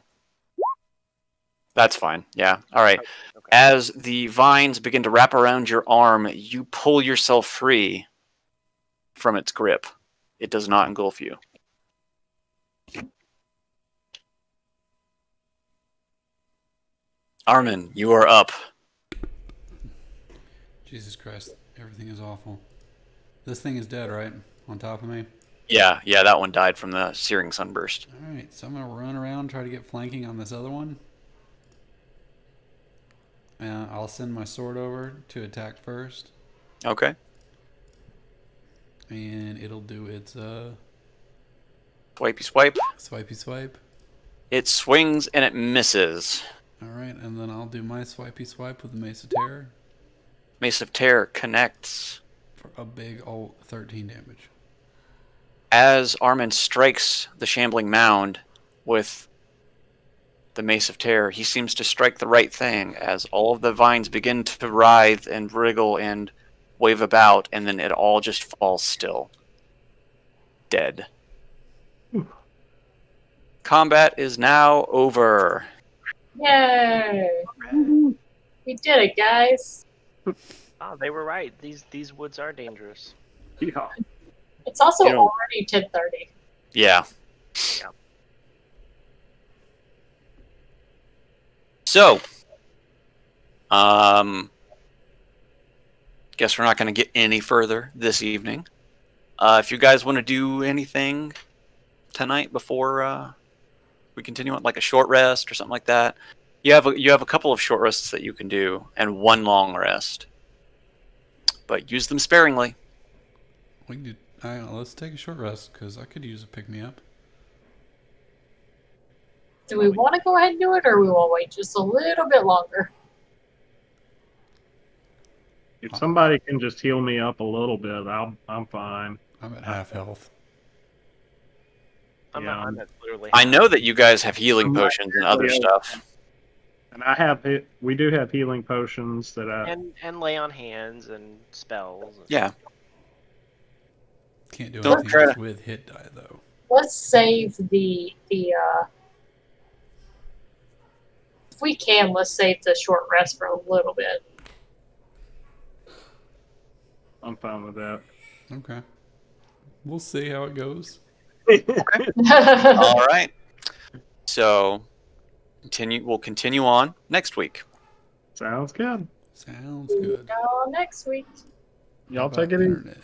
That's fine. Yeah. All right. Okay. As the vines begin to wrap around your arm, you pull yourself free from its grip. It does not engulf you. Armin, you are up. Jesus Christ, everything is awful. This thing is dead, right? On top of me? Yeah, that one died from the searing sunburst. Alright, so I'm going to run around, try to get flanking on this other one. I'll send my sword over to attack first. Okay. And it'll do its Swipey swipe. swipey swipe. It swings and it misses. Alright, and then I'll do my swipey swipe with the Mace of Terror Mace of Terror connects. for a big old 13 damage. As Armin strikes the shambling mound with the Mace of Terror, he seems to strike the right thing as all of the vines begin to writhe and wriggle and wave about, and then it all just falls still. Dead. Combat is now over. Yay! We did it, guys. Oh, they were right. These woods are dangerous. Yeah. It's also You know- already 10:30. Yeah. Yeah. So, guess we're not going to get any further this evening. If you guys want to do anything tonight before we continue on, like a short rest or something like that, you have a couple of short rests that you can do and one long rest, but use them sparingly. We can do. Let's take a short rest because I could use a pick me up. Do we want to go ahead and do it, or we want to wait just a little bit longer? If somebody can just heal me up a little bit, I'm fine. I'm at half health. I'm Yeah. at literally. I know that you guys have healing potions and other Yeah. stuff. And we do have healing potions that I. and lay on hands and spells. Yeah. Can't do Don't anything try else to- with hit die though. Let's save the if we can, let's save the short rest for a little bit. I'm fine with that. Okay. We'll see how it goes. All right. So, we'll continue on next week. Sounds good. Sounds good. Y'all next week. Y'all How about take it easy. internet?